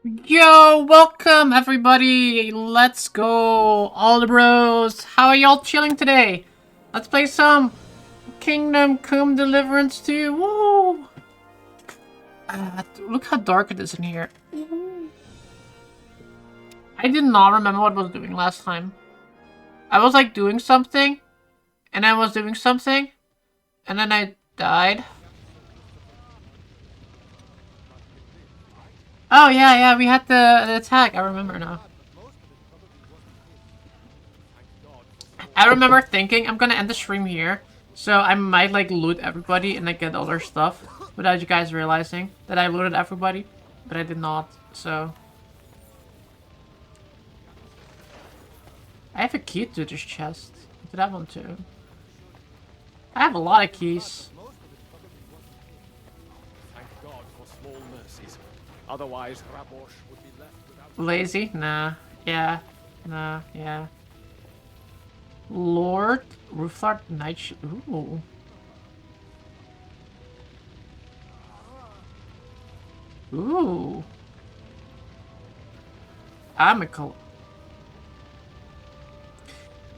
Yo, welcome everybody. Let's go, all the bros. How are y'all chilling today? Let's play some Kingdom Come Deliverance 2. Woo! Look how dark it is in here. I did not remember what I was doing last time. I was like doing something, and I was doing something, and then I died. Oh yeah, we had the attack. I remember now. I remember thinking I'm gonna end the stream here, so I might like loot everybody and like get all their stuff without you guys realizing that I looted everybody, but I did not. So I have a key to this chest. To that one too. I have a lot of keys. Thank God for small mercies. Otherwise, Rabosh would be left without... Lazy? Nah. Yeah. Nah. Yeah. Lord Rooflord Night. Ooh. Ooh. Amical.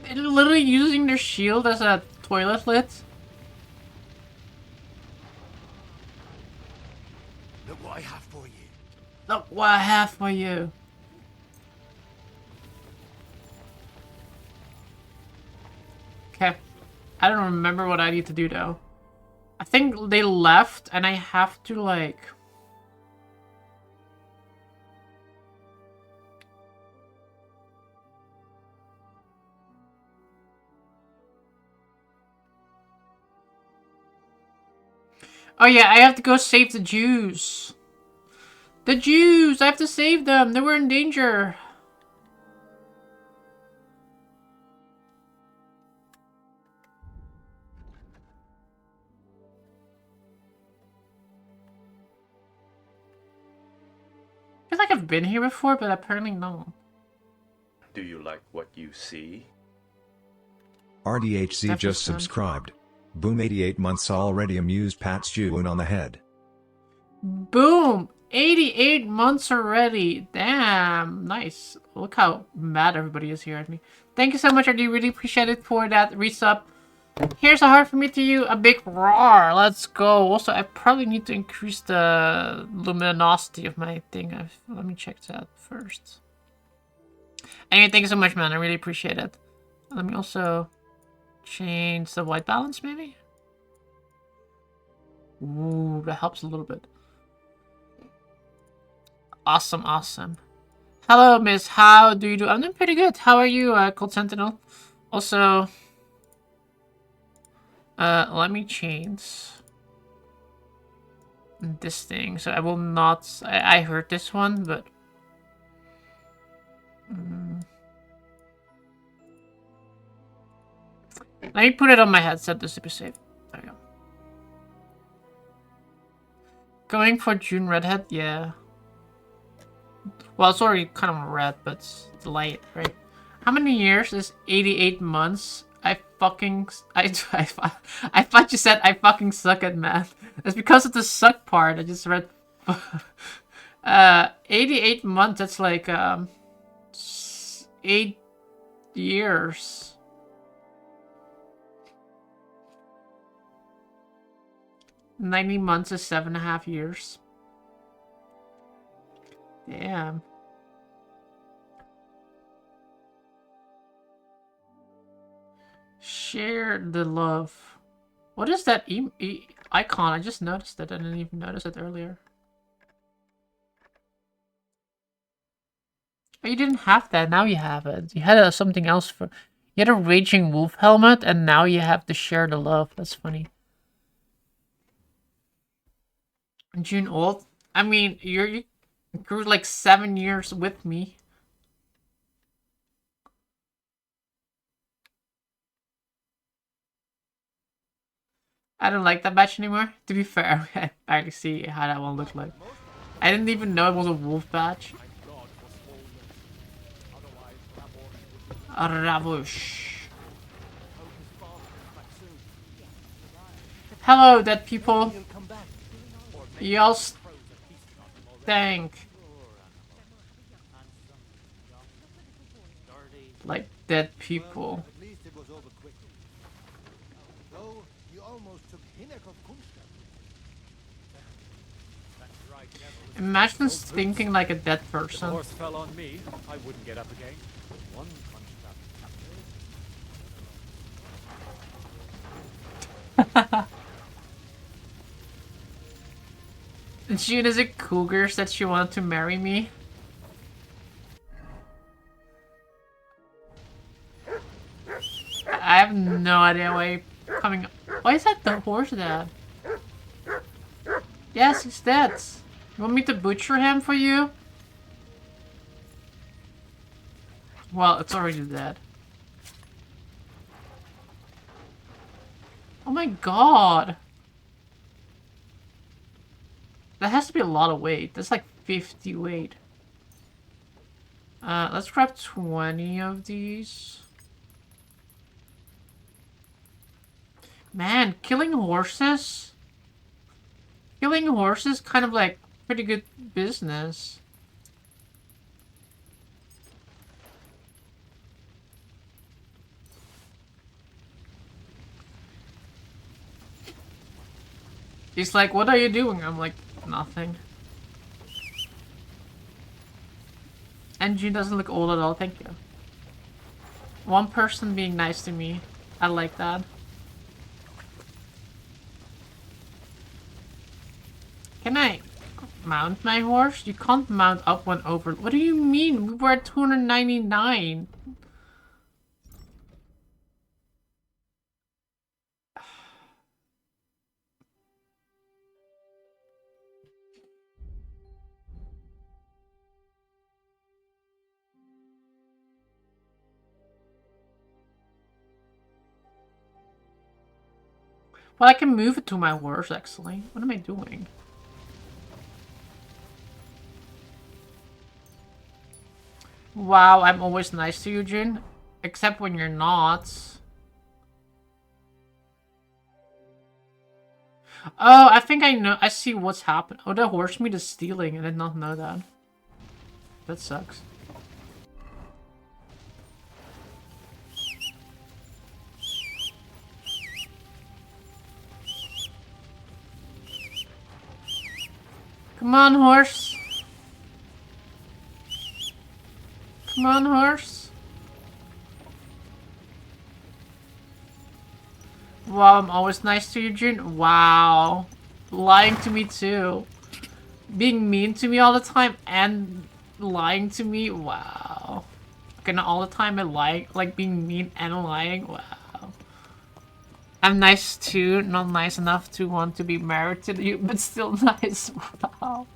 They're literally using their shield as a toilet lid. Look what I have for you. Look what I have for you. Okay. I don't remember what I need to do though. I think they left and I have to like... Oh yeah, I have to go save the Jews. The Jews! I have to save them! They were in danger! I feel like I've been here before, but apparently no. Do you like what you see? RDHC Definitely just son. subscribed. Boom 88 months already amused pats June on the head. Boom! 88 months already. Damn. Nice. Look how mad everybody is here at me. Thank you so much. I do really appreciate it for that resub. Here's a heart from me to you. A big roar. Let's go. Also, I probably need to increase the luminosity of my thing. Let me check that first. Anyway, thank you so much, man. I really appreciate it. Let me also change the white balance, maybe? Ooh, that helps a little bit. Awesome, awesome. Hello, miss. How do you do? I'm doing pretty good. How are you, Cold Sentinel? Also, let me change this thing. So I will not... I heard this one, but... Let me put it on my headset just to be safe. There we go. Going for June Redhead? Yeah. Well, it's already kind of red, but it's light, right? How many years is 88 months? I thought you said I fucking suck at math. It's because of the suck part. I just read 88 months, that's like 8 years. $90 months is 7.5 years. Damn. Share the love. What is that icon? I just noticed it. I didn't even notice it earlier. Oh, you didn't have that. Now you have it. You had something else for... You had a Raging Wolf helmet, and now you have to share the love. That's funny. June old? I mean, you grew like 7 years with me. I don't like that badge anymore. To be fair, I barely see how that one looked like. I didn't even know it was a wolf badge. Rabush. Hello, dead people. Y'all stank. like dead people. At least it was over quickly. Though he almost took Hinnerk of Kunstadt. That's right, Neville. Imagine thinking like a dead If the person. horse fell on me, I wouldn't get up again. One punch captain. June, is it cougars that she wanted to marry me? I have no idea why you're coming. Why is that the horse dead? Yes, he's dead. You want me to butcher him for you? Well, it's already dead. Oh my god. That has to be a lot of weight. That's like 50 weight. Let's grab 20 of these. Man, killing horses? Killing horses kind of like pretty good business. He's like, what are you doing? I'm like, nothing. And June doesn't look old at all, thank you. One person being nice to me. I like that. Can I mount my horse? You can't mount up one over. What do you mean? We were at 299. Well, I can move it to my horse, actually. What am I doing? Wow, I'm always nice to you, Jin. Except when you're not. Oh, I think I know. I see what's happened. Oh, the horse meat is stealing. I did not know that. That sucks. Come on, horse. Come on, horse. Wow, I'm always nice to you, June. Wow. Lying to me, too. Being mean to me all the time and lying to me. Wow. Okay, not all the time, but like being mean and lying. Wow. I'm nice too, not nice enough to want to be married to you, but still nice. Wow.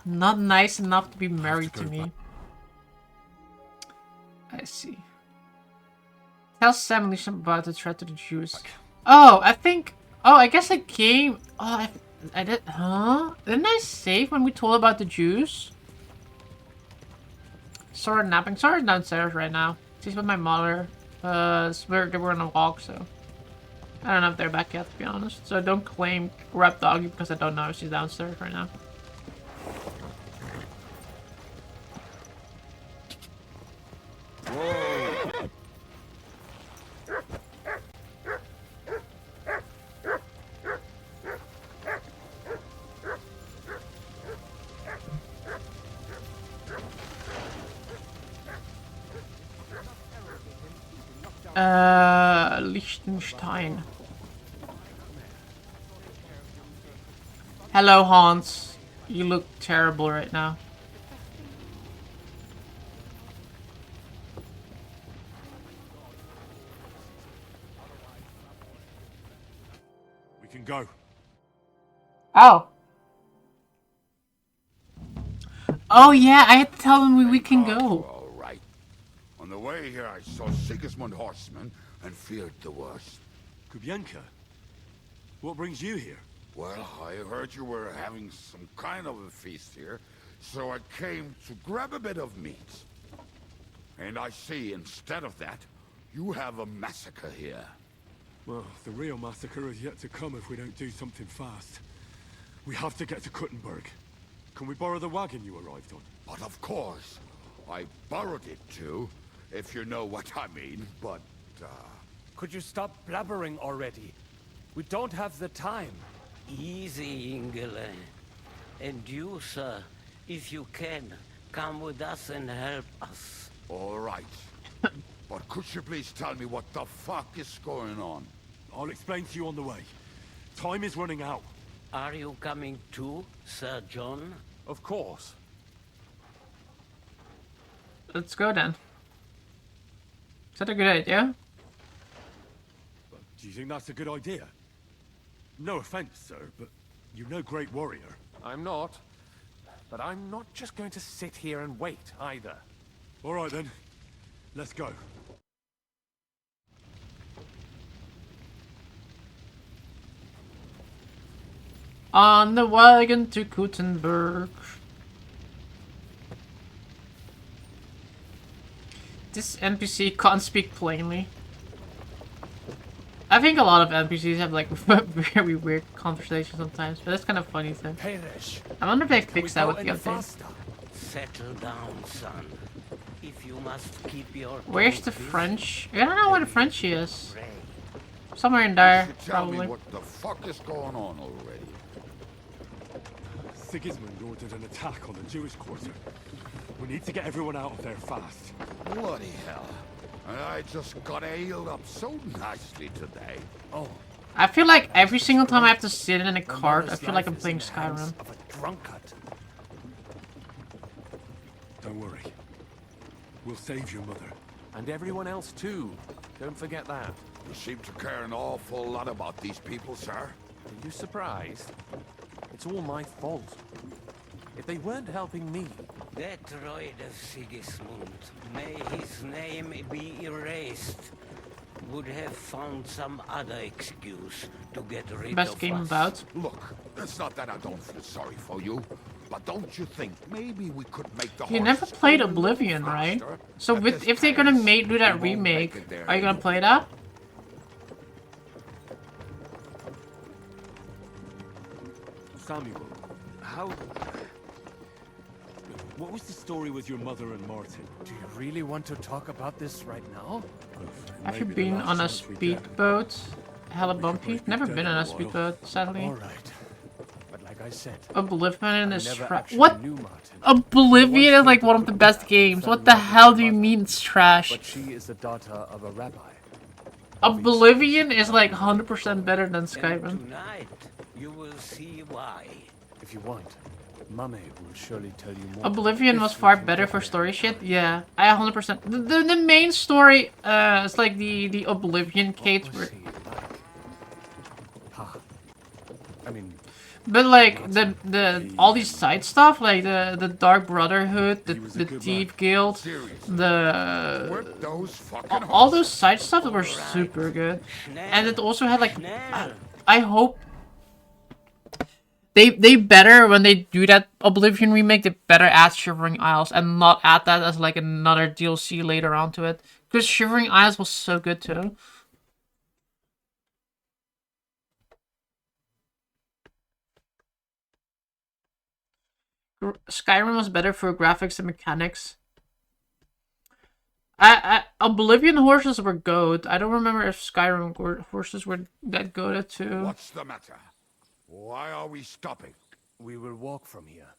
Not nice enough to be married to me. I see. Tell Sam Alicia about the threat to the Jews. Oh, I think... Oh, I guess I came... Oh, I did... Huh? Didn't I save when we told about the Jews? Sora napping. Sora's downstairs right now. She's with my mother. They were on a walk, so... I don't know if they're back yet, to be honest. So don't claim grab doggy because I don't know if she's downstairs right now. Whoa. Liechtenstein. Hello, Hans. You look terrible right now. We can go. Oh. Oh yeah, I had to tell them we can go. All right. On the way here, I saw Sigismund horsemen and feared the worst. Kubienka, what brings you here? Well, I heard you were having some kind of a feast here, so I came to grab a bit of meat. And I see, instead of that, you have a massacre here. Well, the real massacre is yet to come if we don't do something fast. We have to get to Kuttenberg. Can we borrow the wagon you arrived on? But of course, I borrowed it too, if you know what I mean, but, Could you stop blabbering already? We don't have the time. Easy, Ingele. And you, sir, if you can, come with us and help us. all right. But could you please tell me what the fuck is going on? I'll explain to you on the way. Time is running out. Are you coming too, Sir John? Of course. Let's go then. Is that a good idea? But do you think that's a good idea? No offense, sir, but you're no great warrior. I'm not. But I'm not just going to sit here and wait, either. All right, then. Let's go. On the wagon to Gutenberg. This NPC can't speak plainly. I think a lot of NPCs have like very weird conversations sometimes, but that's kind of funny too. Perish. I wonder if they Can we fixed that go with the any update. faster? Settle down, son. If you must keep your Where's the tongue French? I don't know where the French is. pray. Somewhere in You there, should tell me probably. what the fuck is going on already. Sigismund ordered an attack on the Jewish quarter. We need to get everyone out of there fast. Bloody hell. I just got ailed up so nicely today. Oh, I feel like every single time I have to sit in a cart, I mother's feel like life I'm is playing in the hands Skyrim. of a drunkard. Don't worry. We'll save your mother. And everyone else too. Don't forget that. You seem to care an awful lot about these people, sir. Are you surprised? It's all my fault. If they weren't helping me, That droid of Sigismund, may his name be erased, would have found some other excuse to get rid Best of game us. about. Look, it's not that I don't feel sorry for you, but don't you think maybe we could make the You never horses played go a little Oblivion, right? faster? So At with this if they're gonna pace, do that we won't make remake, it there are you gonna anyway. play that? Samuel, how... What was the story with your mother and Martin? do you really want to talk about this right now? Have you Maybe the been last on a chance we get. speedboat? Hella bumpy? both be Never dead been in on a a while. speedboat, sadly. Alright. But like I said, Oblivion I is never trash. actually What? knew Martin. Oblivion is like one of the best games. What the hell do you mean it's trash? But she is the daughter of a rabbi. Oblivion is like 100% better than And Skyrim. tonight, you will see why. If you want, Mame will surely tell you more. Oblivion If was we far can better get for there. story shit. Yeah, I 100%. The main story is like the Oblivion Kate, What was he like? Ha. I mean, but like the all these side stuff, like the Dark Brotherhood, the He was a the good Thief Guild, Seriously, the whip those fucking all those horses. side stuff were super good, and it also had like Schnell. I hope they better when they do that Oblivion remake, they better add Shivering Isles and not add that as like another DLC later on to it, because Shivering Isles was so good too. Skyrim was better for graphics and mechanics. Oblivion horses were goat. I don't remember if Skyrim horses were that goated too. What's the matter? Why are we stopping? we will walk from here.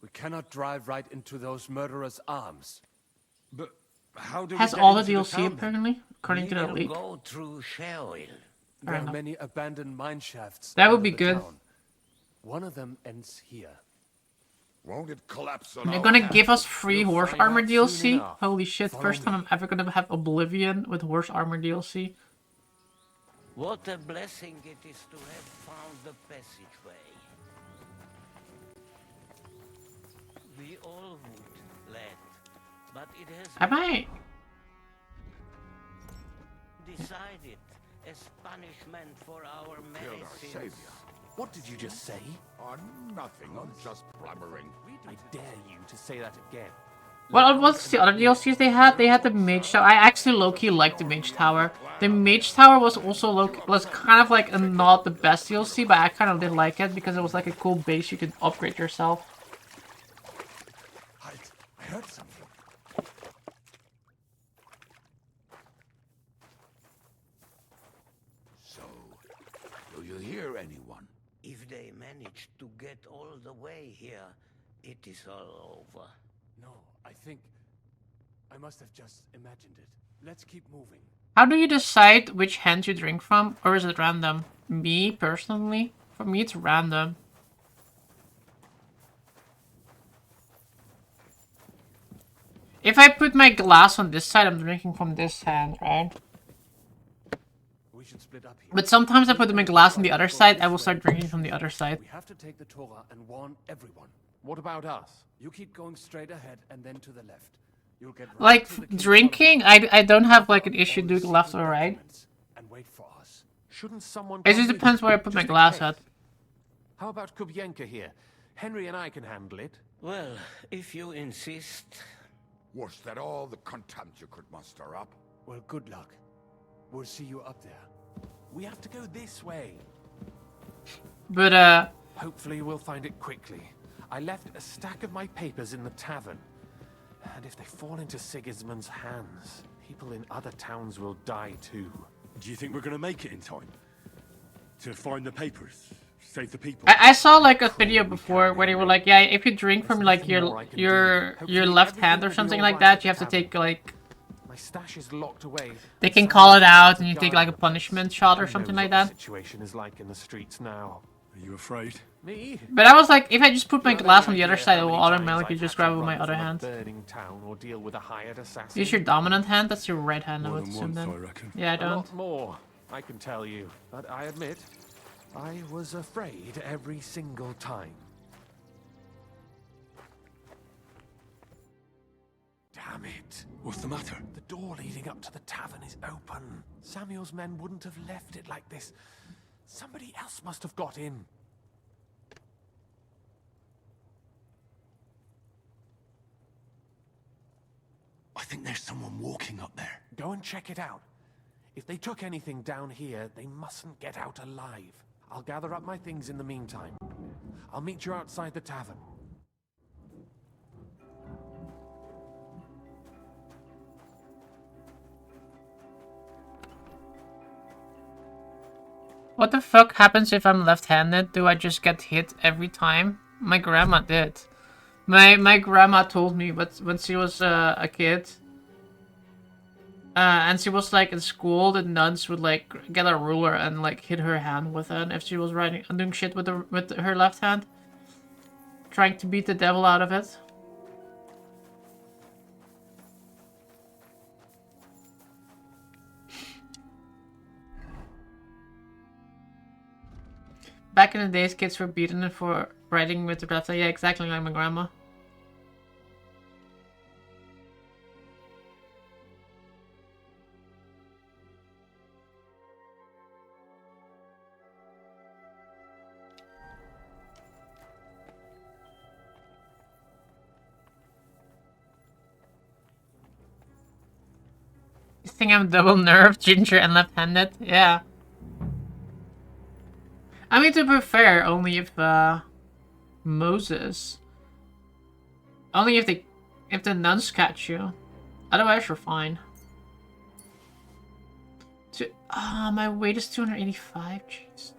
We cannot drive right into those murderers' arms. But how do Has we get all the into DLC town, then? apparently, according to We that will leak. go through Sheol. There are enough. many abandoned mine shafts. That would under be the good. town. One of them ends here. Won't it collapse on They're our gonna heads? give us free You'll horse find armor out soon DLC. enough. Holy shit! Follow First time me. I'm ever gonna have Oblivion with horse armor DLC. What a blessing it is to have found the passageway. We all would, lad, but it has Am I? been decided as punishment for our many Killed our sins. savior. What did you just say? Oh, nothing. I'm just blabbering. I dare you to say that again. Well, what's the other DLCs they had? They had the Mage Tower. I actually low-key liked the Mage Tower. The Mage Tower was also was kind of like not the best DLC, but I kind of did like it because it was like a cool base you could upgrade yourself. anyone? If they manage to get all the way here, it is all over. No, I think I must have just imagined it. Let's keep moving. How do you decide which hand you drink from? Or is it random? Me, personally? For me, it's random. If I put my glass on this side, I'm drinking from this hand, right? We should split up here. But sometimes I put my glass on the other side, I will start drinking from the other side. We have to take the Torah and warn everyone. What about us? You keep going straight ahead and then to the left. You'll get right Like, to the king's drinking, I don't have like an issue doing left or right. And wait for us. Shouldn't someone It come just with depends you, where I put my just in glass case? at. How about Kubyenka here? Henry and I can handle it. Well, if you insist. Was that all the contempt you could muster up? Well, good luck. We'll see you up there. We have to go this way. But, Hopefully we'll find it quickly. I left a stack of my papers in the tavern. And if they fall into Sigismund's hands, people in other towns will die too. Do you think we're gonna make it in time? To find the papers? Save the people? I saw like a video before where they were like, yeah, if you drink from like your left hand or something like that, you have to take like, My stash is locked away. they can call it out and you take like a punishment shot or something like that. The situation is like in the streets now. Are you afraid? Me? But I was like, if I just put my You have glass any on the other idea side, it how will many times automatically I've just had to grab with my run other from a hand. burning town or deal with a hired assassin. Use your dominant hand? That's your right hand, I More would than assume once, I then. reckon. Yeah, I A don't. lot more, I can tell you. But I admit, I was afraid every single time. Damn it. What's the matter? The door leading up to the tavern is open. Samuel's men wouldn't have left it like this. Somebody else must have got in. I think there's someone walking up there. Go and check it out. If they took anything down here, they mustn't get out alive. I'll gather up my things in the meantime. I'll meet you outside the tavern. What the fuck happens if I'm left-handed? Do I just get hit every time? My grandma did. My grandma told me, but when she was a kid, and she was like in school, the nuns would like get a ruler and like hit her hand with it if she was writing and doing shit with her left hand, trying to beat the devil out of it. Back in the days, kids were beaten for writing with the left hand. Yeah, exactly like my grandma. You think I'm double nerfed, ginger, and left-handed? Yeah. I mean, to be fair, only if, Moses. Only if the nuns catch you. Otherwise, you're fine. My weight is 285, jeez.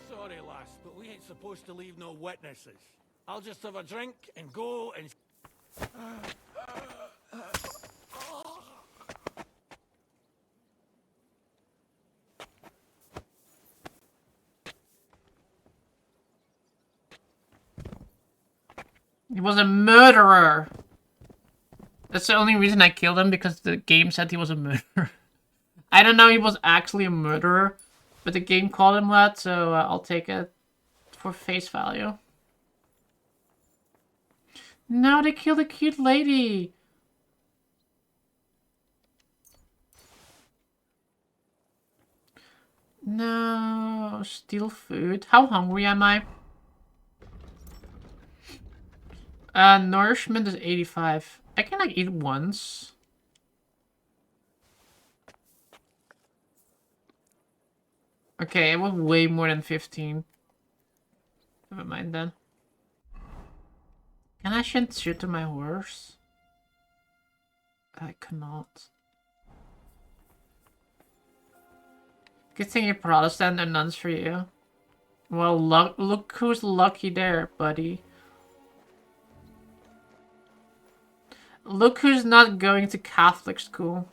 Sorry, lass, but we ain't supposed to leave no witnesses. I'll just have a drink and go and... He was a murderer! That's the only reason I killed him, because the game said he was a murderer. I don't know he was actually a murderer, but the game called him that, so I'll take it for face value. No, they killed a cute lady! No, steal food. How hungry am I? Nourishment is 85. I can like eat once. Okay, it was way more than 15. Never mind then. Can I shoot to my horse? I cannot. Good thing you're Protestant and nuns for you. Well, look who's lucky there, buddy. Look who's not going to Catholic school.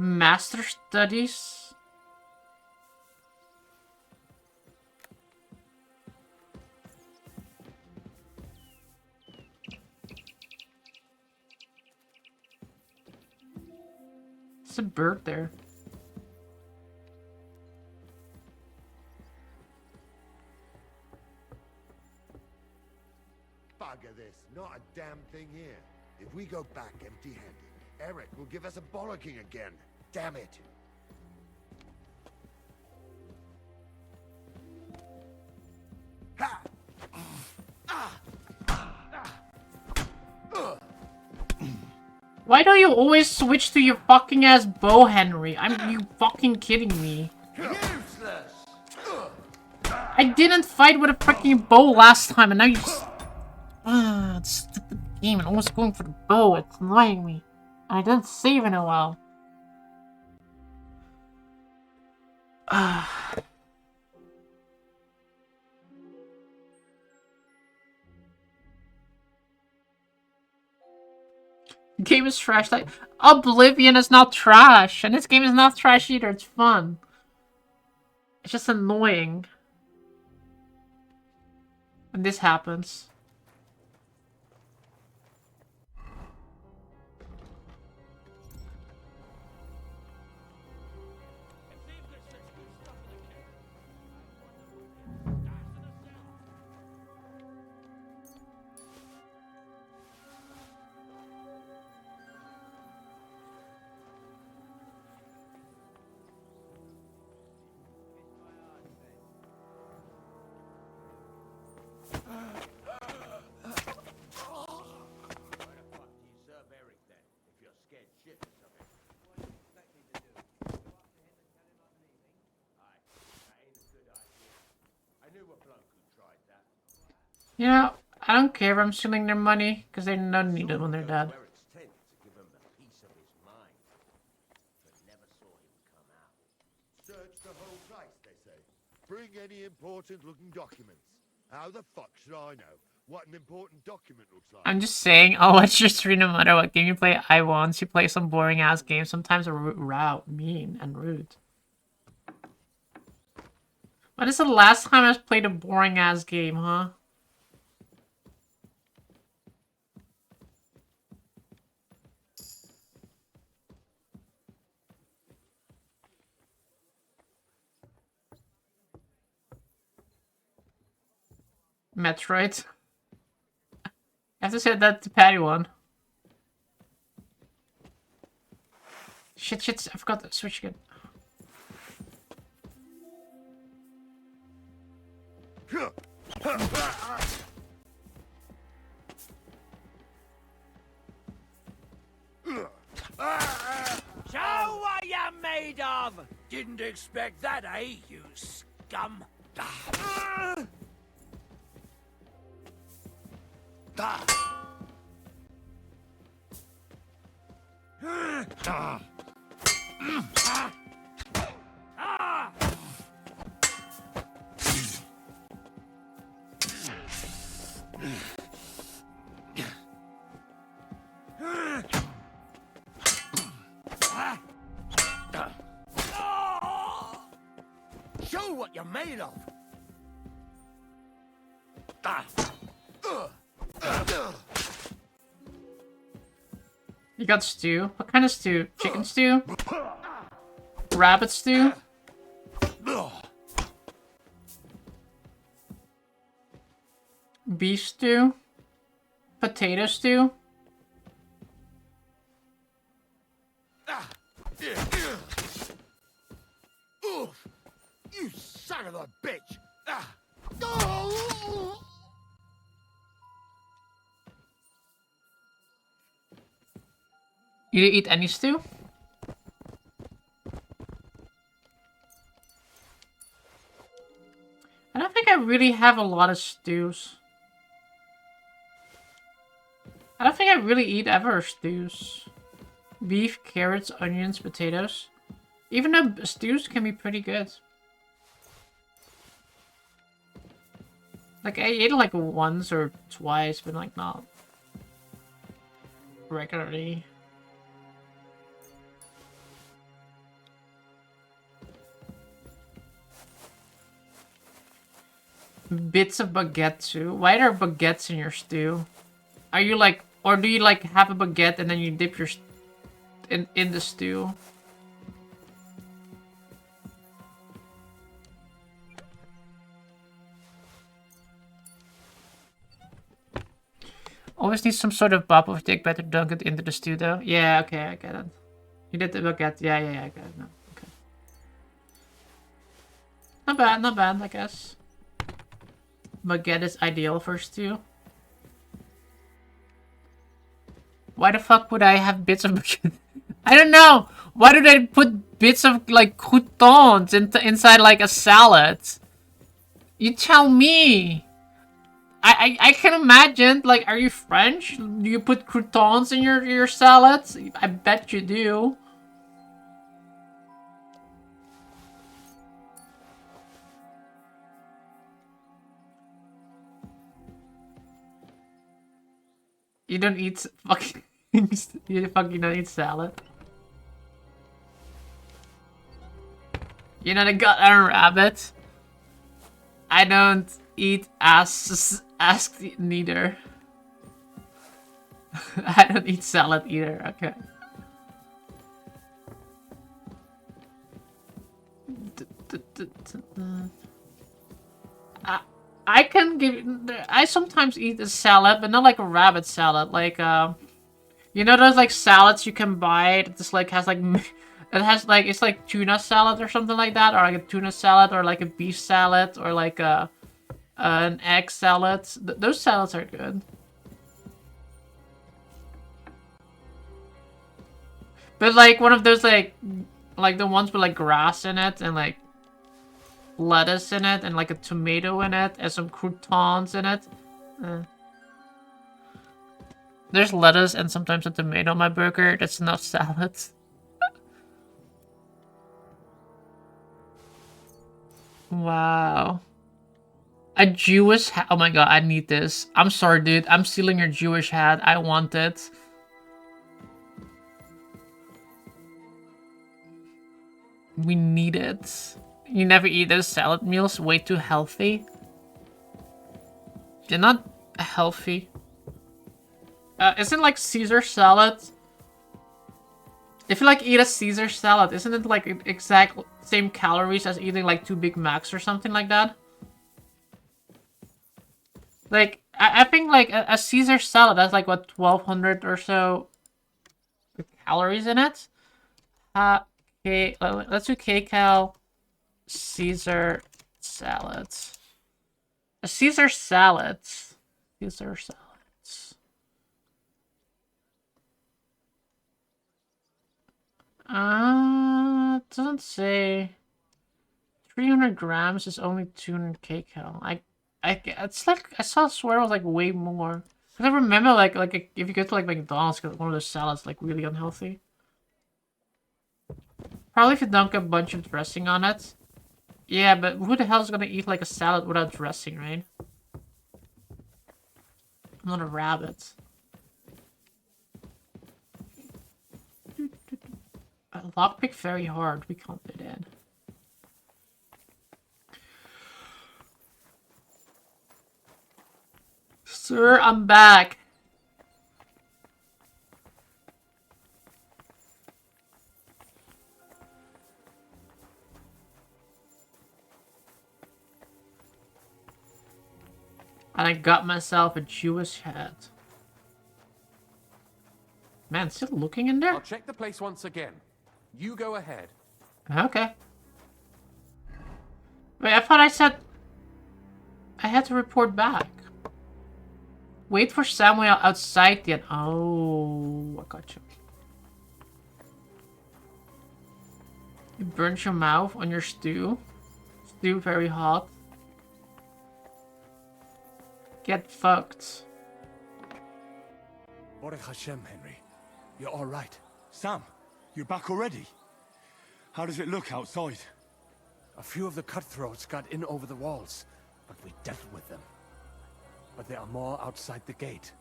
Master Studies? It's a bird there. Bugger this, not a damn thing here. If we go back empty-handed, Eric will give us a bollocking again. Damn it. Ha! Why do you always switch to your fucking ass bow, Henry? You fucking kidding me? Useless! I didn't fight with a freaking bow last time, and now you just... stupid game, and always going for the bow. It's annoying me. I didn't save in a while. Game is trash. Like, Oblivion is not trash, and this game is not trash either. It's fun. It's just annoying when this happens. You know, I don't care if I'm stealing their money, because they don't need it when they're dead. Search the whole place, they say. Bring any important looking documents. How the fuck should I know what an important document looks like? I'm just saying, I'll watch your stream no matter what game you play. I want you play some boring ass games, sometimes mean and rude. When is the last time I played a boring ass game, huh? Metroid. I have to say that to Patty one. Shit, I forgot to switch again. Show what you're made of! Didn't expect that, eh, you scum? Show what you're made of! You got stew? What kind of stew? Chicken stew? Rabbit stew? Beef stew? Potato stew? of a bitch! Ah. Oh! You eat any stew? I don't think I really have a lot of stews. I don't think I really eat ever stews. Beef, carrots, onions, potatoes. Even though stews can be pretty good. Like, I ate it like once or twice, but like not regularly. Bits of baguette too. Why are baguettes in your stew? Are you like, or do you like have a baguette and then you dip your in the stew? Always need some sort of bop of dick better dunk it into the stew though. Yeah, okay, I get it. You did the baguette. Yeah, I get it now. Okay. Not bad, I guess. Baguette is ideal for stew. Why the fuck would I have bits of baguette? I don't know! Why do they put bits of, like, croutons inside, like, a salad? You tell me! I can imagine, like, are you French? Do you put croutons in your salads? I bet you do. You don't eat fucking... you fucking don't eat salad. You're not a goddamn rabbit. I don't eat ass neither. I don't eat salad either, okay. I can give... I sometimes eat a salad, but not like a rabbit salad. Like, you know those, like, salads you can buy that just, like, has, like... It has, like, it's like tuna salad or something like that. Or, like, a tuna salad, or, like, a beef salad, or, like, an egg salad. Those salads are good. But, like, one of those, like the ones with, like, grass in it, and, like, lettuce in it, and, like, a tomato in it, and some croutons in it. There's lettuce and sometimes a tomato on my burger. That's not salad. Wow. A Jewish hat. Oh my god, I need this. I'm sorry, dude. I'm stealing your Jewish hat. I want it. We need it. You never eat those salad meals? Way too healthy. They're not healthy. Isn't like Caesar salad? If you like eat a Caesar salad, isn't it like exact same calories as eating like 2 Big Macs or something like that? Like, I think like a Caesar salad has like what, 1200 or so calories in it. Okay, let's do kcal Caesar salads. A Caesar salads. Caesar salads. It doesn't say. 300 grams is only 200 kcal. It's like, I swear it was like way more. Cause I remember like if you go to like McDonald's, cause one of those salads like really unhealthy. Probably if you dunk a bunch of dressing on it. Yeah, but who the hell is gonna eat like a salad without dressing, right? I'm not a rabbit. Lockpick very hard. We can't fit in. Sir, I'm back. And I got myself a Jewish hat. Man, still looking in there? I'll check the place once again. You go ahead. Okay. Wait, I thought I said I had to report back. Wait for Samuel outside the... Oh, I got you. You burnt your mouth on your stew. Stew very hot. Get fucked. Baruch Hashem, Henry. You're all right. Sam, you're back already? How does it look outside? A few of the cutthroats got in over the walls, but we dealt with them. But there are more outside the gate.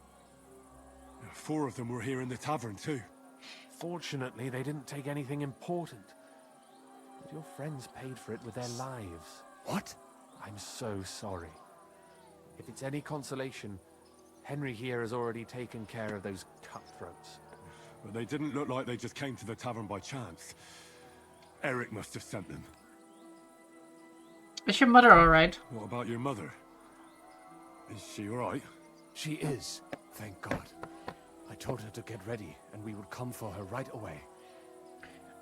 4 of them were here in the tavern, too. Fortunately, they didn't take anything important. But your friends paid for it with their lives. What? I'm so sorry. If it's any consolation, Henry here has already taken care of those cutthroats. But they didn't look like they just came to the tavern by chance. Eric must have sent them. Is your mother alright? What about your mother? Is she alright? She is, thank God. I told her to get ready, and we would come for her right away.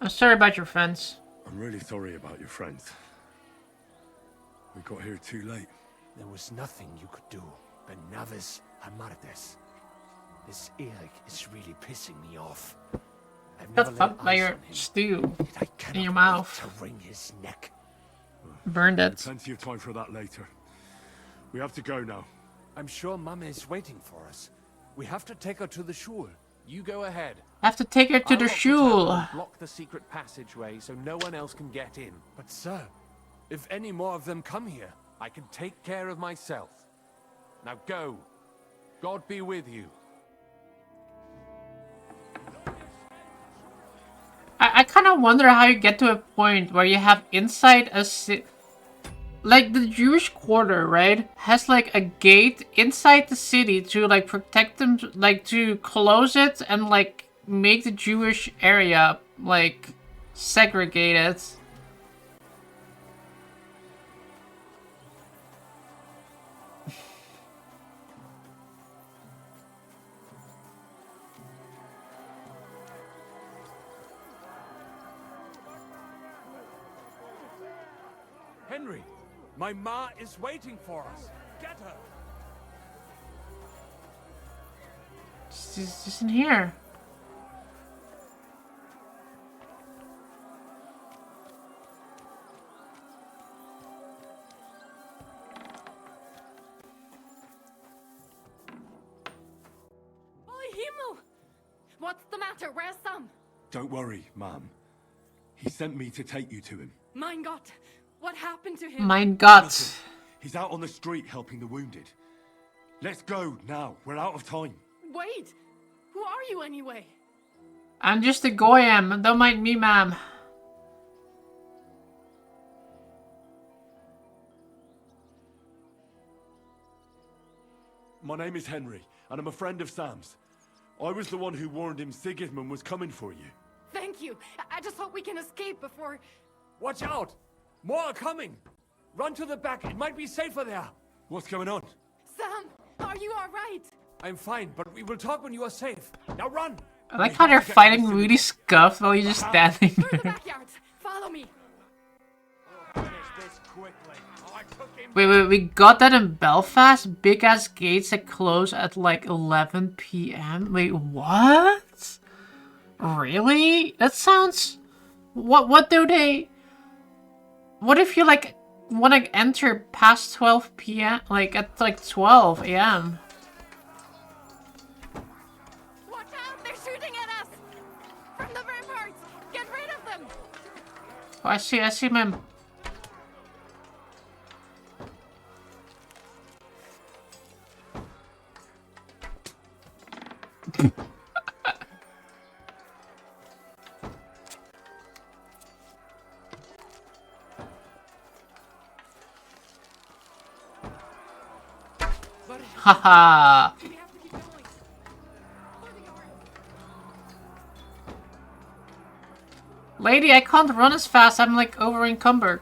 I'm sorry about your friends. I'm really sorry about your friends. We got here too late. There was nothing you could do. Benavis Hamartes. This Eric is really pissing me off. I've Got never laid fucked by eyes your on him, stew yet I cannot in your wait mouth. to wring his neck. Burned it. Plenty of time for that later. We have to go now. I'm sure Mama is waiting for us. We have to take her to the shul. You go ahead. I have to take her to I'll the lock shul. tavern, block the secret passageway so no one else can get in. But sir, if any more of them come here, I can take care of myself. Now go. God be with you. I kind of wonder how you get to a point where you have inside a like the Jewish quarter, right, has like a gate inside the city to like protect them, like to close it and like make the Jewish area like segregated. Henry, my ma is waiting for us. Get her. She's in here. Oi, Himmel! What's the matter? Where's Sam? Don't worry, ma'am. He sent me to take you to him. Mein Gott, what happened to him? Mein Gott. He's out on the street helping the wounded. Let's go now. We're out of time. Wait, who are you anyway? I'm just a goyim. Don't mind me, ma'am. My name is Henry, and I'm a friend of Sam's. I was the one who warned him Sigismund was coming for you. Thank you. I just hope we can escape before... Watch out! More are coming! Run to the back, it might be safer there. What's going on? Sam, are you alright? I'm fine, but we will talk when you are safe. Now run! I like how they're fighting really scuffed while he's just standing Through the there. backyard. Follow me. Finish this quickly. I took him. Wait, we got that in Belfast? Big ass gates that close at like 11 p.m.? Wait, what? Really? That sounds... What do they... What if you like want to enter past 12 p.m.? Like at like 12 a.m.? Watch out, they're shooting at us! From the ramparts! Get rid of them! Oh, I see him. Haha. We have to keep going. Lady, I can't run as fast. I'm like over encumbered.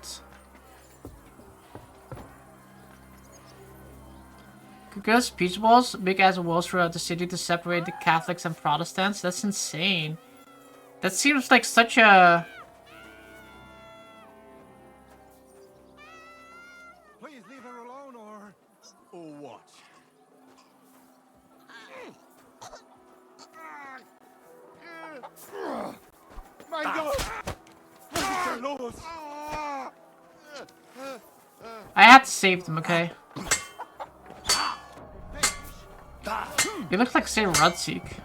Because peace walls, big ass walls throughout the city to separate the Catholics and Protestants. That's insane. That seems like such a... I had to save them, okay? He looks like Saint Rudseek.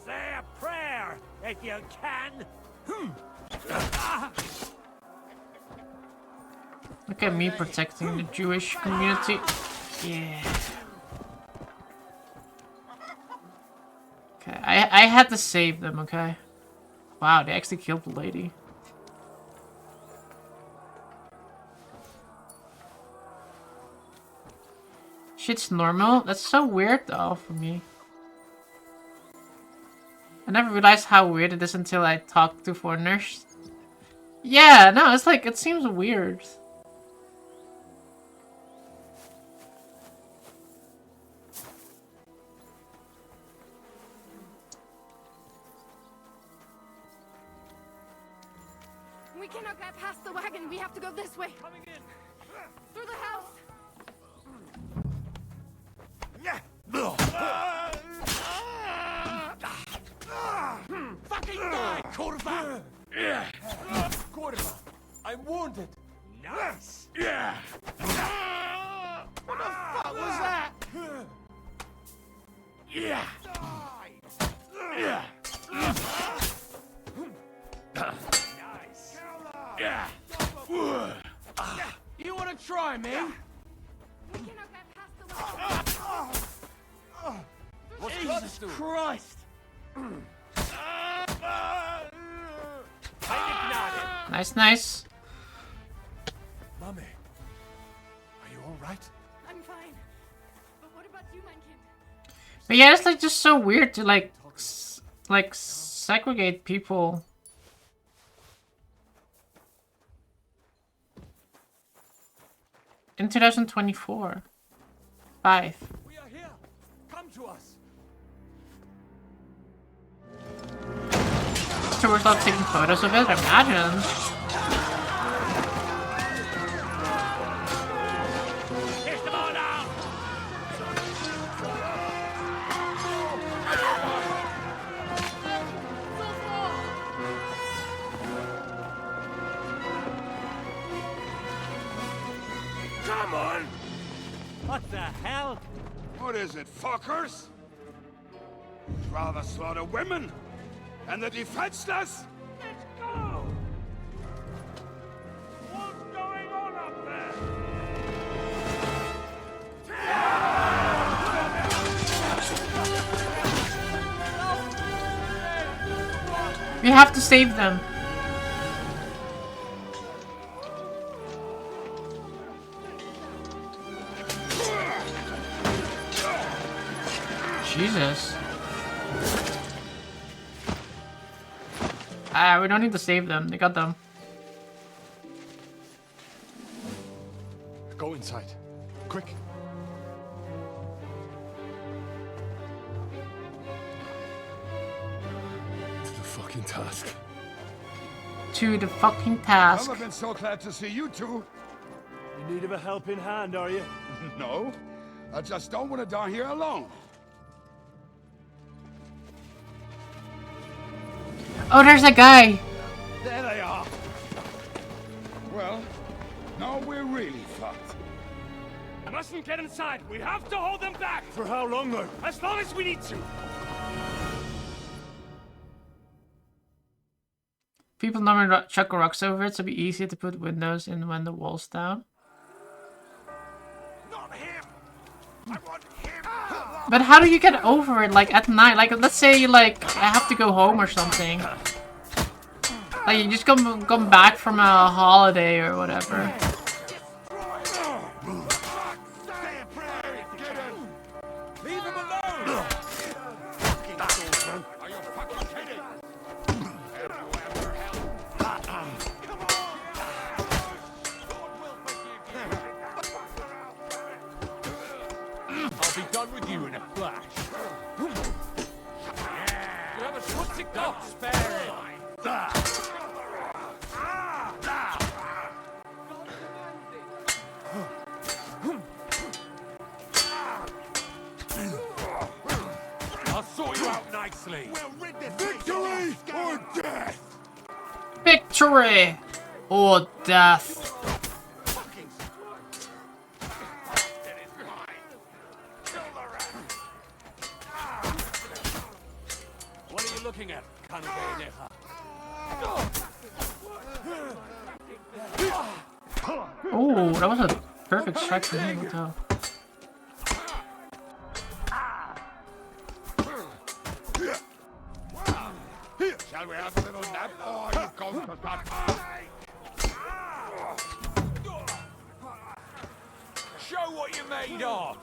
Say a prayer if you can. Look at me protecting the Jewish community. Yeah. Okay, I had to save them, okay? Wow, they actually killed the lady. Shit's normal? That's so weird though for me. I never realized how weird it is until I talked to foreigners. Yeah, no, it's like, it seems weird. We cannot get past the wagon. We have to go this way. Coming in. Through the house. Fucking die, Corva! Corva, I'm wounded. Nice. Yeah. What the fuck was that? Yeah. Yeah. Nice. Yeah. You wanna try me? We cannot get past the wagon. Jesus Christ! Nice, nice. Mummy, are you all right? I'm fine. But what about you, mein Kind? But yeah, it's like just so weird to like segregate people. In 2024. 5. We are here. Come to us. So we're not taking photos of it, I imagine. Here's the ball now. Come on. What the hell? What is it, fuckers? Rather slaughter women and the defenseless? Let's go. What's going on up there? We have to save them. Jesus. We don't need to save them. They got them. Go inside. Quick. To the fucking task. To the fucking task. I've been so glad to see you two. In need of a helping hand, are you? No, I just don't want to die here alone. Oh, there's a guy. There they are. Well, now we're really fucked. I mustn't get inside. We have to hold them back. For how long, though? As long as we need to. People normally chuck rocks over it, so it'd be easier to put windows in when the wall's down. Not him. I want him. But how do you get over it, like, at night? Like, let's say you, like, I have to go home or something. Like, you just come back from a holiday or whatever. Leave him alone! Are you fucking kidding? Have you ever helped? I'll be done with you in a flash. You have a switch got spare it. I'll sort you out nicely. Victory or death? Victory! Or death. What are you looking at? Oh, that was a perfect strike for me. What the hell? Shall we have a little nap? Oh, you go to that. Show what you're made of!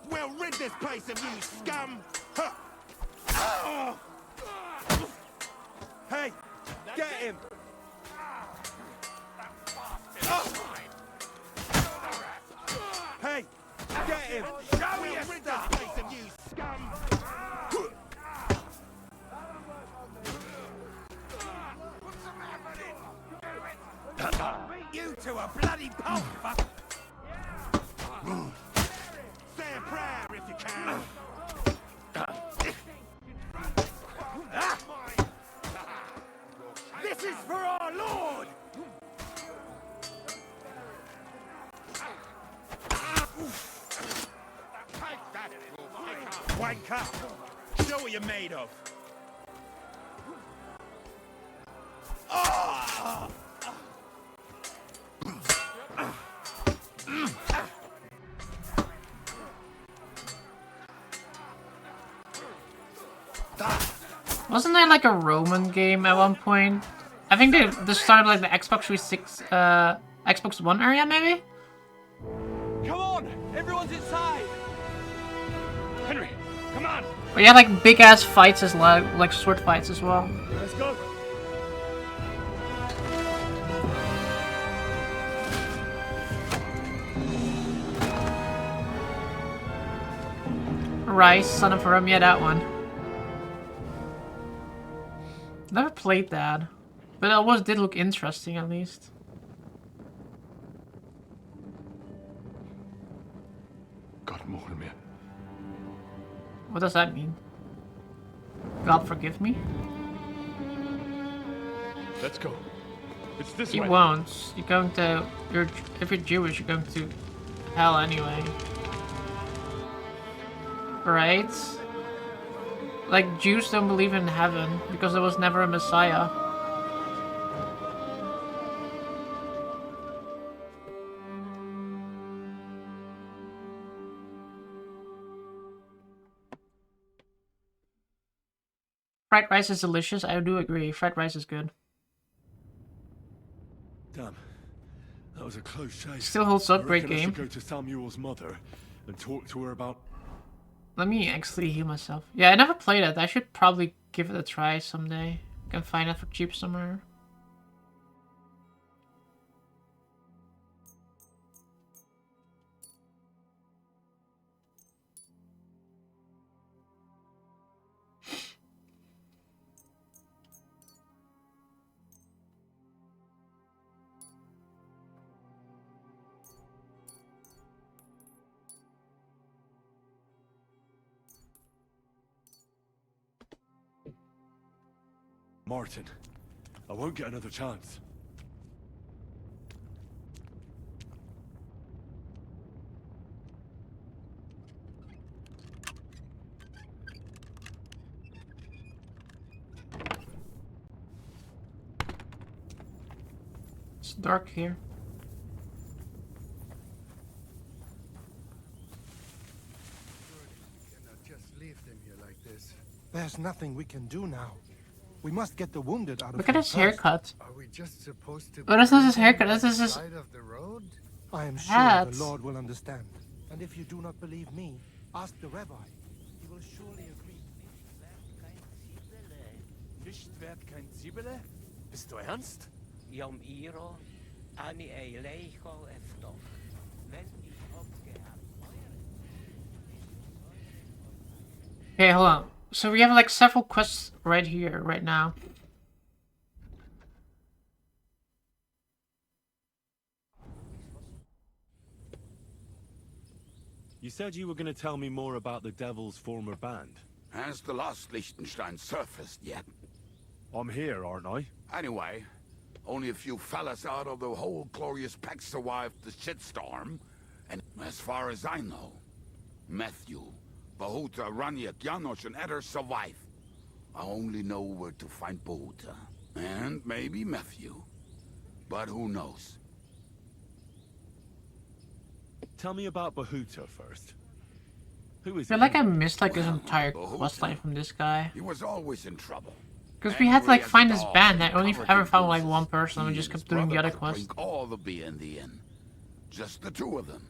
We'll rid this place of you, scum! Hey, get him! Hey, get him! Show me rid this place of you, scum! You two are bloody pulp, fuck! Say a prayer if you can. This is for our Lord! Wank up! Show what you're made of! Wasn't there like a Roman game at one point? I think they started like the Xbox 360, Xbox One area maybe? Come on! Everyone's inside! Henry, come on! But yeah, like big ass fights as well, like sword fights as well. Let's go! Rice, Son of Rome, yeah, that one. Never played that, but it always did look interesting at least. God mourn me. What does that mean? God forgive me? Let's go. It's this You way. won't. You're going to. If you're Jewish, you're going to hell anyway. Right? Like, Jews don't believe in heaven because there was never a Messiah. Fried rice is delicious. I do agree. Fried rice is good. Damn. That was a close shave. Still holds up. You Great reckon I game. should go to Samuel's mother and talk to her about... Let me actually heal myself. Yeah, I never played it. I should probably give it a try someday. Can find it for cheap somewhere. Martin, I won't get another chance. It's dark here. Cannot just leave them here like this. There's nothing we can do now. We must get the wounded out of Look at here his first. haircut. Are we just supposed to? Oh, that's not his bring haircut. them That's his. side of the road? I am sure Hat. the Lord will understand. And if you do not believe me, ask the rabbi. He will surely agree. Nicht wert kein Zwiebele? Bist du ernst? Jom Iro, ani ei leicho eftoch. Wenn ich aufgehört Okay, hold on. So we have like several quests right here, right now. You said you were going to tell me more about the Devil's former band. Has the lost Liechtenstein surfaced yet? I'm here, aren't I? Anyway, only a few fellas out of the whole glorious pack survived the shitstorm. And as far as I know, Matthew, Bahuta, Raniak, Janos, and Eder survive. I only know where to find Bahuta. And maybe Matthew. But who knows? Tell me about Bahuta first. Who is I feel he? like I missed like his Well, entire Bahuta. questline from this guy. He was always in trouble. Because we had to like Angry as find a this dog band. I and only covered ever in found like bruises. one person and we He just and his kept doing the brother other could quest. drink all the beer in the inn. Just the two of them.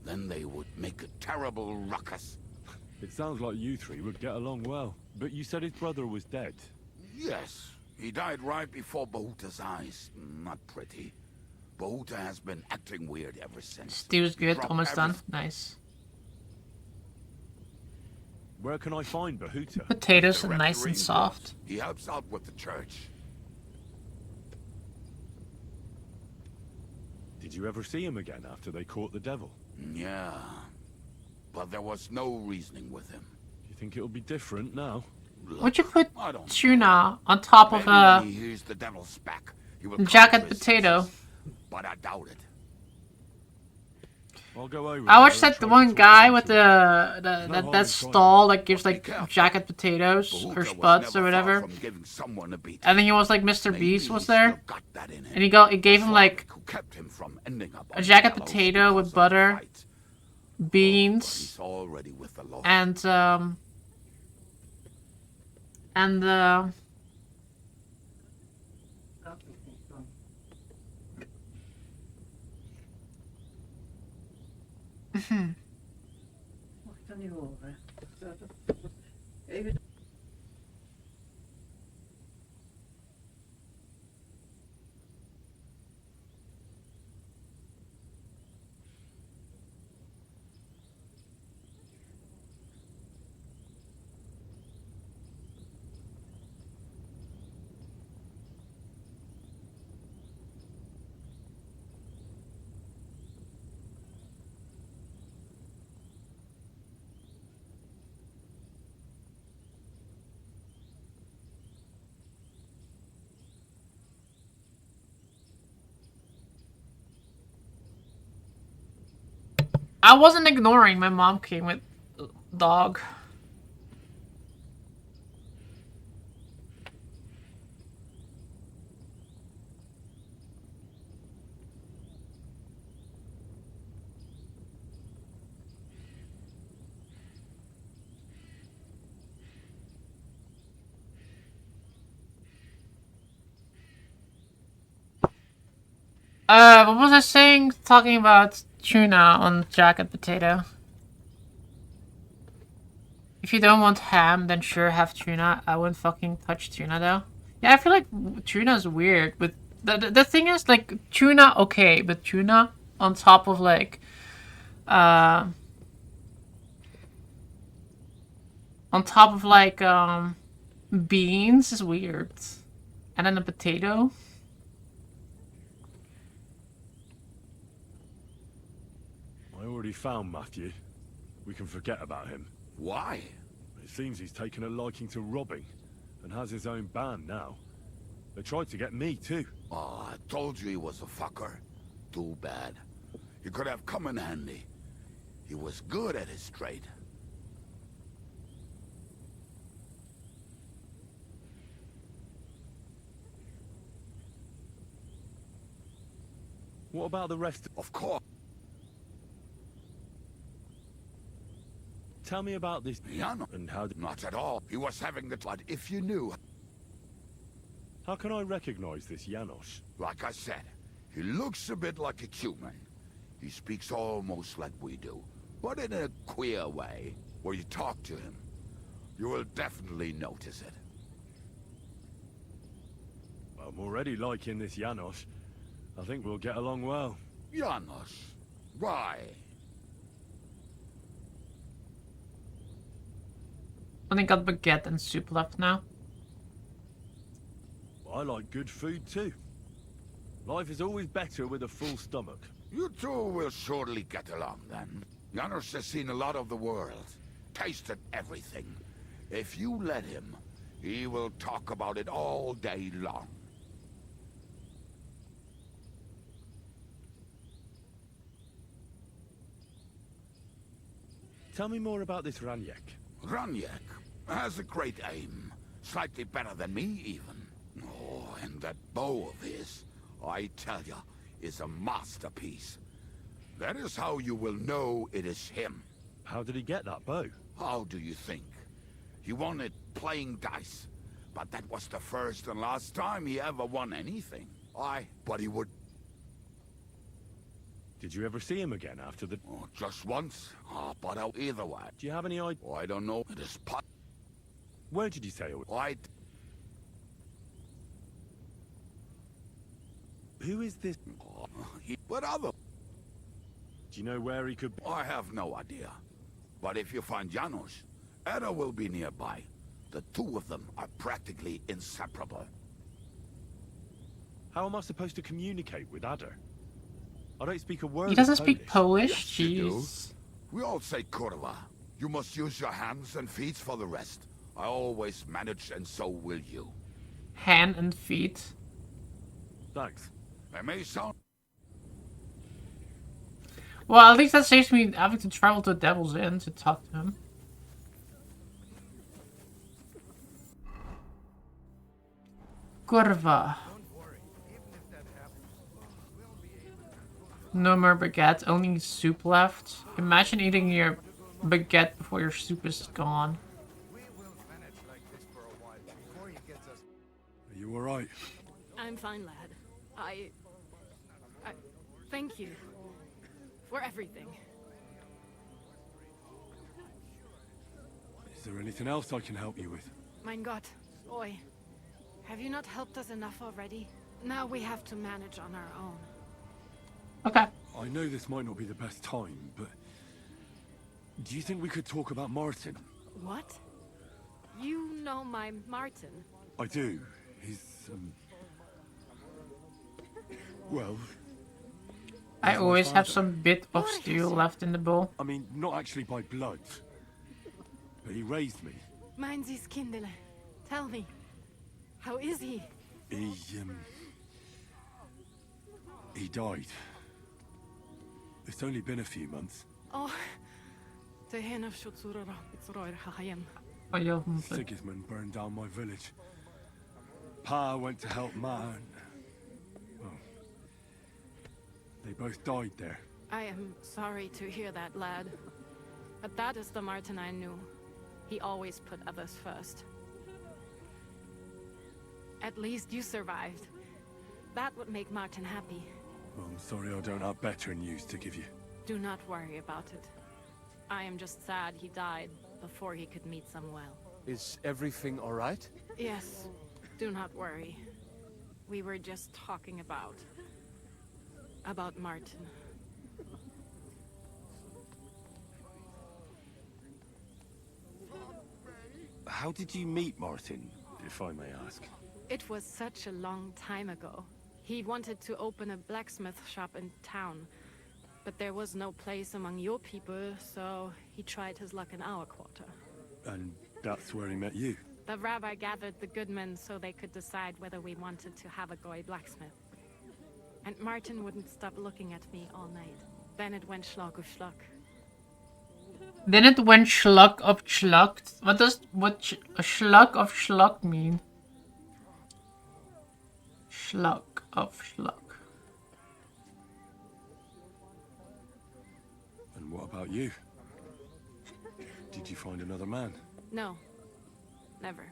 Then they would make a terrible ruckus. It sounds like you three would get along well. But you said his brother was dead. Yes, he died right before Bahuta's eyes. Not pretty. Bahuta has been acting weird ever since. Stew's He good, dropped almost done. everything. Nice. Where can I find Bahuta? Potatoes The and nice and rectory soft. He helps out with the church. Did you ever see him again after they caught the devil? Yeah, but there was no reasoning with him. Do you think it'll be different now? Look, Would you put I don't tuna on top of Maybe when he hears the devil's back, he will jacket come to his potato? senses, but I doubt it. I'll go over I there watched and that the try to one talk guy him with into it. that stall that gives like careful. jacket potatoes Bahuta or was spuds or never far whatever. from giving someone a beat. I think it was like Mr. Maybe Beast was he there, still got that in him. and he gave him like Who kept him from ending up a on jacket gallows potato with because of the butter, fight. But beans, he's already with the law. and I wasn't ignoring. My mom came with dog. What was I saying? Talking about tuna on jacket potato. If you don't want ham, then sure, have tuna. I wouldn't fucking touch tuna though. Yeah, I feel like tuna's weird. With the thing is, like, tuna okay, but tuna on top of like, on top of like beans is weird, and then a potato. I already found Matthew. We can forget about him. Why? It seems he's taken a liking to robbing, and has his own band now. They tried to get me too. Oh, I told you he was a fucker. Too bad. He could have come in handy. He was good at his trade. What about the rest? Of course. Tell me about this. Yeah, no, And how? not at all. He was having the blood. If you knew, How can I recognize this Janos? like I said, he looks a bit like a human. He speaks almost like we do, but in a queer way. Where you talk to him, you will definitely notice it. I'm already liking this Janos. I think we'll get along well. Janos, why? Only got baguette and soup left now. I like good food too. Life is always better with a full stomach. You two will surely get along then. Janos has seen a lot of the world, tasted everything. If you let him, he will talk about it all day long. Tell me more about this Ranyek. Ranyek has a great aim. Slightly better than me, even. Oh, and that bow of his, I tell ya, is a masterpiece. That is how you will know it is him. How did he get that bow? How do you think? He won it playing dice. But that was the first and last time he ever won anything. But he would... Did you ever see him again after the... Oh, just once. But either way. Do you have any idea? I don't know. It is pot... Where did you say it was? Who is this? What other? Do you know where he could be? I have no idea. But if you find Janos, Edda will be nearby. The two of them are practically inseparable. How am I supposed to communicate with Adder? I don't speak a word. He doesn't speak Polish? Yes, you do. Jeez. We all say kurwa. You must use your hands and feet for the rest. I always manage, and so will you. Hand and feet. Thanks. They may sound... Well, at least that saves me having to travel to Devil's Inn to talk to him. Kurva. No more baguette, only soup left. Imagine eating your baguette before your soup is gone. Are you alright? I'm fine, lad. I thank you for everything. Is there anything else I can help you with? Mein Gott, Oi. Have you not helped us enough already? Now we have to manage on our own. Okay. I know this might not be the best time, but... do you think we could talk about Martin? What? You know my Martin? I do. He's, well... I always have some bit of steel left in the bowl. I mean, not actually by blood. But he raised me. Mein Sis Kindele. Tell me. How is he? He died. It's only been a few months. Oh. Sigismund Sigismund burned down my village. Pa went to help Ma and... well... they both died there. I am sorry to hear that, lad. But that is the Martin I knew. He always put others first. At least you survived. That would make Martin happy. Well, I'm sorry I don't have better news to give you. Do not worry about it. I am just sad he died before he could meet Samuel. Is everything all right? Yes, do not worry. We were just talking about Martin. How did you meet Martin, if I may ask? It was such a long time ago. He wanted to open a blacksmith shop in town, but there was no place among your people, so he tried his luck in our quarter. And that's where he met you? The rabbi gathered the good men so they could decide whether we wanted to have a goy blacksmith. And Martin wouldn't stop looking at me all night. Then it went schlag auf schlag. Then it went schluck of schluck. What does a schluck of schluck mean? Schluck of schluck. And what about you? Did you find another man? No. Never.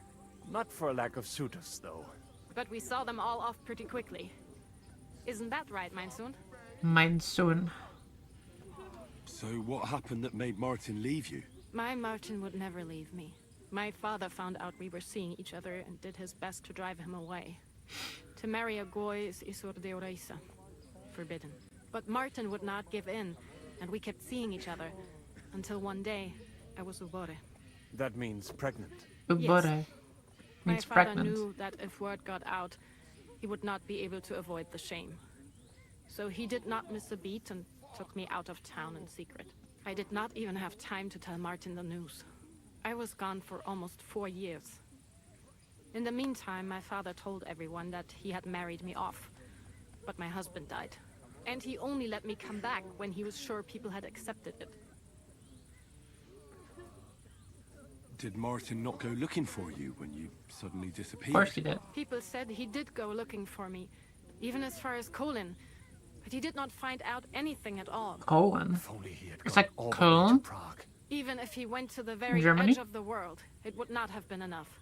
Not for a lack of suitors, though. But we saw them all off pretty quickly. Isn't that right, mein Sohn? Mein Sohn. So what happened that made Martin leave you? My Martin would never leave me. My father found out we were seeing each other and did his best to drive him away. To marry a goy is isur deoraisa. Forbidden. But Martin would not give in, and we kept seeing each other. Until one day, I was ubore. That means pregnant. Ubore. Yes. My Means father pregnant. knew that if word got out, he would not be able to avoid the shame. So he did not miss a beat and took me out of town in secret. I did not even have time to tell Martin the news. I was gone for almost 4 years. In the meantime, my father told everyone that he had married me off. But my husband died. And he only let me come back when he was sure people had accepted it. Did Martin not go looking for you when you suddenly Of disappeared? course he did. People said he did go looking for me, even as far as Colin. But he did not find out anything at all. Colin. If only he had It's gone like all the way to Cologne. Prague. Even if he went to the very Germany? edge of the world, it would not have been enough.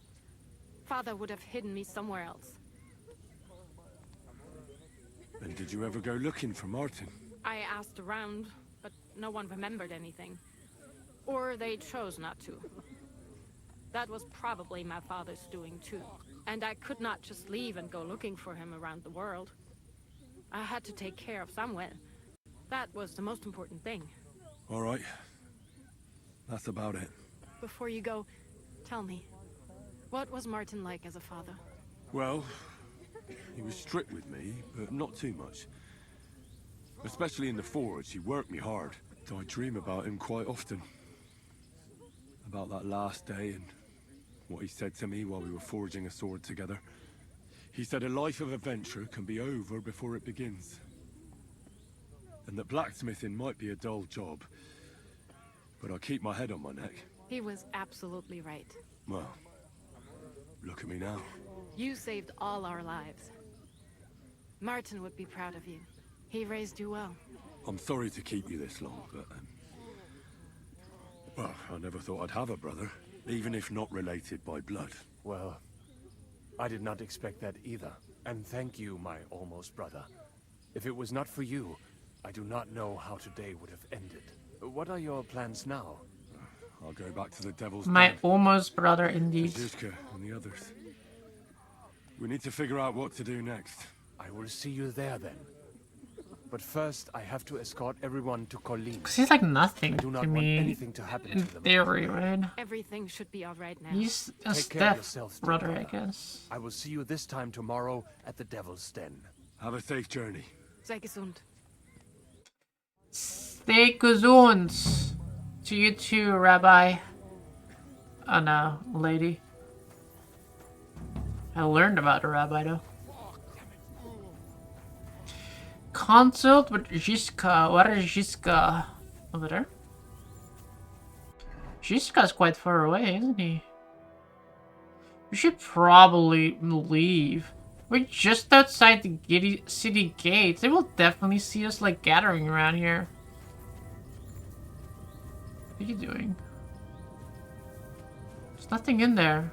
Father would have hidden me somewhere else. And did you ever go looking for Martin? I asked around, but no one remembered anything. Or they chose not to. That was probably my father's doing too. And I could not just leave and go looking for him around the world. I had to take care of Samuel. That was the most important thing. All right. That's about it. Before you go, tell me, what was Martin like as a father? Well, he was strict with me, but not too much. Especially in the forge, he worked me hard. I dream about him quite often. About that last day and what he said to me while we were forging a sword together. He said a life of adventure can be over before it begins. And that blacksmithing might be a dull job, but I keep my head on my neck. He was absolutely right. Well, look at me now. You saved all our lives. Martin would be proud of you. He raised you well. I'm sorry to keep you this long, but... well, I never thought I'd have a brother, even if not related by blood. Well, I did not expect that either. And thank you, my almost brother. If it was not for you, I do not know how today would have ended. What are your plans now? I'll go back to the Devil's My Den. almost brother, indeed. Zuzka and the others. We need to figure out what to do next. I will see you there then. But first, I have to escort everyone to Colleen. Because he's like nothing I do not to want me. anything to happen In to them. theory, right? Everything should be all right now. He's a Take care of Steph yourselves, dear brother, I guess. I will see you this time tomorrow at the Devil's Den. Have a safe journey. Sei gesund. Stay gesund. To you too, Rabbi. Oh no, lady. I learned about a rabbi though. Consult with Jiska. Where is Jiska? Over there? Jiska's quite far away, isn't he? We should probably leave. We're just outside the city gates. They will definitely see us like gathering around here. What are you doing? There's nothing in there.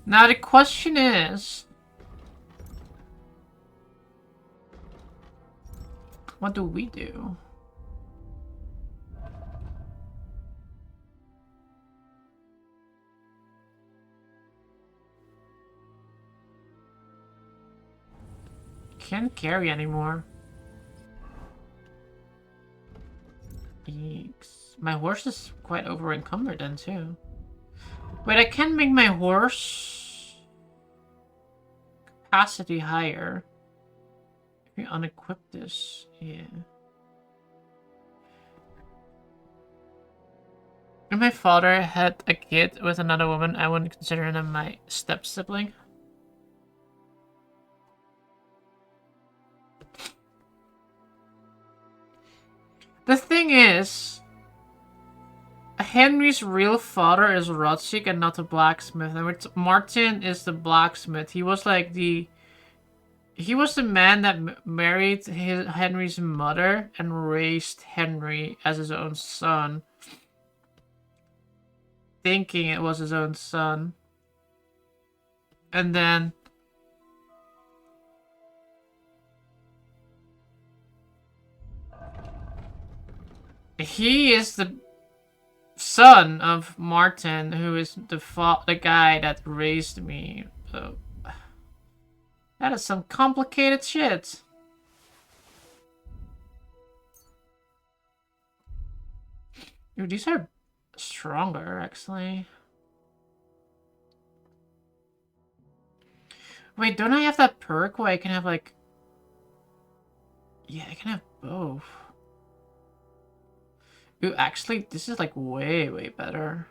Now the question is, what do we do? Can't carry anymore. Eeks. My horse is quite over encumbered then too. Wait, I can make my horse capacity higher. If we unequip this, yeah. If my father had a kid with another woman, I wouldn't consider him my step-sibling. The thing is, Henry's real father is Rodsig and not the blacksmith. And Martin is the blacksmith. He was like the... He was the man that married Henry's mother and raised Henry as his own son. Thinking it was his own son. And then... He is the son of Martin, who is the guy that raised me. So, that is some complicated shit. Dude, these are stronger, actually. Wait, don't I have that perk where I can have, like... Yeah, I can have both. Ooh, actually, this is, like, way, way better.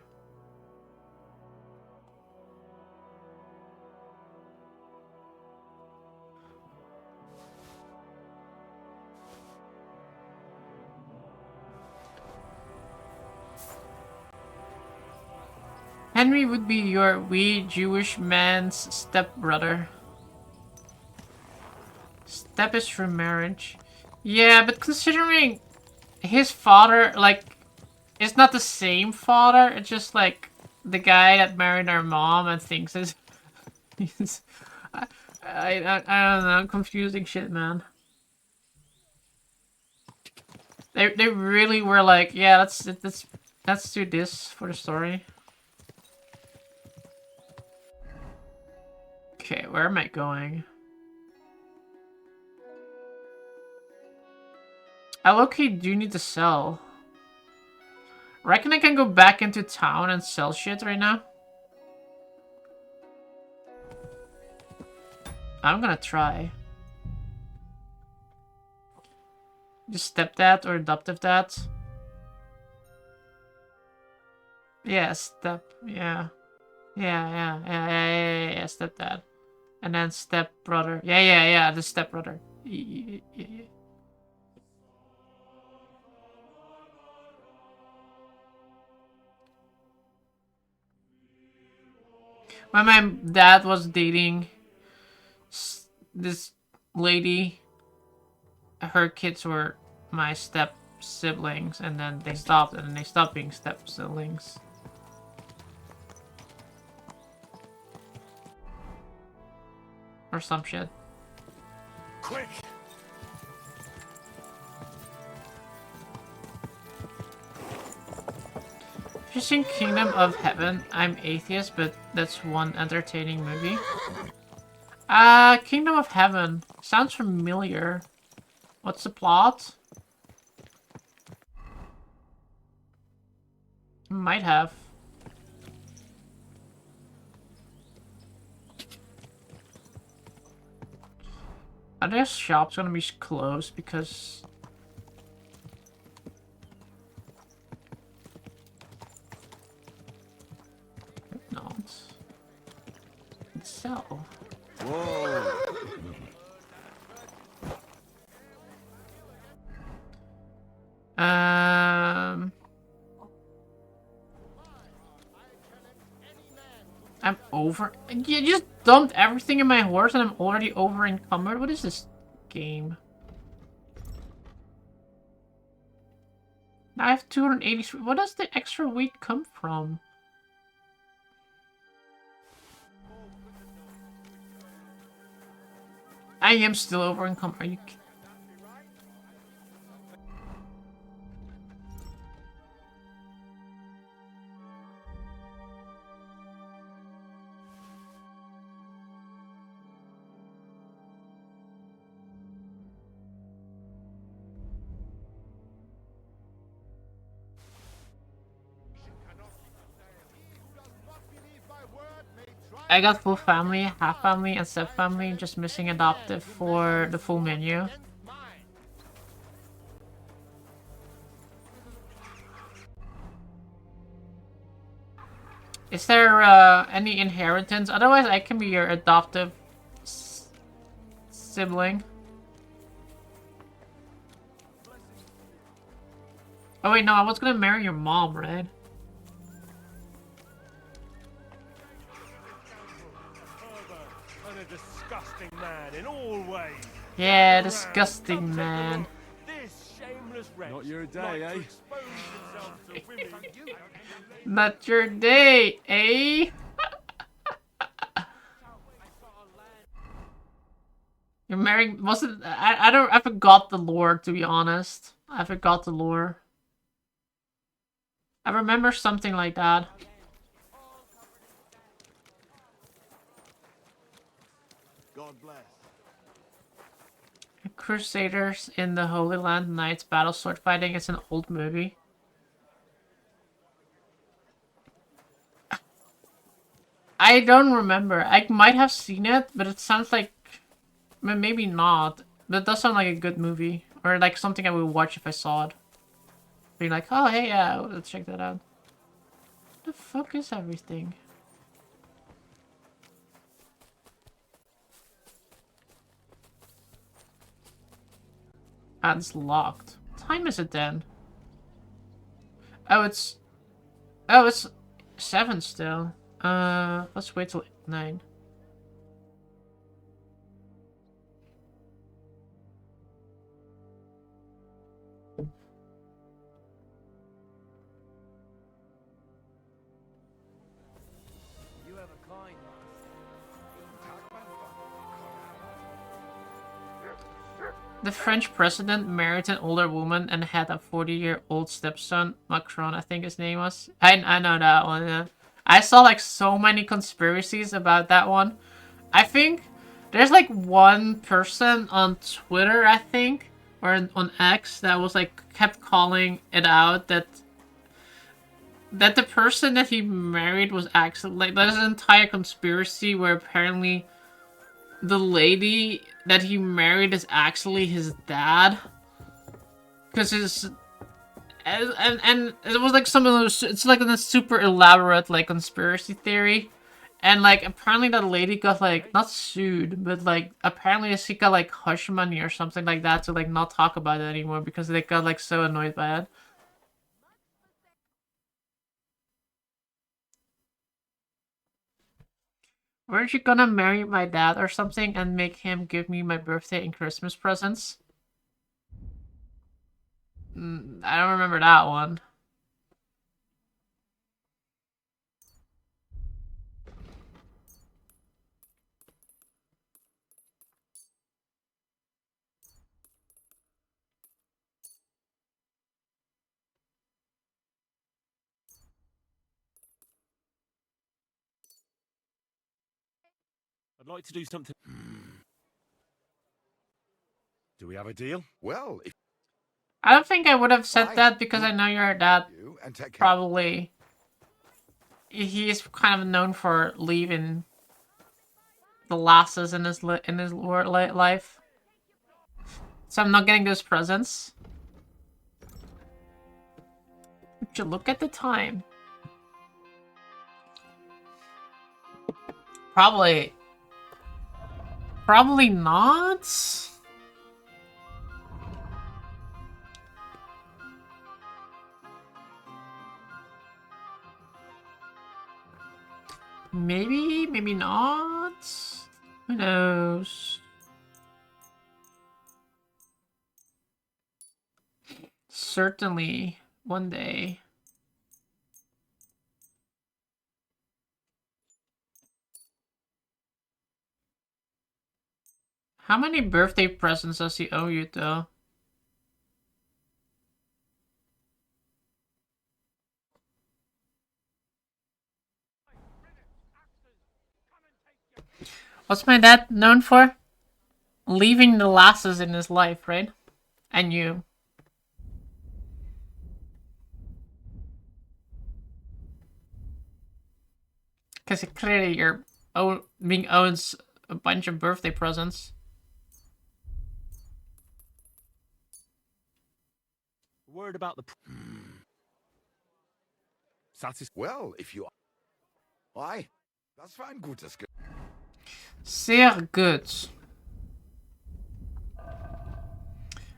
Henry would be your wee Jewish man's stepbrother. Step is through marriage. Yeah, but considering his father, like, it's not the same father, it's just, like, the guy that married our mom and thinks is... I don't know, confusing shit, man. They really were like, yeah, let's do this for the story. Okay, where am I going? I low-key do need to sell. Reckon I can go back into town and sell shit right now? I'm gonna try. Just stepdad or adoptive dad? Yeah, yeah. Yeah, stepdad. And then stepbrother. Yeah, the stepbrother. Yeah. When my dad was dating this lady, her kids were my step siblings, and then they stopped being step siblings. Or some shit. Quick! Have you seen Kingdom of Heaven? I'm atheist, but that's one entertaining movie. Kingdom of Heaven. Sounds familiar. What's the plot? Might have. Are their shops gonna be closed because... not. It's sell. Whoa! I'm over... You just dumped everything in my horse and I'm already over encumbered? What is this game? Now I have 283... What does the extra weight come from? I am still over encumbered. Are you kidding? I got full family, half family, and step family, just missing adoptive for the full menu. Is there any inheritance? Otherwise, I can be your adoptive sibling. Oh wait, no, I was gonna marry your mom, right? Disgusting man in all ways. Yeah, disgusting man. This shameless Not your day, eh? Not your day, eh? You're marrying... Was it... I forgot the lore, to be honest. I forgot the lore. I remember something like that. God bless. Crusaders in the Holy Land Knights battle sword fighting. It's an old movie. I don't remember. I might have seen it, but it sounds like maybe not. But it does sound like a good movie, or like something I would watch if I saw it. Be like, oh hey, yeah, let's check that out. What the fuck is everything? Ah, it's locked. What time is it then? Oh, it's 7 still. Let's wait till 9. You have a coin, The French president married an older woman and had a 40-year-old stepson. Macron, I think his name was. I know that one. Yeah. I saw like so many conspiracies about that one. I think there's like one person on Twitter, I think, or on X, that was like kept calling it out that the person that he married was actually like there's an entire conspiracy where apparently the lady that he married is actually his dad, because his and it was like some of those. It's like a super elaborate like conspiracy theory, and like apparently that lady got like not sued, but like apparently she got like hush money or something like that to like not talk about it anymore because they got like so annoyed by it. Weren't you gonna marry my dad or something and make him give me my birthday and Christmas presents? I don't remember that one. I'd like to do something. Do we have a deal? Well, if I don't think I would have said Bye. that because I know your dad you and take care. probably. He's kind of known for leaving the lasses in his life. So I'm not getting those presents. Would you look at the time? Probably not. Maybe not. Who knows? Certainly one day. How many birthday presents does he owe you, though? What's my dad known for? Leaving the lasses in his life, right? And you. Because clearly you're being owed a bunch of birthday presents. Word about the. Well, if you. Why? Das war ein gutes Ge Sehr good.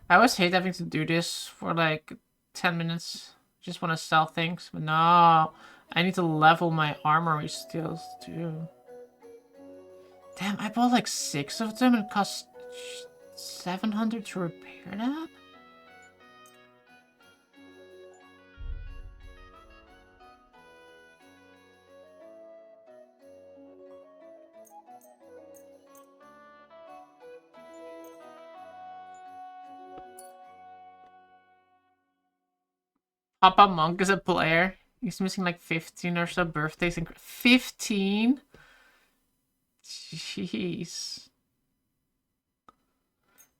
I always hate having to do this for like 10 minutes. Just want to sell things, but no. I need to level my armory skills too. Damn, I bought like 6 of them and it cost 700 to repair that? Papa Monk is a player. He's missing like 15 or so birthdays. 15? Jeez.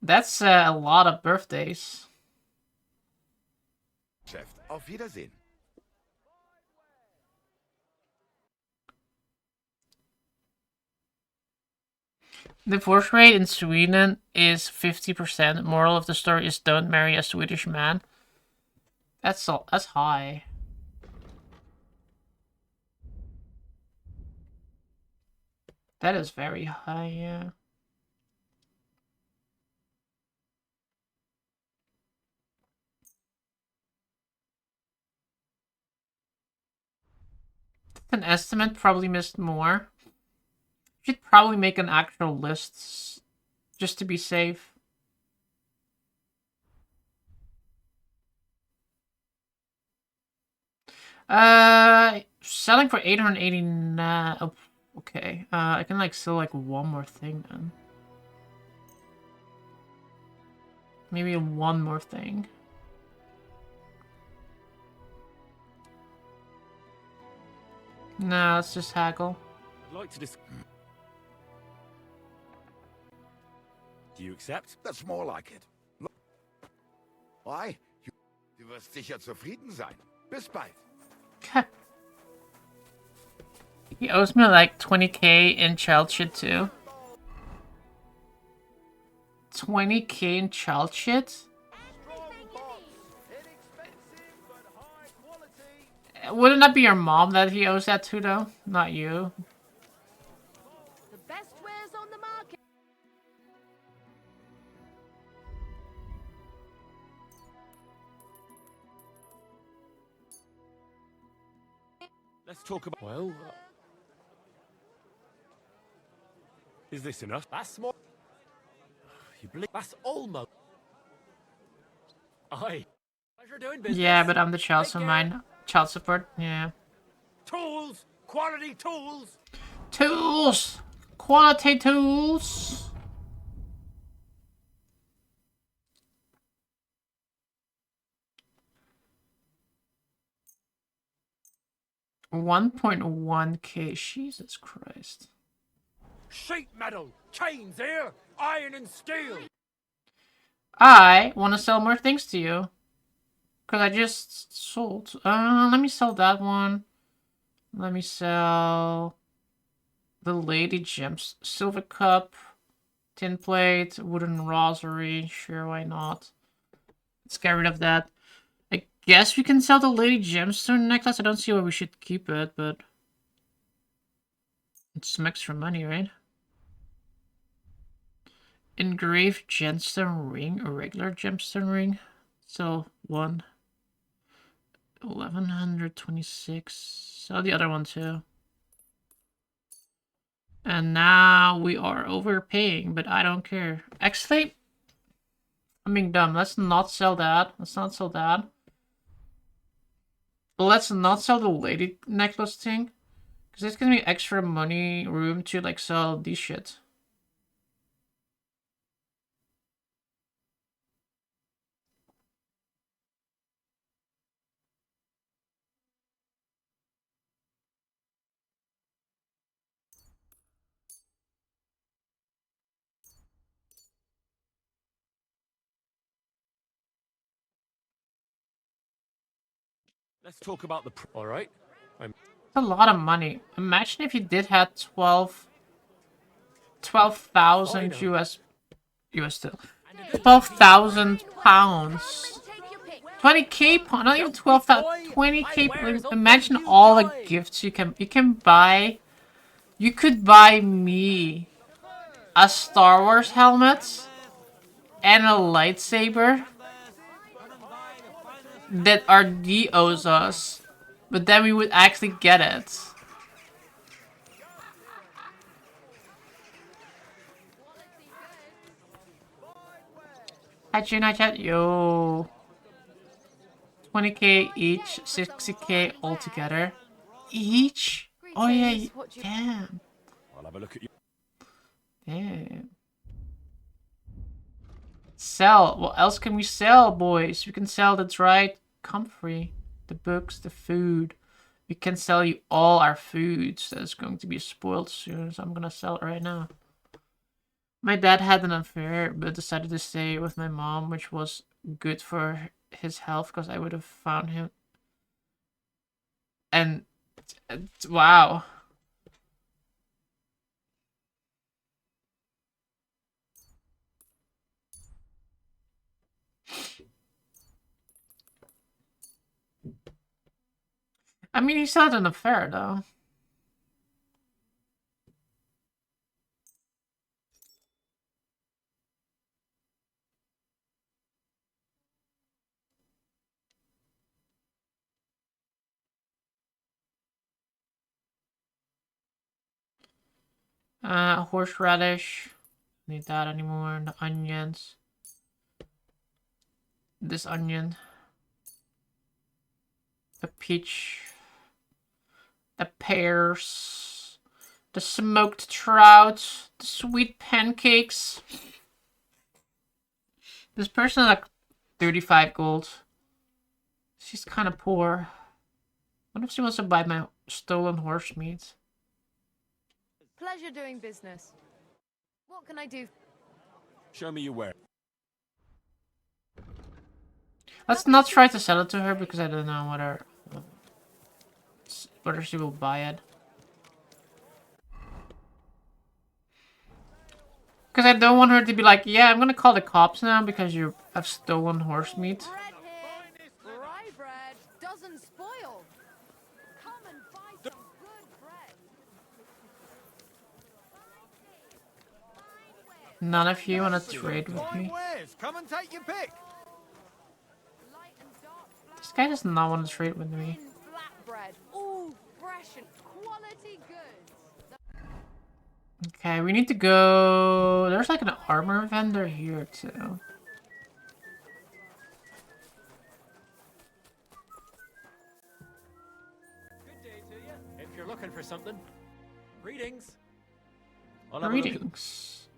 That's a lot of birthdays. Chef, auf Wiedersehen. Divorce rate in Sweden is 50%. Moral of the story is don't marry a Swedish man. That's high. That is very high, yeah. An estimate, probably missed more. Should probably make an actual list just to be safe. Selling for 889. Oh, okay. I can like sell like one more thing then. Maybe one more thing. No, let's just haggle. I'd like to Do you accept? That's more like it. Why? Du wirst sicher zufrieden sein. Bis bald. He owes me like 20k in child shit too. 20k in child shit? Wouldn't that be your mom that he owes that to though? Not you. The best wares on the market. Let's talk about... Well... Is this enough? That's more... You believe... That's almost... Aye. Pleasure doing business. Yeah, but I'm the child, so mine... Child support, yeah. Tools! Quality tools! Tools! Quality tools! $1.1k, Jesus Christ. Sheet metal! Chains here! Iron and steel! I want to sell more things to you. Because I just sold. Let me sell that one. Let me sell the Lady Gems. Silver Cup, Tin Plate, Wooden Rosary. Sure, why not? Let's get rid of that. I guess we can sell the Lady Gemstone necklace. I don't see why we should keep it, but... It's some extra money, right? Engraved gemstone ring, a regular gemstone ring. So, 1126. Sell the other one too. And now we are overpaying, but I don't care. Actually, I'm being dumb. Let's not sell that. Let's not sell that. Let's not sell the lady necklace thing. Because it's gonna be extra money room to like sell these shit. Let's talk about the... Alright. It's a lot of money. Imagine if you did have 12,000 US still. 12,000 pounds. 20k pounds, not even 12,000, 20k pounds. Imagine all the gifts you can buy. You could buy me a Star Wars helmet and a lightsaber that RD owes us, but then we would actually get it. Hi June, hi chat. Yo. 20k each, 60k altogether. Each? Oh yeah, damn. I'll have a look at you. Damn. Sell. What else can we sell, boys? We can sell the dried comfrey, the books, the food. We can sell you all our foods. That's going to be spoiled soon, so I'm gonna sell it right now. My dad had an affair, but decided to stay with my mom, which was good for his health, because I would have found him. And wow. I mean, he still had an affair, though. Horseradish. Need that anymore. The onions. This onion. The peach. The pears. The smoked trout. The sweet pancakes. This person had like 35 gold. She's kind of poor. What if she wants to buy my stolen horse meat? Pleasure doing business. What can I do? Show me your ware. Let's not try to sell it to her because I don't know whether she will buy it. Because I don't want her to be like, yeah, I'm gonna call the cops now because you have stolen horse meat. Bread here. Rye bread doesn't spoil. Come and buy some good bread. None of you want to trade with me. Come and take your pick. This guy does not want to trade with me. Flatbread, all fresh and quality goods. Okay, we need to go... There's like an armor vendor here too. Good day to you. If you're looking for something. Greetings. Greetings.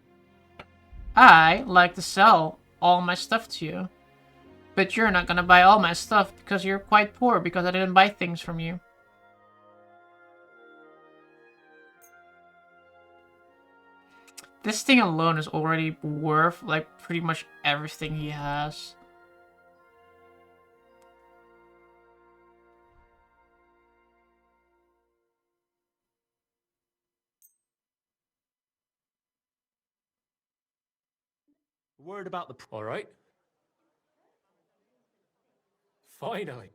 I like to sell all my stuff to you. But you're not gonna buy all my stuff because you're quite poor because I didn't buy things from you. This thing alone is already worth like pretty much everything he has. Word about the... All right. Finally.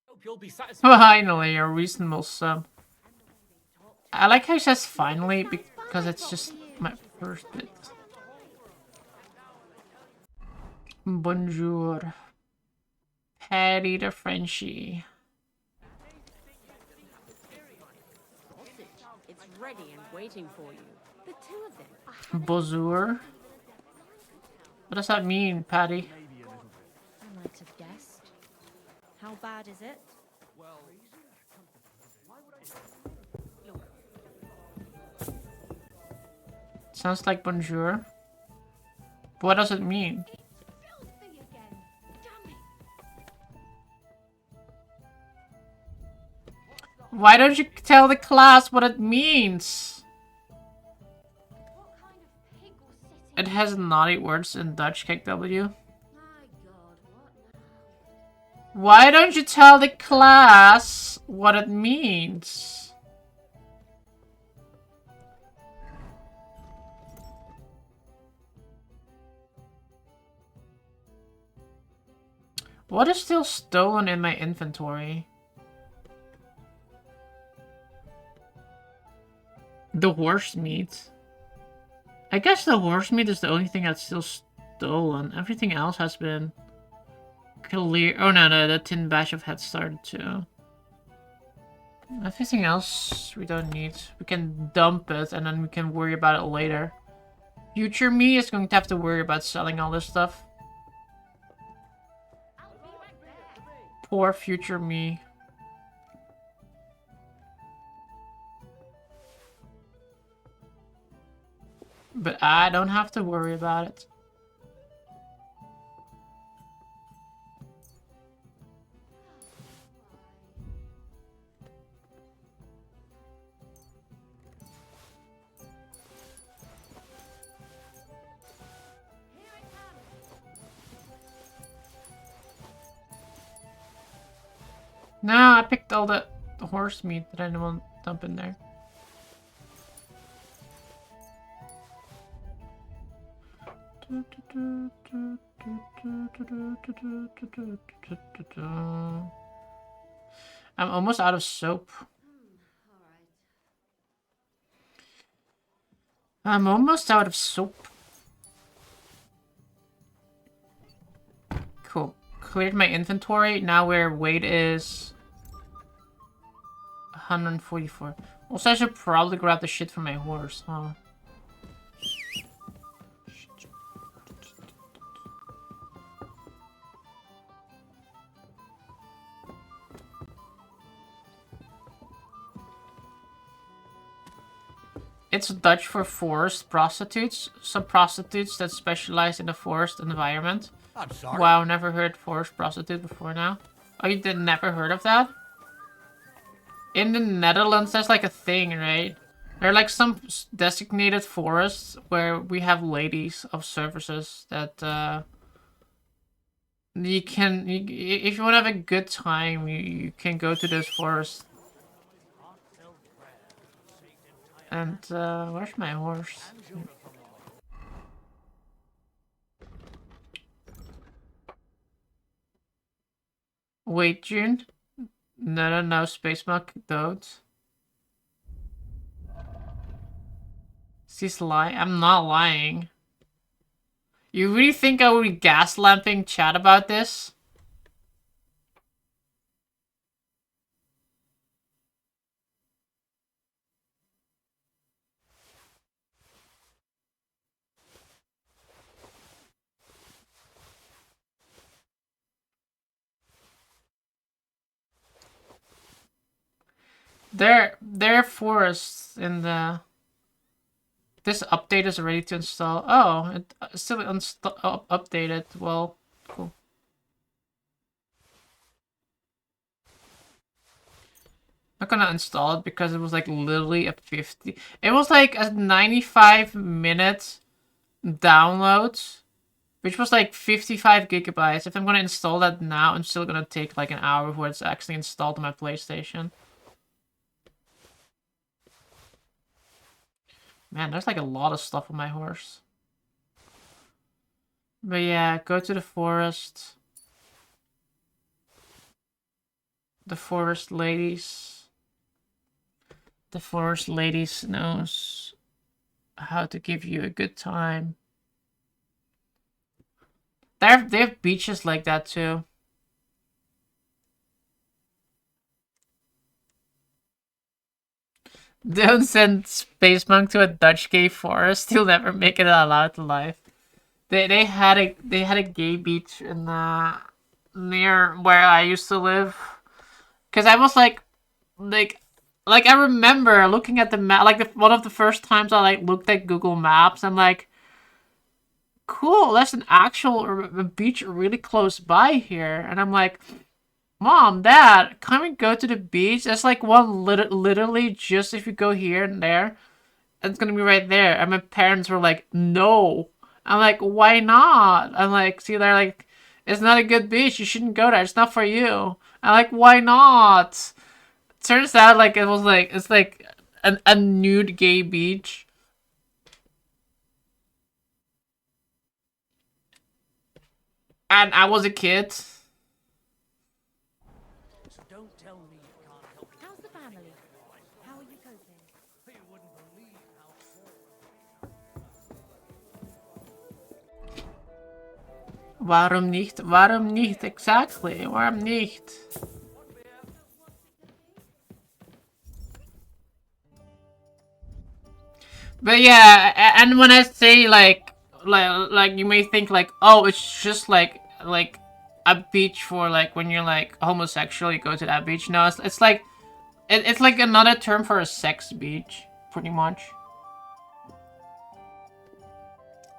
Hope you'll be satisfied. Finally, a reasonable sum. I like how he says finally because it's just my first bit. Bonjour. Patty the Frenchie. It's ready and waiting for you. The two of them. Bonjour. What does that mean, Patty? I might have guessed. How bad is it? Sounds like bonjour. What does it mean? Why don't you tell the class what it means? It has naughty words in Dutch, KW. Why don't you tell the class what it means? What is still stolen in my inventory? The horse meat. I guess the horse meat is the only thing that's still stolen. Everything else has been clear. Oh no, the tin bash of Head Start too. Everything else we don't need. We can dump it and then we can worry about it later. Future me is going to have to worry about selling all this stuff. Poor future me. But I don't have to worry about it. No, I picked all the horse meat that I didn't want to dump in there. I'm almost out of soap. I'm almost out of soap. Cool. Cleared my inventory. Now where weight is 144. Also, I should probably grab the shit from my horse, huh? It's Dutch for forest prostitutes. Some prostitutes that specialize in the forest environment. I'm sorry. Wow, never heard forest prostitute before now. Oh, you did never heard of that? In the Netherlands, that's like a thing, right? There are like some designated forests where we have ladies of services that you can, if you want to have a good time, you can go to those forests. And where's my horse? Wait, June? No, Space Monk, don't. She's lying? I'm not lying. You really think I would be gaslamping chat about this? There are forests in the... This update is ready to install. Oh, it still updated. Well, cool. Not gonna install it because it was like literally a 50. It was like a 95-minute download, which was like 55 gigabytes. If I'm gonna install that now, I'm still gonna take like an hour before it's actually installed on my PlayStation. Man, there's like a lot of stuff on my horse. But yeah, go to the forest. The forest ladies. The forest ladies knows how to give you a good time. They have beaches like that too. Don't send Space Monk to a Dutch gay forest. He'll never make it out alive. They had a gay beach in near where I used to live. Cause I was like I remember looking at the map. Like one of the first times I like looked at Google Maps. I'm like, cool. There's an actual beach really close by here, and I'm like, Mom, Dad, can we go to the beach? There's like one literally just if you go here and there, it's gonna be right there. And my parents were like, no. I'm like, why not? I'm like, see, they're like, it's not a good beach. You shouldn't go there. It's not for you. I'm like, why not? Turns out like it was like, it's like a nude gay beach. And I was a kid. How's the family? How are you coping? Warum nicht? Warum nicht? Exactly. Warum nicht? But yeah, and when I say like you may think like, oh, it's just like a beach for like when you're like homosexual, you go to that beach. No, it's like it's like another term for a sex beach, pretty much.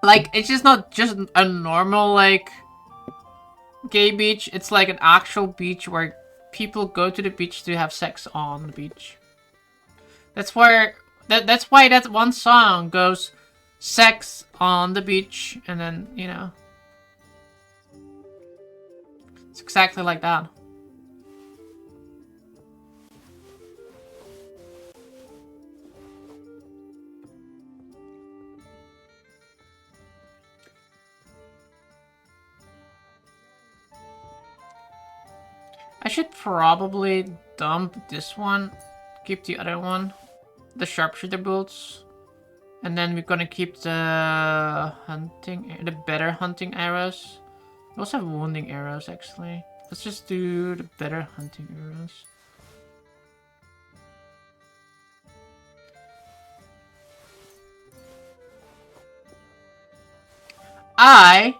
Like it's just not just a normal like gay beach. It's like an actual beach where people go to the beach to have sex on the beach. That's where that's why that one song goes sex on the beach, and then, you know, it's exactly like that. I should probably dump this one, keep the other one, the sharpshooter bolts, and then we're gonna keep the better hunting arrows. We also have wounding arrows actually. Let's just do the better hunting arrows. I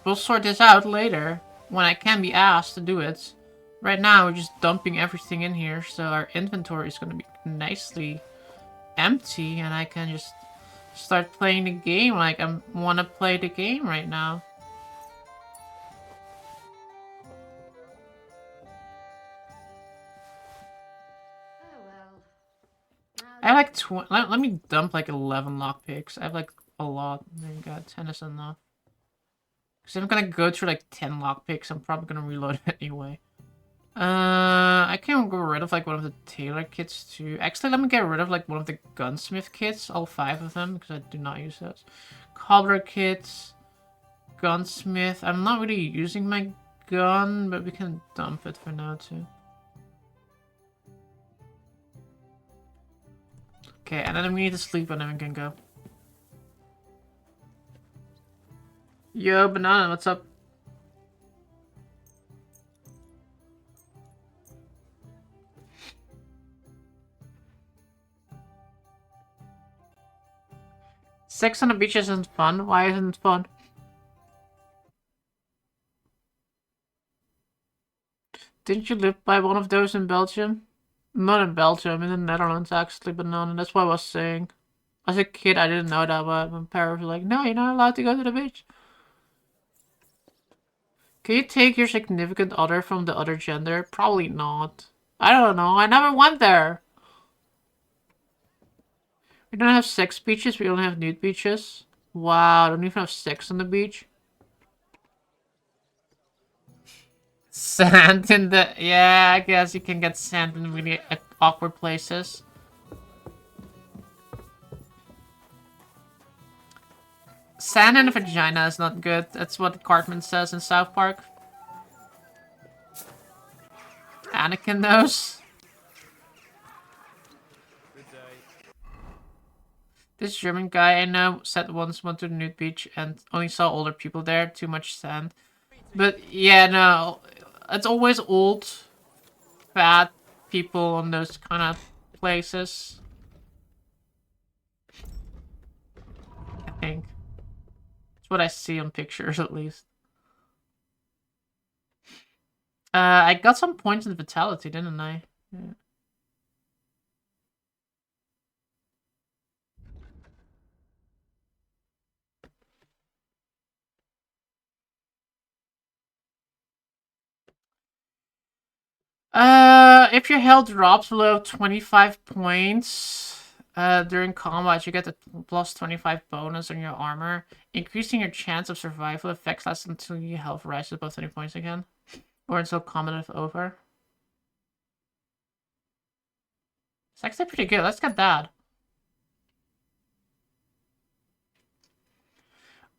will sort this out later when I can be asked to do it. Right now we're just dumping everything in here, so our inventory is gonna be nicely empty and I can just start playing the game like I want to play the game right now. I have like let me dump like 11 lockpicks. I have like a lot. There you go, 10 is enough. Because I'm gonna go through like 10 lockpicks, I'm probably gonna reload it anyway. I can get rid of like one of the tailor kits too. Actually, let me get rid of like one of the gunsmith kits, all 5 of them, because I do not use those. Cobbler kits, gunsmith. I'm not really using my gun, but we can dump it for now too. Okay, and then we need to sleep and then we can go. Yo, Banana, what's up? Sex on the beach isn't fun. Why isn't it fun? Didn't you live by one of those in Belgium? Not in Belgium, in the Netherlands actually, but no, that's what I was saying. As a kid, I didn't know that, but my parents were like, no, you're not allowed to go to the beach. Can you take your significant other from the other gender? Probably not. I don't know, I never went there. We don't have sex beaches, we only have nude beaches. Wow, don't even have sex on the beach. Sand in the... Yeah, I guess you can get sand in really awkward places. Sand in a vagina is not good. That's what Cartman says in South Park. Anakin knows. This German guy I know said once went to the nude beach and only saw older people there. Too much sand. But yeah, no. It's always old, fat people on those kind of places. I think. That's what I see on pictures, at least. I got some points in vitality, didn't I? Yeah. If your health drops below 25 points during combat, you get a plus 25 bonus on your armor, increasing your chance of survival. Effects last until your health rises above 20 points again, or until combat is over. It's actually pretty good. Let's get that.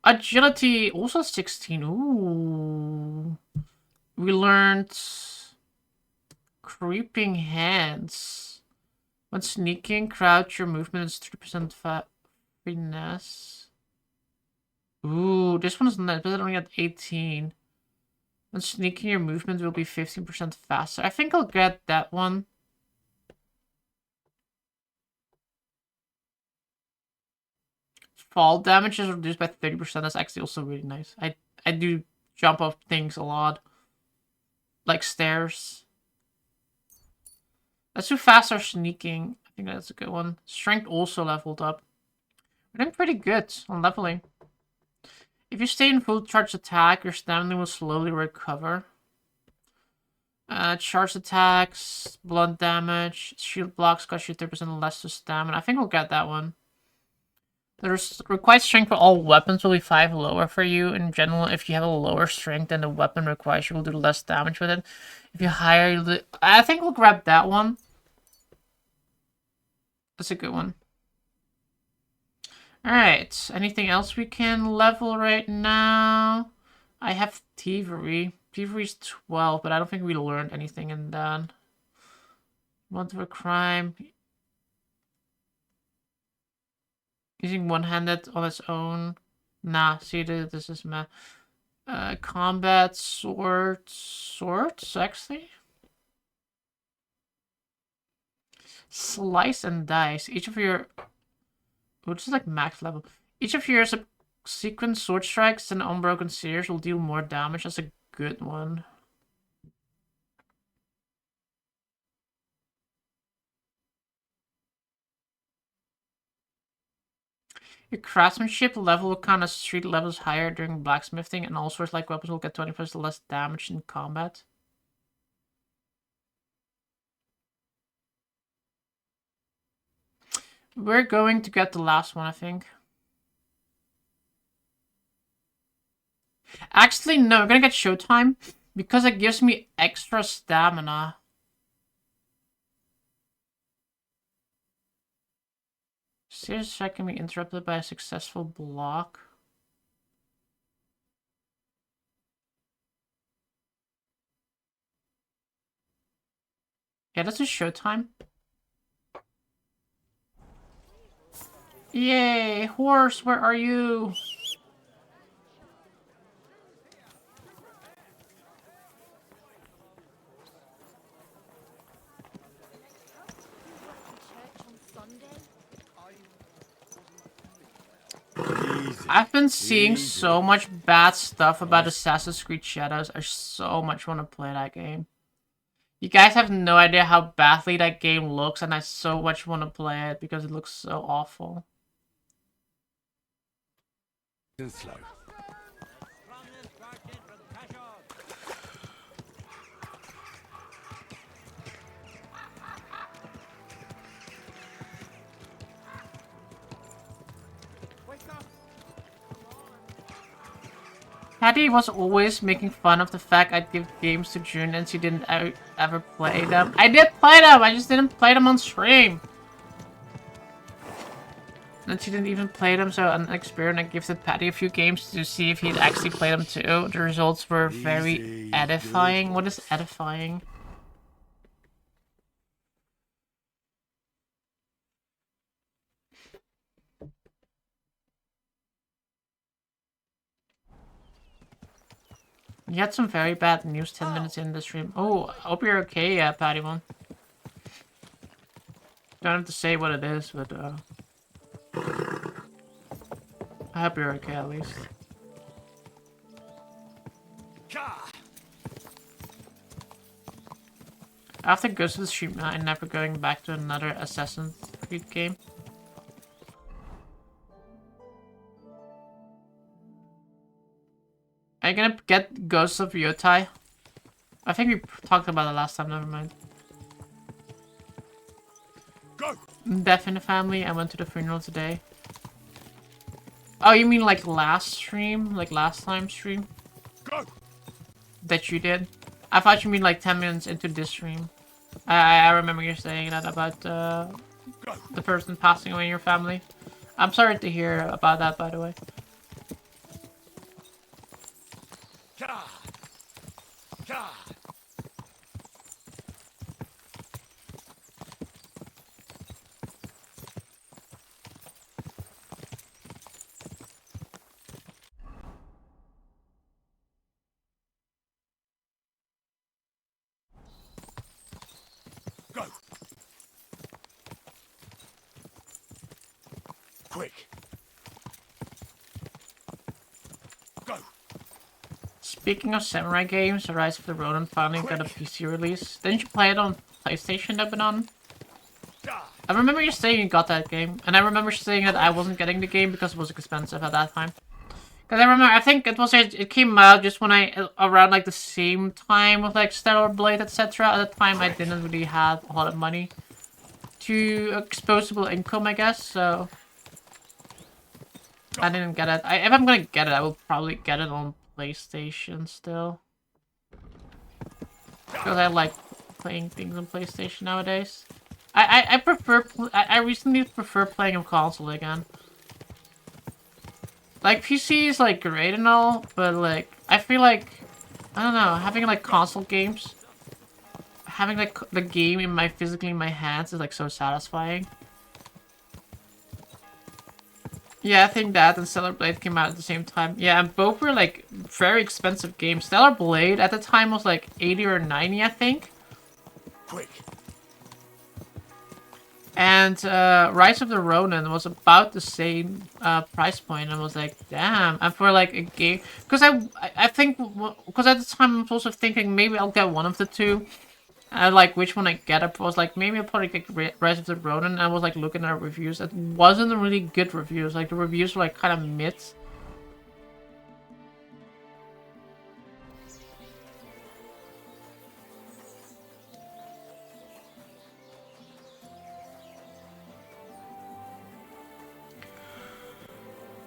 Agility, also 16. Ooh. We learned creeping hands. When sneaking, crouch, your movement is 3% finesse. Ooh, this one's not, but only at 18. When sneaking, your movement will be 15% faster. I think I'll get that one. Fall damage is reduced by 30%. That's actually also really nice. I do jump off things a lot. Like stairs. Let's do faster sneaking. I think that's a good one. Strength also leveled up. We're doing pretty good on leveling. If you stay in full charge attack, your stamina will slowly recover. Charge attacks, blunt damage, shield blocks cost you 30% less to stamina. I think we'll get that one. The required strength for all weapons will be 5 lower for you. In general, if you have a lower strength than the weapon requires, you will do less damage with it. If you higher, you'll do... I think we'll grab that one. That's a good one. Alright, anything else we can level right now? I have thievery. Thievery's 12, but I don't think we learned anything in that. Motive of crime. Using one-handed on its own. Nah, see, this is my combat, swords, actually. Slice and dice. Each of your... Oh, this is like max level. Each of your subsequent sword strikes and unbroken series will deal more damage. That's a good one. Your craftsmanship level will count as 3 levels higher during blacksmithing, and all sorts like weapons will get 20% less damage in combat. We're going to get the last one, I think. Actually, no, we're gonna get Showtime because it gives me extra stamina. Serious check can be interrupted by a successful block. Yeah, this is Showtime. Yay! Horse, where are you? I've been seeing so much bad stuff about Assassin's Creed Shadows. I so much want to play that game. You guys have no idea how badly that game looks, and I so much want to play it because it looks so awful. Slow. Patty was always making fun of the fact I'd give games to June and she didn't ever play them. I did play them! I just didn't play them on stream! And she didn't even play them, so an experiment gifted Patty a few games to see if he'd actually play them too. The results were very edifying. What is edifying? You had some very bad news 10 minutes in the stream. Oh, I hope you're okay, Patty one. Don't have to say what it is, but I hope you're okay at least. After Ghost of the Stream, I'm never going back to another Assassin's Creed game. Are you gonna get Ghosts of Yotai? I think we talked about it last time, never mind. Go! Death in the family, I went to the funeral today. Oh, you mean like last stream? Like last time stream? Go! That you did? I thought you mean like 10 minutes into this stream. I remember you saying that about the person passing away in your family. I'm sorry to hear about that, by the way. Go! Quick! Go! Speaking of samurai games, The Rise of the Ronin finally got a PC release. Didn't you play it on PlayStation that been on? I remember you saying you got that game, and I remember saying that I wasn't getting the game because it was expensive at that time. Because I remember, I think it came out just when around like the same time with like Stellar Blade, etc. At the time I didn't really have a lot of money to disposable income, I guess, so I didn't get it. If I'm gonna get it, I will probably get it on PlayStation still. Because I like playing things on PlayStation nowadays. I recently prefer playing on console again. Like, PC is, like, great and all, but, like, I feel like I don't know, having like console games, having like the game in my physically in my hands is like so satisfying. Yeah, I think that and Stellar Blade came out at the same time. Yeah, and both were like very expensive games. Stellar Blade at the time was like 80 or 90, I think. Quick. And Rise of the Ronin was about the same price point. I was like, damn. And for like a game, because I think because at the time I was also thinking maybe I'll get one of the two. And like which one I get, I was like maybe I'll probably get Rise of the Ronin. I was like looking at reviews. It wasn't really good reviews. Like the reviews were like kind of mid.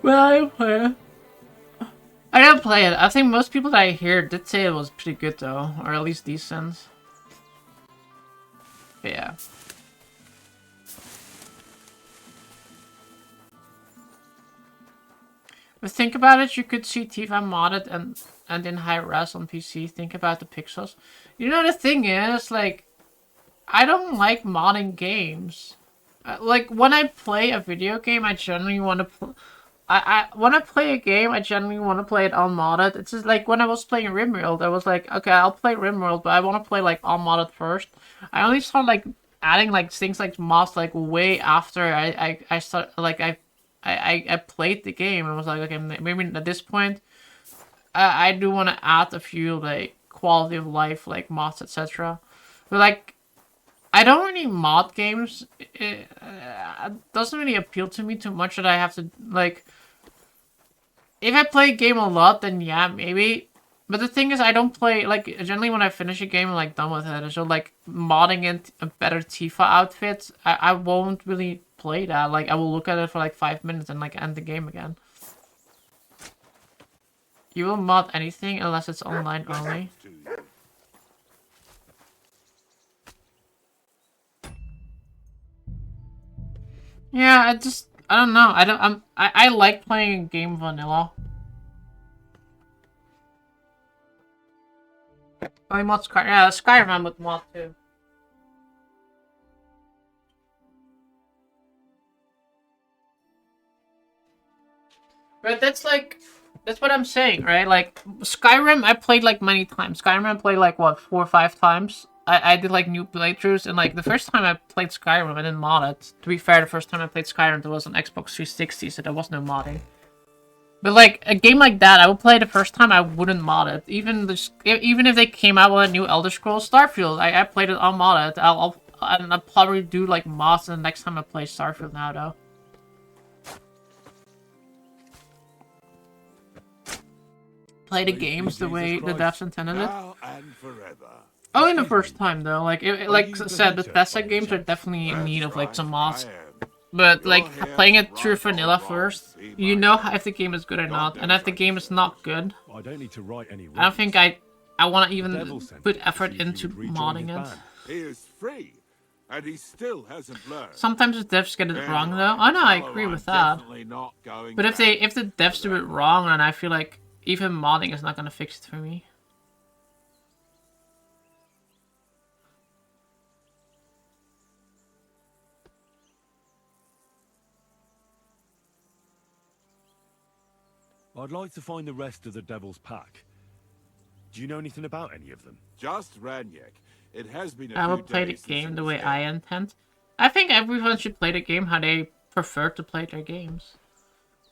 Well, I didn't play it. I didn't play it. I think most people that I hear did say it was pretty good though, or at least decent. But yeah. But think about it, you could see Tifa modded and in high res on PC. Think about the pixels. You know, the thing is, like, I don't like modding games. Like, when I play a video game, I generally want to... when I play a game, I generally want to play it unmodded. It's just like when I was playing RimWorld, I was like, okay, I'll play RimWorld, but I want to play like unmodded first. I only started like adding like things like mods like way after I started like I played the game and was like, okay, maybe at this point, I do want to add a few like quality of life like mods, etc. But like, I don't really mod games. It doesn't really appeal to me too much that I have to like. If I play a game a lot, then yeah, maybe. But the thing is, I don't play, like, generally when I finish a game, I'm, like, done with it. So, like, modding in a better Tifa outfit, I won't really play that. Like, I will look at it for, like, 5 minutes and, like, end the game again. You will mod anything unless it's online only. Yeah, I don't know. I like playing a game vanilla. I mod Skyrim. Yeah, Skyrim I would mod too. But that's like, that's what I'm saying, right? Like, Skyrim I played like many times. Skyrim I played like, what, 4 or 5 times? I did like new playthroughs, and like the first time I played Skyrim, I didn't mod it. To be fair, the first time I played Skyrim, there was an Xbox 360, so there was no modding. But like a game like that, I would play the first time. I wouldn't mod it. Even if they came out with a new Elder Scrolls Starfield, I played it unmodded. I'll probably do like mods the next time I play Starfield now though. Play the games the way the devs intended it. Only the first time though. Like like I said, the Bethesda games are definitely in need of like some mods. But like playing it through vanilla first, you know if the game is good or not. And if the game is not good, I don't need to write any I don't think I want to even put effort into modding it. He is free, and he still hasn't learned. Sometimes the devs get it wrong though. Oh no, I agree with that. But if the devs do it wrong, then I feel like even modding is not gonna fix it for me. I'd like to find the rest of the Devil's Pack. Do you know anything about any of them? Just Ranyek. It has been a I will few play the days since game it the was way there. I intend. I think everyone should play the game how they prefer to play their games.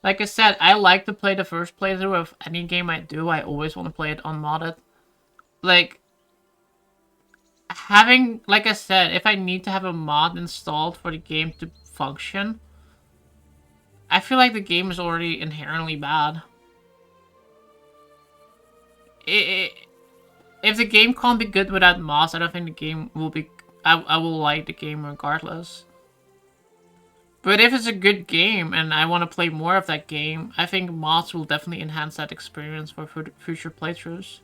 Like I said, I like to play the first playthrough of any game I do. I always want to play it unmodded. Like, having, like I said, if I need to have a mod installed for the game to function, I feel like the game is already inherently bad. If the game can't be good without mods, I don't think the game will be... I will like the game regardless. But if it's a good game and I want to play more of that game, I think mods will definitely enhance that experience for future playthroughs.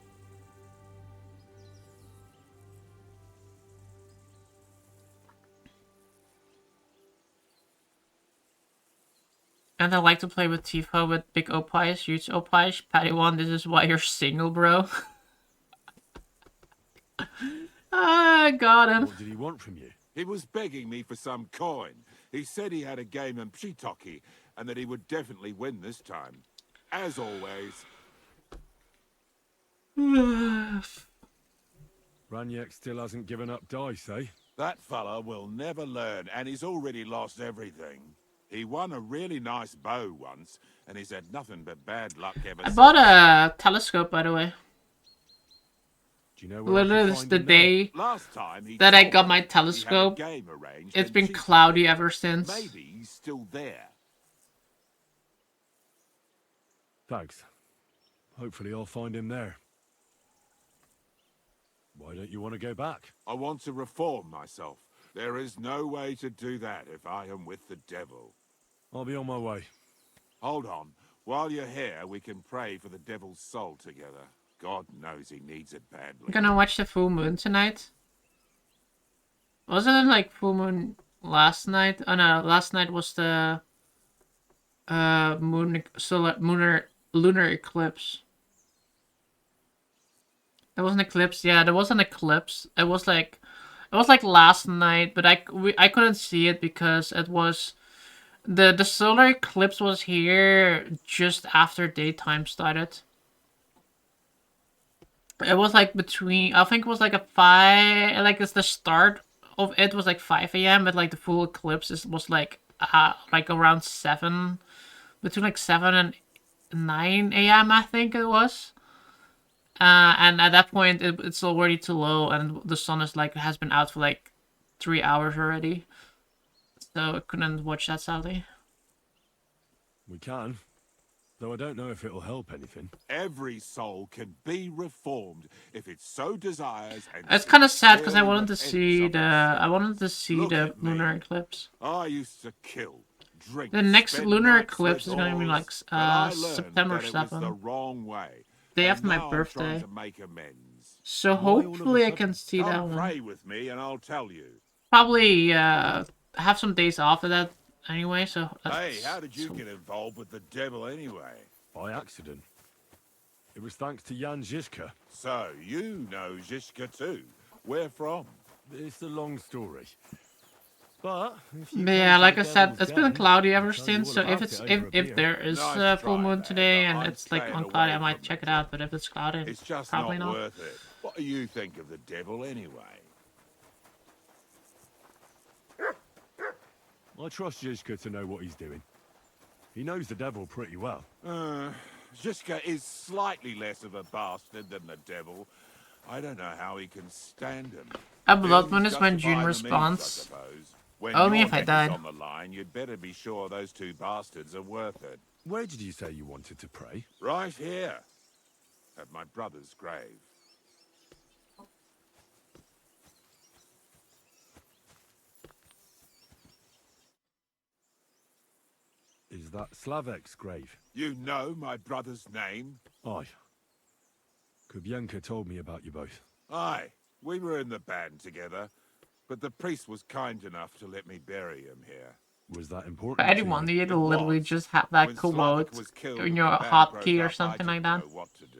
And I like to play with Tifa with big Opais, huge Opais. Patty1, this is why you're single, bro. I got him. What did he want from you? He was begging me for some coin. He said he had a game in Pshitoki, and that he would definitely win this time. As always. Raniek still hasn't given up dice, eh? That fella will never learn, and he's already lost everything. He won a really nice bow once, and he's had nothing but bad luck ever I since. bought a telescope, by the way. Do you know where Literally, I it's can the find him now? day Last time he that I told got me my he had a telescope. game arranged It's in been Pshitoki. cloudy ever since. Maybe he's still there. Thanks. Hopefully I'll find him there. Why don't you want to go back? I want to reform myself. There is no way to do that if I am with the devil. I'll be on my way. Hold on. While you're here, we can pray for the devil's soul together. God knows he needs it badly. I'm gonna watch the full moon tonight. Wasn't it like full moon last night? Oh no, last night was the lunar eclipse. There was an eclipse. Yeah, there was an eclipse. It was like last night, but I couldn't see it because it was the solar eclipse was here just after daytime started. It was like between, I think it was like a 5, like it's the start of it was like 5 a.m. but like the full eclipse was like around 7, between like 7 and 9 a.m. I think it was. And at that point it's already too low, and the sun is like has been out for like 3 hours already. So I couldn't watch that sadly. We can. Though I don't know if it'll help anything. Every soul can be reformed if it so desires. And It's kind of sad because I sincerely wanted to see the lunar eclipse. I used to kill, drink. The next spend lunar nights eclipse is with going to be like whores, but I learned September that it was the 7th. wrong way. Day And after my now I'm birthday. trying to make amends. So Why all of a hopefully I sudden? can see that Come one. pray with me, and I'll tell you. Probably have some days after that anyway. So Hey, how did you get involved with the devil anyway? By accident. It was thanks to Jan Žižka. So you know Žižka too. Where from? It's a long story. But Yeah, like I said, it's been cloudy ever I'll tell you since. all So if about it's it over a if beer. there is Nice full try, moon mate, today but and I'm it's like staying on cloudy, I away might from check the it out. But if it's cloudy, It's just probably not not. worth it. What do you think of the devil anyway? I trust Žižka to know what he's doing. He knows the devil pretty well. Žižka is slightly less of a bastard than the devil. I don't know how he can stand him. A blood Ends moon is when justify June the means, responds. I suppose. When Only your if I neck is died. on the line, you'd better be sure those two bastards are worth it. Where did you say you wanted to pray? Right here, at my brother's grave. Is that Slavek's grave? You know my brother's name? Aye. Kubienka told me about you both. Aye, we were in the band together, but the priest was kind enough to let me bury him here. Was that important? For anyone, to you you? to literally just have that When quote Slavek was killed in and your the band hotkey broke or up, something I like didn't that. know what to do.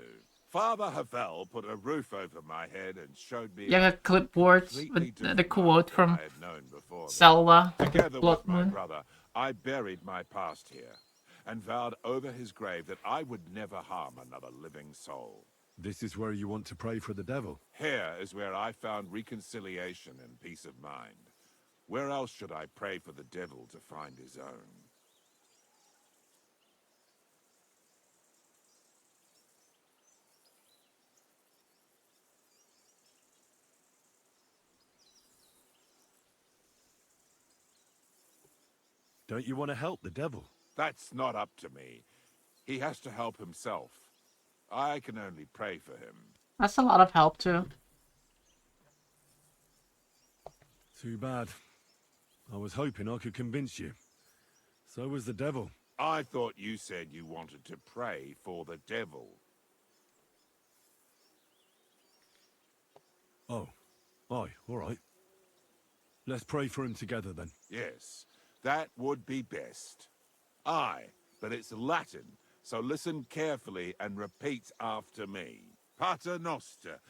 Father Havel put a roof over my head and showed me You have a clipboard completely with the different quote life than from I had known before then. Zelda. Together Blood with my Moon. brother, I buried my past here and vowed over his grave that I would never harm another living soul. This is where you want to pray for the devil? Here is where I found reconciliation and peace of mind. Where else should I pray for the devil to find his own? Don't you want to help the devil? That's not up to me. He has to help himself. I can only pray for him. That's a lot of help too. Too bad. I was hoping I could convince you. So was the devil. I thought you said you wanted to pray for the devil. Oh. Aye, all right. Let's pray for him together then. Yes, that would be best. Aye, but it's Latin, so listen carefully and repeat after me. Pater Noster,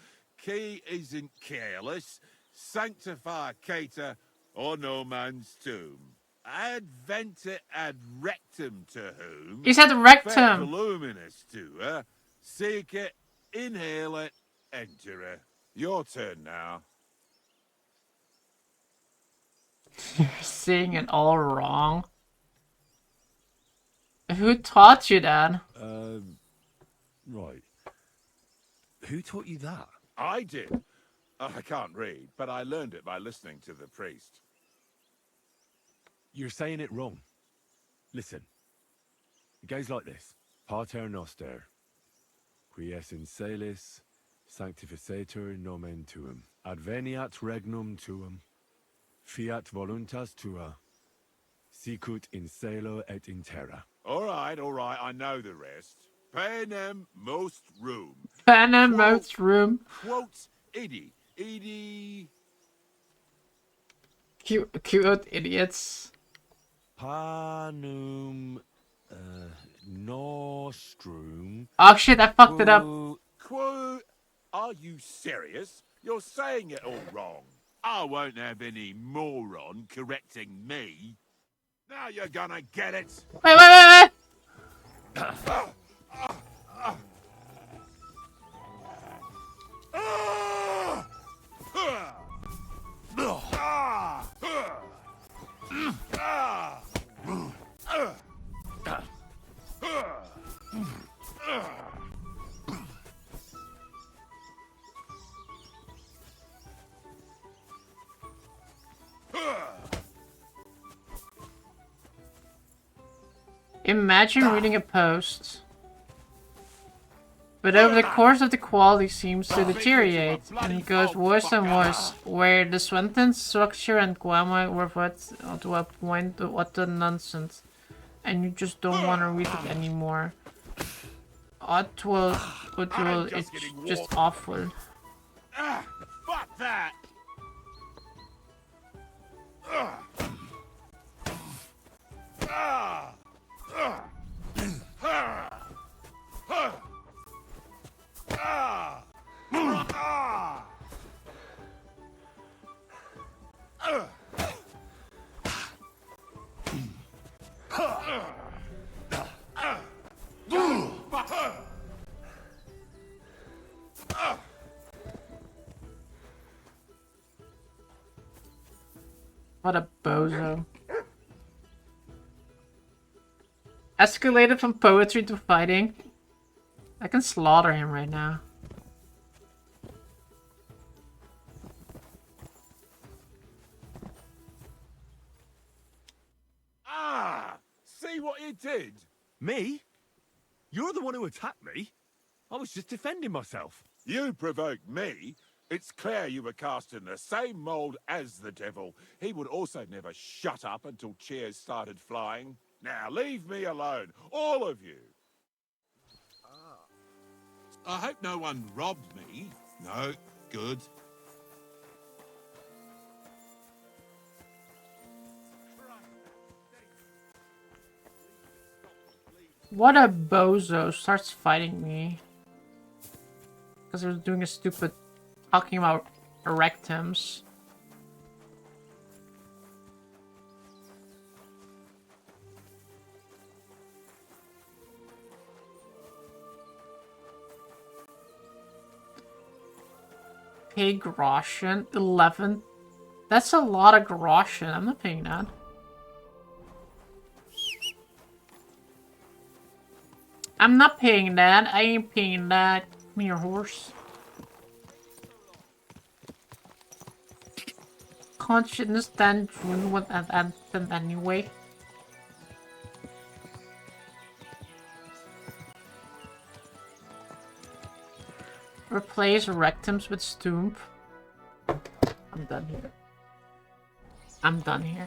key isn't careless, sanctify cater, or no man's tomb. Adventer ad rectum to whom? He said rectum. Luminous to her. Seek it, inhale it, enter her. Your turn now. You're saying it all wrong. Who taught you that? Right. Who taught you that? I did. I can't read, but I learned it by listening to the priest. You're saying it wrong. Listen. It goes like this. Pater Noster. Qui es in celis, sanctificetur nomen tuum. Adveniat regnum tuum. Fiat voluntas tua. Sicut in cielo et in terra. All right, I know the rest. Panem most room. Panem most room. Quote idi. Idi. Cute idiots. Panum nostrum. Oh shit, I fucked it up. Quote. Are you serious? You're saying it all wrong. I won't have any moron correcting me. Now you're gonna get it. Wait. Imagine reading a post, but over the course of the quality seems to deteriorate, and it goes worse and worse, where the sentence structure and grammar revert to a point of utter nonsense, and you just don't want to read it anymore. It's just awful. Fuck that! What a bozo. Escalated from poetry to fighting. I can slaughter him right now. See what you did? Me? You're the one who attacked me. I was just defending myself. You provoked me. It's clear you were cast in the same mold as the devil. He would also never shut up until cheers started flying. Now leave me alone, all of you. I hope no one robbed me. No, good. What a bozo starts fighting me. Because I was doing a stupid talking about rectums. Pay groschen, 11. That's a lot of groschen. I'm not paying that. I'm not paying that. I ain't paying that. Give me your horse. Can't you understand June with that anthem anyway? Replace rectums with stoomp. I'm done here. I'm done here.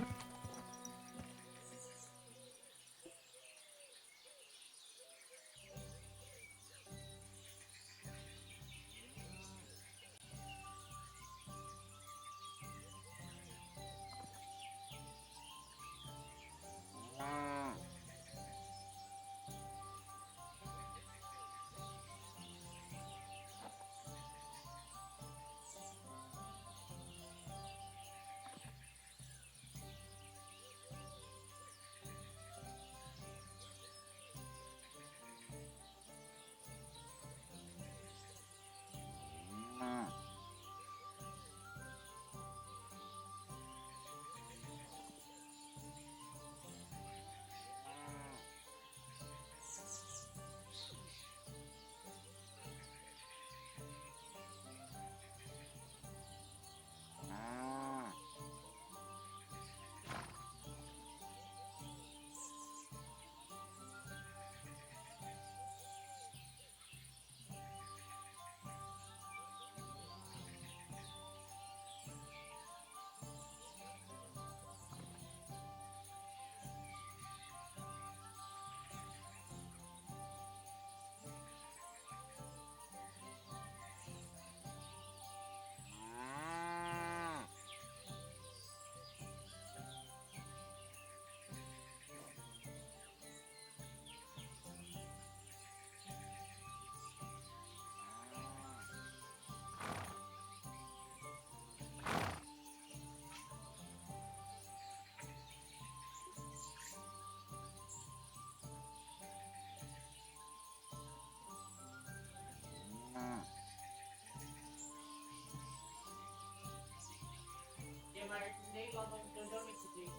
maar Nederland moet er niet te zien.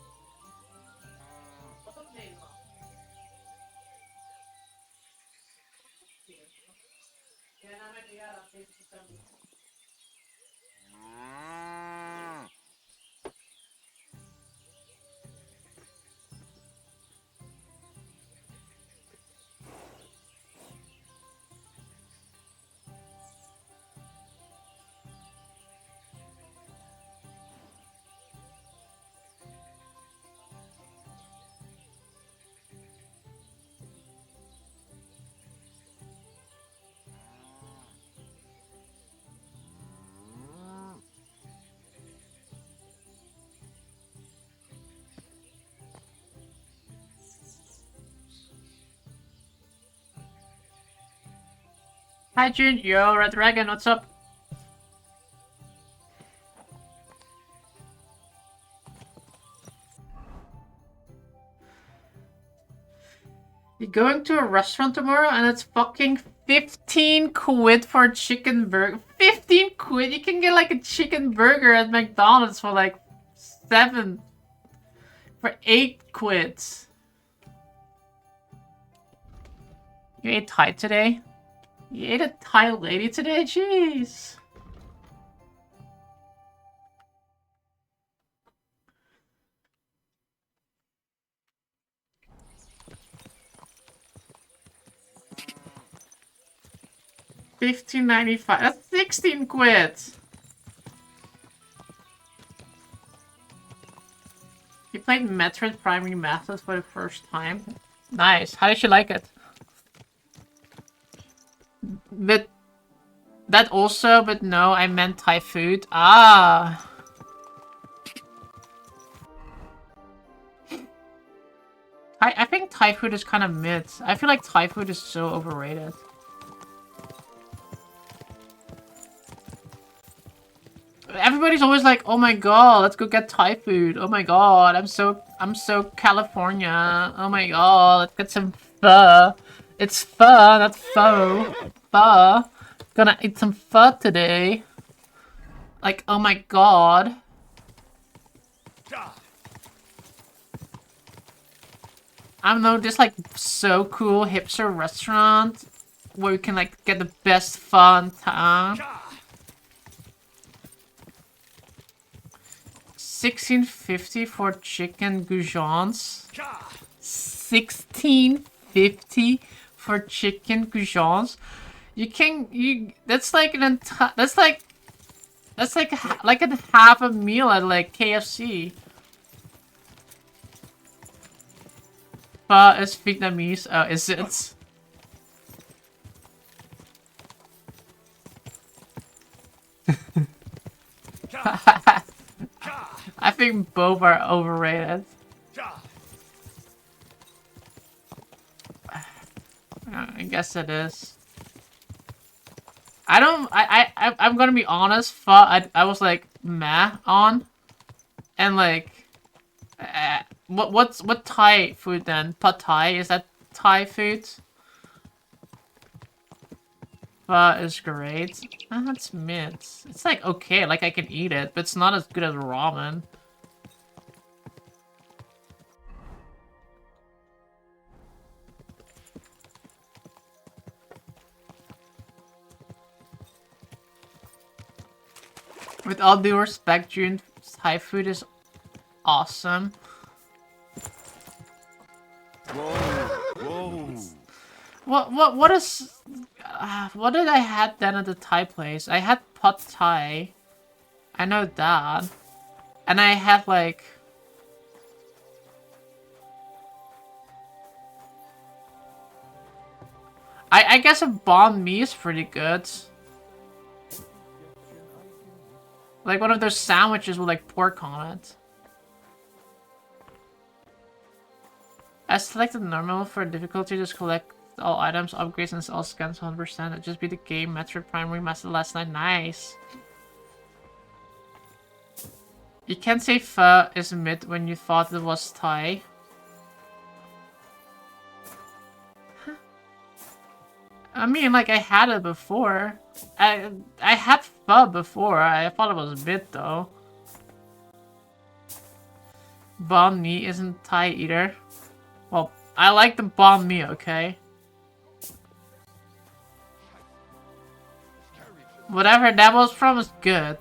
Wat op Nederland? Ja, nou met de jaren 70. Hi June, yo Red Dragon, what's up? You're going to a restaurant tomorrow and it's fucking 15 quid for a chicken burger. 15 quid? You can get like a chicken burger at McDonald's for like 8 quids. You ate Thai today? You ate a Thai lady today? Jeez. $15.95. That's 16 quid. You played Metroid Prime Remastered for the first time. Nice. How did you like it? But that also, but no, I meant Thai food. Ah. I think Thai food is kind of mid. I feel like Thai food is so overrated. Everybody's always like, "Oh my god, let's go get Thai food. Oh my god, I'm so California. Oh my god, let's get some pho. It's pho, not pho. Pho. Gonna eat some pho today." Like, oh my god. I don't know, this like so cool hipster restaurant where you can like get the best pho in town. 16.50 for chicken goujons. 16.50 for chicken goujons. That's like a half a meal at like KFC. Pho is Vietnamese. Oh, is it? I think both are overrated. I guess it is. I'm gonna be honest, pho, I was like meh on. And like what Thai food then? Pad Thai? Is that Thai food? Pho is great. That's mid. It's like okay, like I can eat it, but it's not as good as ramen. With all due respect, June, Thai food is awesome. Whoa. What is... what did I have then at the Thai place? I had Pad Thai. I know that. And I had like... I guess a banh mi is pretty good. Like one of those sandwiches with like pork on it. I selected normal for difficulty, just collect all items, upgrades, and all scans 100%. It'd just be the game Metroid Prime Remastered last night. Nice. You can't say pho is mid when you thought it was Thai. Huh. I mean, like, I had it before. I had pho before. I thought it was mid, though. banh mi isn't Thai either. Well, I like the banh mi, okay? Whatever that was from is good.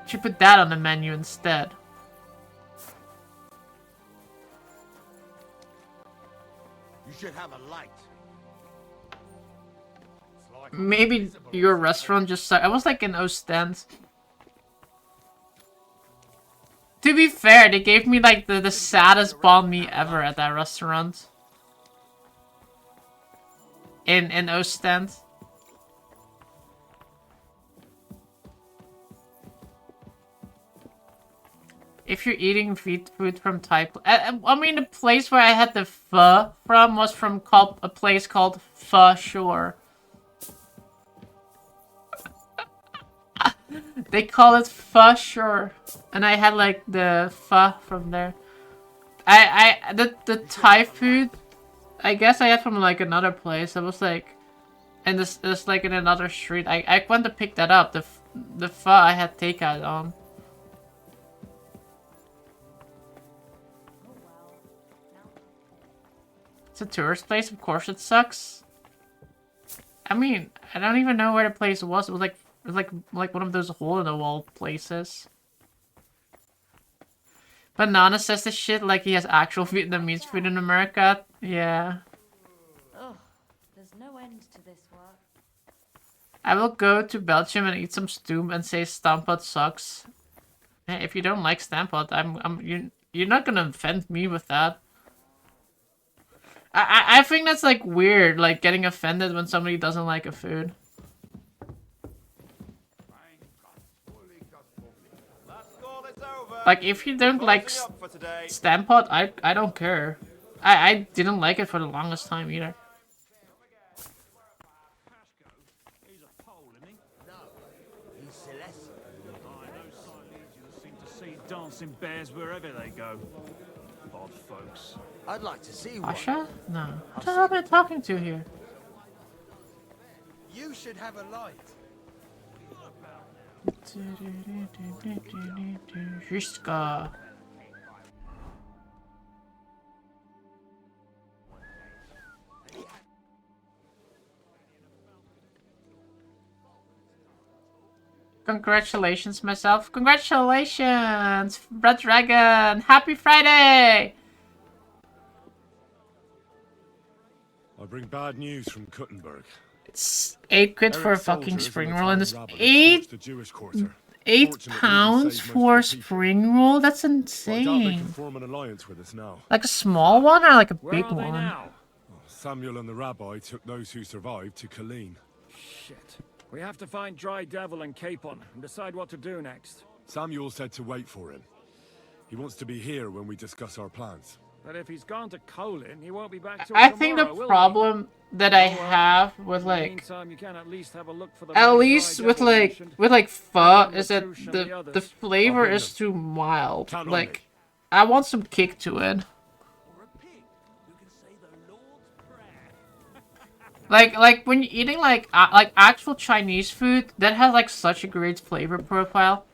Should put that on the menu instead. You should have a light. Maybe your restaurant just sucked. I was like in Ostend. To be fair, they gave me like the saddest banh mi ever at that restaurant. In Ostend. If you're eating food from Thai, I mean the place where I had the pho from was from a place called Pho Shore. They call it Pho Shore, and I had like the pho from there. The Thai food, I guess I had from like another place. I was like, and this like in another street. I went to pick that up. The pho I had takeout on. It's a tourist place, of course it sucks. I mean, I don't even know where the place was. It was like one of those hole-in-the-wall places. Banana says this shit like he has actual Vietnamese food in America. Yeah. Ugh, there's no end to this work. I will go to Belgium and eat some stew and say Stampot sucks. Hey, if you don't like Stampot, you're not gonna offend me with that. I think that's like weird, like getting offended when somebody doesn't like a food. Like if you don't like Stampot, I don't care. I didn't like it for the longest time either. He's a Pole, isn't he? No, he's Celeste. I know Silesians that seem to see dancing bears wherever they go. Odd folks. I'd like to see one. Asha? No. What the hell am I talking to here? You should have a light. Jiska. Congratulations, myself. Congratulations, Red Dragon. Happy Friday. I bring bad news from Kuttenberg. It's 8 quid for a fucking spring roll, and it's eight Fortunately, pounds we saved for a most of the people. spring roll. That's I doubt they can insane. form an alliance with us now. Like a small one or like a Where big are they one? now? Samuel and the rabbi took those who survived to Colleen. Shit. We have to find Dry Devil and Capon and decide what to do next. Samuel said to wait for him. He wants to be here when we discuss our plans. But if he's gone to Colin, he won't be back till I tomorrow, think the will he? problem that I Oh, well. have with In the like, meantime, you can at least have a look for the at main least Dry with Devil like mentioned. pho, And is that Latouche and the others. flavor bring is too mild. Count on Like, me. I want some kick to it. Like when you're eating like actual Chinese food, that has like such a great flavor profile.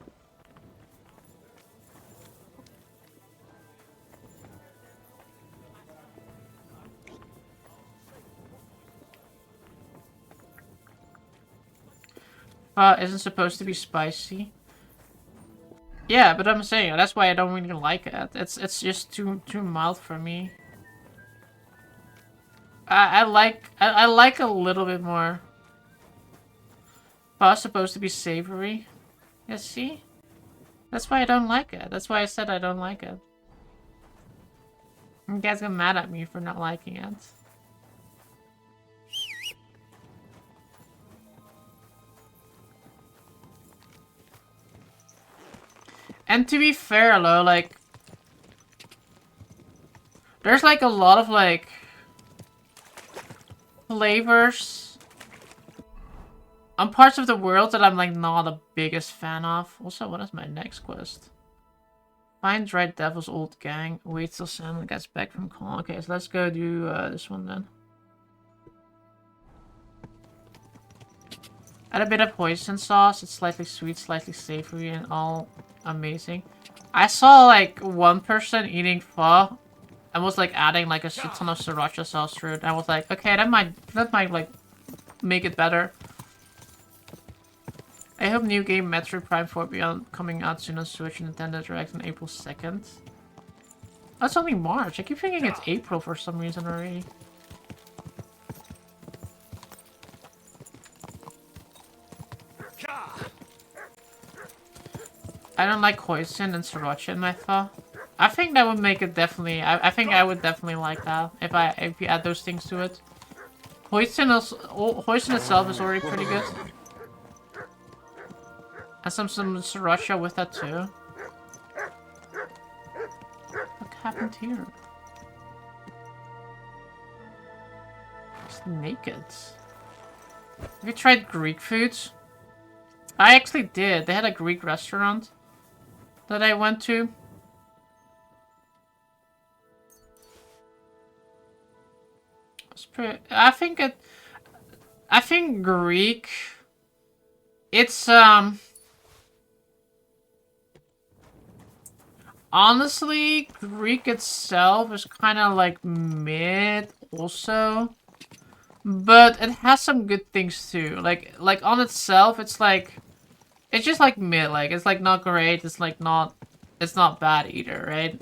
Isn't supposed to be spicy. Yeah, but I'm saying that's why I don't really like it. It's just too mild for me. I like a little bit more. Pho's supposed to be savory. Yeah, see? That's why I don't like it. That's why I said I don't like it. You guys get mad at me for not liking it. And to be fair, though, like, there's like a lot of like flavors on parts of the world that I'm like not the biggest fan of. Also, what is my next quest? Find Dry Devil's old gang. Wait till Sam gets back from call. Okay, so let's go do this one then. Add a bit of hoisin sauce. It's slightly sweet, slightly savory, and all amazing. I saw like one person eating pho and was like adding like a shit ton of sriracha sauce to it. I was like, okay, that might like make it better. I hope new game Metroid Prime 4 Beyond coming out soon on Switch and Nintendo Direct on April 2nd. That's only March. I keep thinking it's April for some reason already. I don't like hoisin and sriracha in my pho. I think that would make it definitely. I think I would definitely like that if you add those things to it. Hoisin itself is already pretty good. And some sriracha with that too. What happened here? It's naked. Have you tried Greek foods? I actually did. They had a Greek restaurant that I went to. It's pretty, I think Greek. It's honestly, Greek itself is kind of like mid also. But it has some good things too. Like on itself, it's just like mid. Like it's like not great. It's not bad either, right?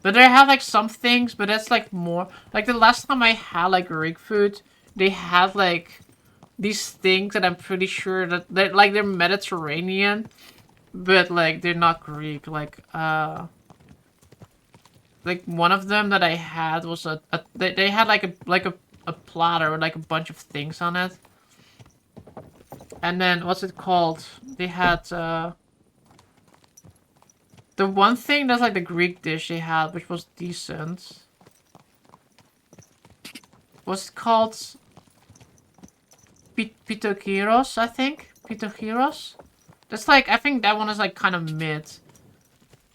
But they have like some things, but that's like more like the last time I had like Greek food, they had like these things that I'm pretty sure that they're Mediterranean, but like they're not Greek. Like one of them that I had was they had like a platter with like a bunch of things on it. And then what's it called? They had the one thing that's like the Greek dish they had, which was decent. What's it called? Pitokiros, I think. Pitokiros. That's like I think that one is like kind of mid.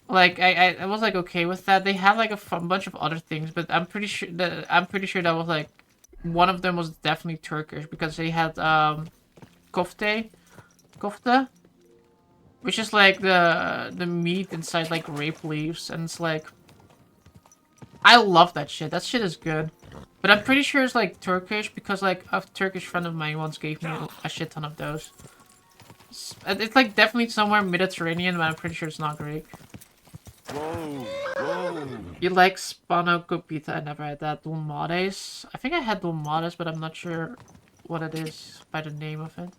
Like I was like okay with that. They had like a bunch of other things, but I'm pretty sure that was like one of them was definitely Turkish because they had kofte, which is like the meat inside like grape leaves, and it's like I love that shit. That shit is good. But I'm pretty sure it's like Turkish because like a Turkish friend of mine once gave me a shit ton of those. It's like definitely somewhere Mediterranean, but I'm pretty sure it's not Greek. Whoa. You like spanakopita? I never had that. Dulmares? I think I had dulmares, but I'm not sure what it is by the name of it.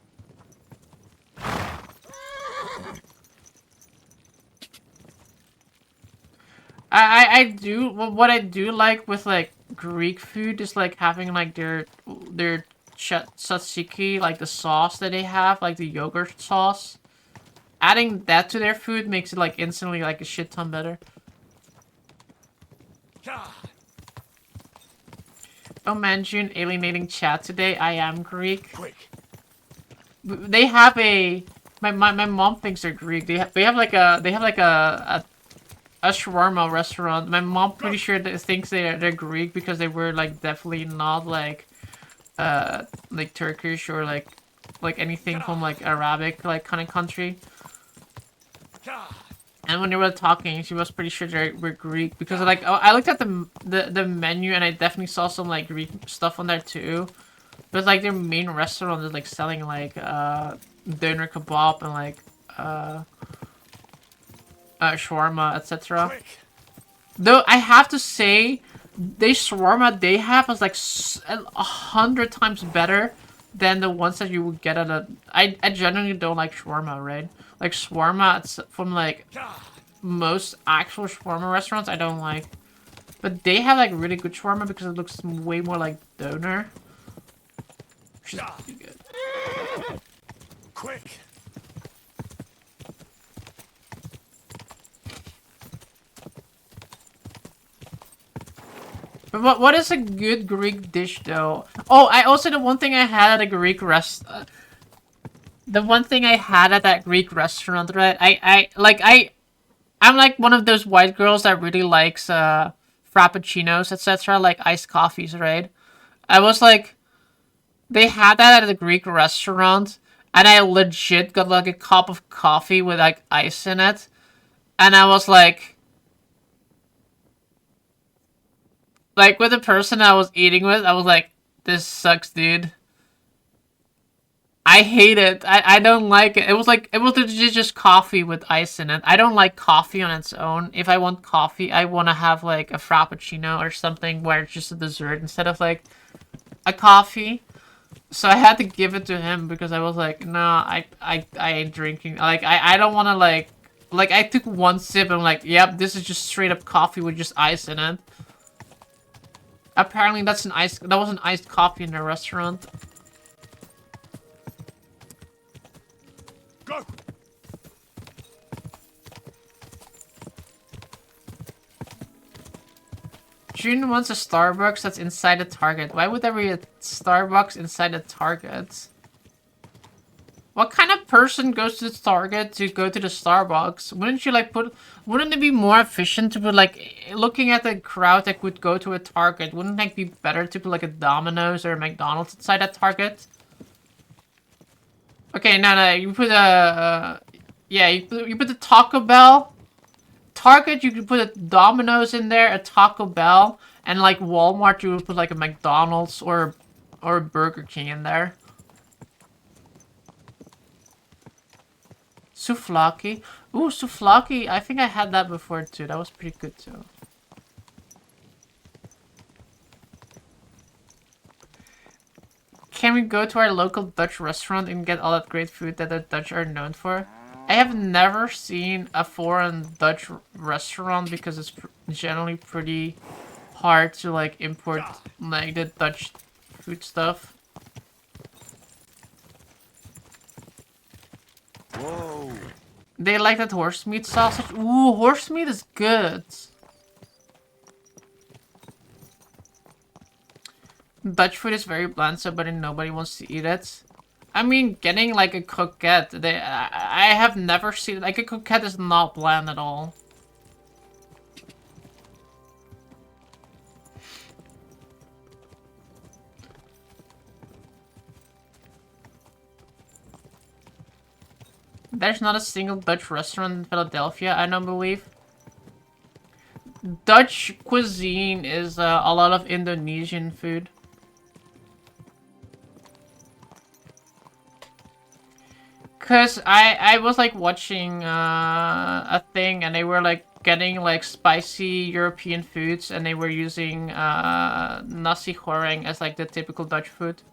I do what I do like with like Greek food is like having like their tzatziki, like the sauce that they have, like the yogurt sauce. Adding that to their food makes it like instantly like a shit ton better. Oh man, June alienating chat today. I am Greek. Quick. They have a my mom thinks they're Greek. They have like a shawarma restaurant. My mom pretty sure thinks they're Greek because they were like definitely not like Turkish or like anything from like Arabic like kind of country. And when they were talking, she was pretty sure they were Greek because like I looked at the menu and I definitely saw some like Greek stuff on there too. But like their main restaurant is like selling like doner kebab and like shawarma, etc. Though I have to say, the shawarma they have is like 100 times better than the ones that you would get at a. I generally don't like shawarma, right? Like shawarma, it's from like most actual shawarma restaurants I don't like, but they have like really good shawarma because it looks way more like doner. Which is pretty good. Quick. But what is a good Greek dish though? Oh, I also the one thing I had at a Greek the one thing I had at that Greek restaurant, right? I'm like one of those white girls that really likes frappuccinos, etc., like iced coffees, right? I was like, they had that at the Greek restaurant, and I legit got like a cup of coffee with like ice in it. And I was like with the person I was eating with, I was like, this sucks, dude. I hate it. I don't like it. It was legit just coffee with ice in it. I don't like coffee on its own. If I want coffee, I want to have like a frappuccino or something where it's just a dessert instead of like a coffee. So I had to give it to him because I was like, no, I ain't drinking. Like I don't want to like I took one sip and I'm like, yep, this is just straight up coffee with just ice in it. Apparently that was an iced coffee in the restaurant. Go! June wants a Starbucks that's inside a Target. Why would there be a Starbucks inside a Target? What kind of person goes to the Target to go to the Starbucks? Wouldn't you like wouldn't it be more efficient to put like, looking at the crowd that would go to a Target, wouldn't it like be better to put like a Domino's or a McDonald's inside a Target? Okay, no, you put a, yeah, you put the Taco Bell. Target, you could put a Domino's in there, a Taco Bell, and like Walmart, you would put like a McDonald's or a Burger King in there. Souvlaki. Ooh, souvlaki. I think I had that before too. That was pretty good too. Can we go to our local Dutch restaurant and get all that great food that the Dutch are known for? I have never seen a foreign Dutch restaurant because it's generally pretty hard to like import like the Dutch food stuff. Whoa. They like that horse meat sausage. Ooh, horse meat is good. Dutch food is very bland, so but nobody wants to eat it. I mean, getting like a croquette, I have never seen, like a croquette is not bland at all. There's not a single Dutch restaurant in Philadelphia, I don't believe. Dutch cuisine is a lot of Indonesian food. Cause I was like watching a thing and they were like getting like spicy European foods and they were using nasi goreng as like the typical Dutch food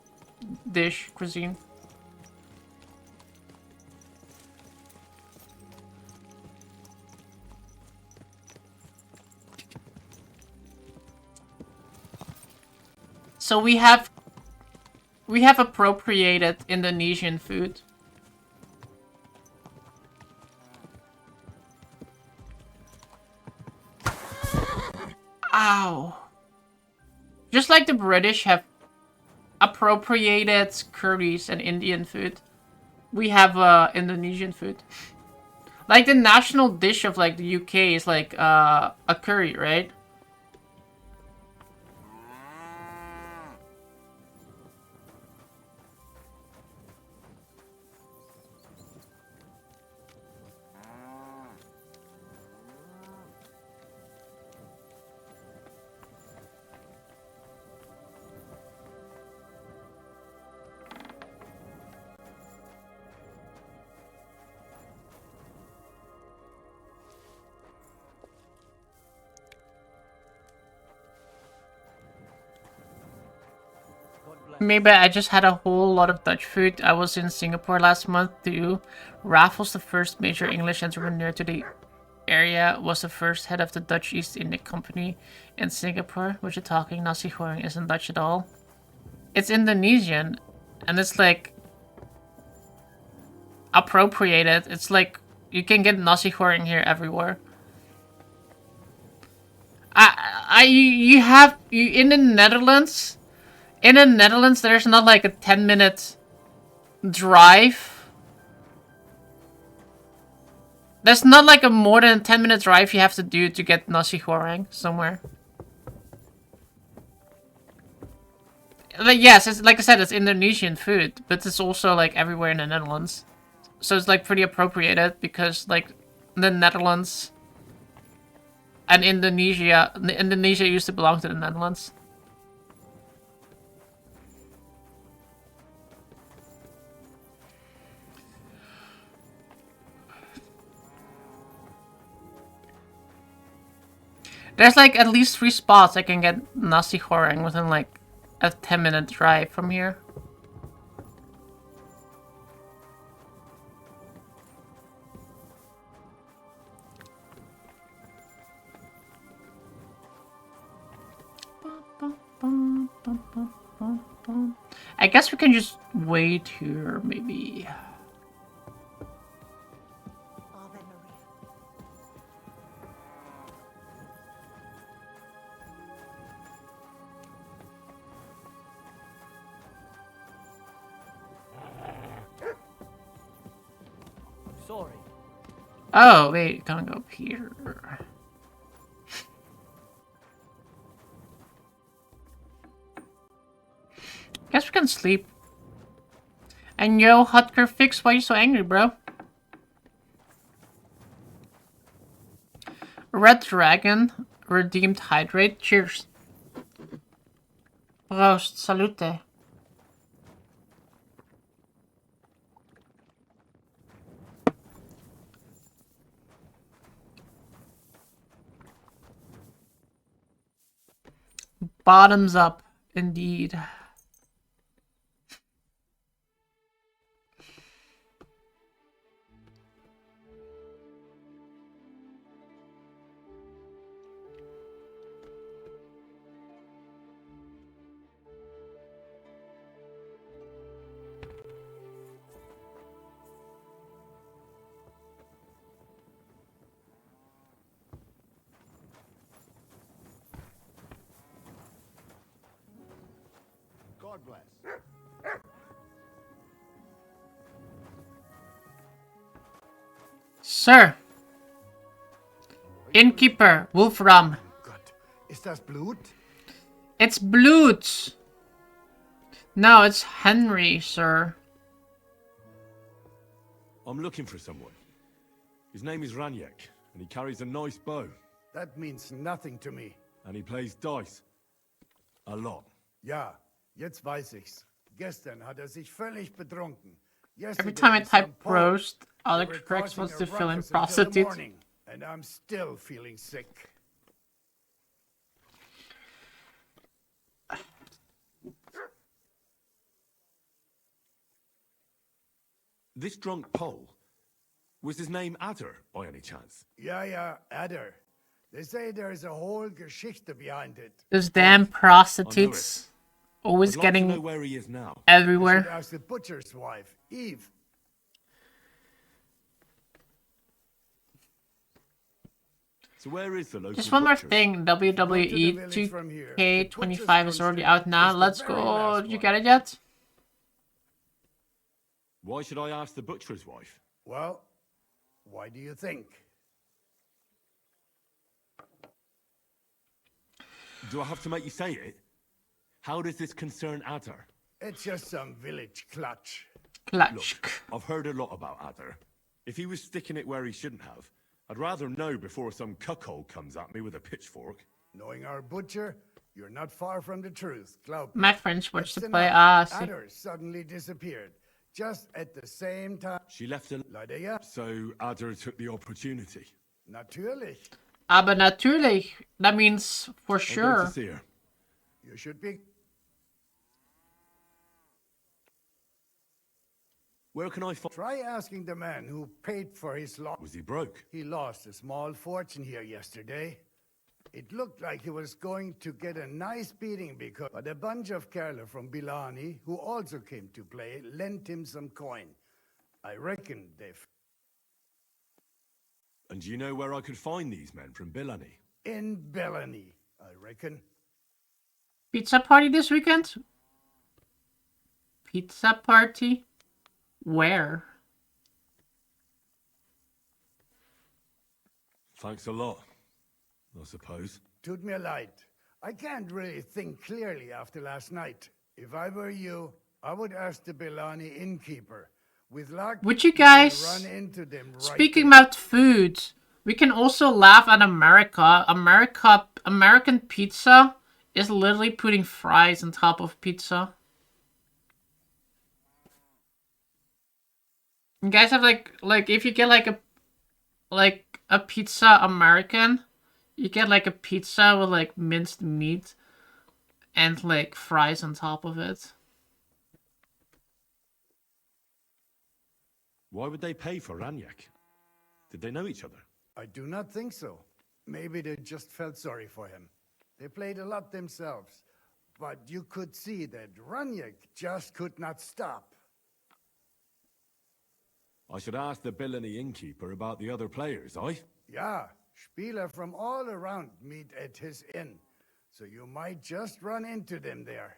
dish cuisine. So we have appropriated Indonesian food. Ow. Just like the British have appropriated curries and Indian food, we have Indonesian food. Like the national dish of like the UK is like a curry, right? Maybe I just had a whole lot of Dutch food. I was in Singapore last month too. Raffles, the first major English entrepreneur to the area, was the first head of the Dutch East India Company in Singapore. What you're talking, nasi goreng isn't Dutch at all. It's Indonesian, and it's like appropriated. It's like you can get nasi goreng here everywhere. In the Netherlands. In the Netherlands, there's not like a 10-minute drive. There's not like a more than 10-minute drive you have to do to get nasi goreng somewhere. Like, yes, it's, like I said, it's Indonesian food, but it's also like everywhere in the Netherlands. So it's like pretty appropriated because like the Netherlands And Indonesia used to belong to the Netherlands. There's like at least 3 spots I can get nasi goreng within like a 10-minute drive from here. I guess we can just wait here, maybe. Sorry. Oh, wait, can't go up here. Guess we can sleep. And yo, Hutker Fix, why you so angry, bro? Red Dragon, redeemed hydrate. Cheers. Prost, salute. Bottoms up, indeed. God bless. Sir. Innkeeper, Wolfram. Ist das Blut? It's Blut. No, it's Henry, sir. I'm looking for someone. His name is Raniek, and he carries a nice bow. That means nothing to me. And he plays dice. A lot. Ja, jetzt weiß ich's. Gestern hat sich völlig betrunken. Every time I type roast, Alex Rex wants to fill in prostitute. And I'm still feeling sick. This drunk Pole, was his name Adder, by any chance? Ja, Adder. They say there's a whole Geschichte behind it. Those damn prostitutes. Always getting to know where he is now. Everywhere. You should ask the butcher's wife, Eve. So where is the local Just one more butcher? thing, WWE 2K25 is already out now. Let's go. Did you get it yet? Why should I ask the butcher's wife? Well, why do you think? Do I have to make you say it? How does this concern Adder? It's just some village clutch. Look, I've heard a lot about Adder. If he was sticking it where he shouldn't have, I'd rather know before some cuckold comes at me with a pitchfork. Knowing our butcher, you're not far from the truth, glaub me. My friends watched Letzte the play. Nacht, See. Adder suddenly disappeared. Just at the same time. She left a... Leider ja. So Adder took the opportunity. Natürlich. Aber natürlich. That means for I'll go sure. to see her. You should be... Where can I find... Try asking the man who paid for his loss. Was he broke? He lost a small fortune here yesterday. It looked like he was going to get a nice beating because... But a bunch of Kerler from Bilani, who also came to play, lent him some coin. I reckon they've... And do you know where I could find these men from Billany? In Bellany, I reckon. Pizza party this weekend? Pizza party? Where? Thanks a lot, I suppose. Tut mir leid. I can't really think clearly after last night. If I were you, I would ask the Bellani innkeeper. With luck, Would you could guys, run into them right speaking about food, We can also laugh at America. American pizza is literally putting fries on top of pizza. You guys have like if you get like a pizza American, you get like a pizza with like minced meat and like fries on top of it. Why would they pay for Ranyak? Did they know each other? I do not think so. Maybe they just felt sorry for him. They played a lot themselves, but you could see that Raniak just could not stop. I should ask the Billany innkeeper about the other players, aye? Yeah, Spieler from all around meet at his inn, so you might just run into them there.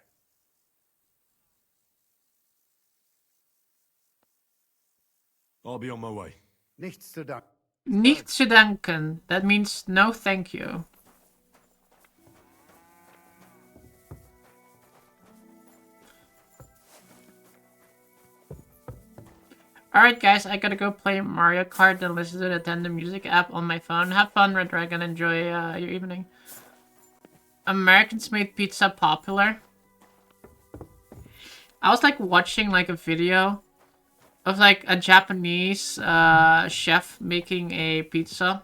I'll be on my way. Nichts zu danken. Nicht zu danken. That means no thank you. Alright guys, I gotta go play Mario Kart and listen to the Nintendo Music app on my phone. Have fun, Red Dragon. Enjoy your evening. Americans made pizza popular. I was like watching like a video of like a Japanese chef making a pizza.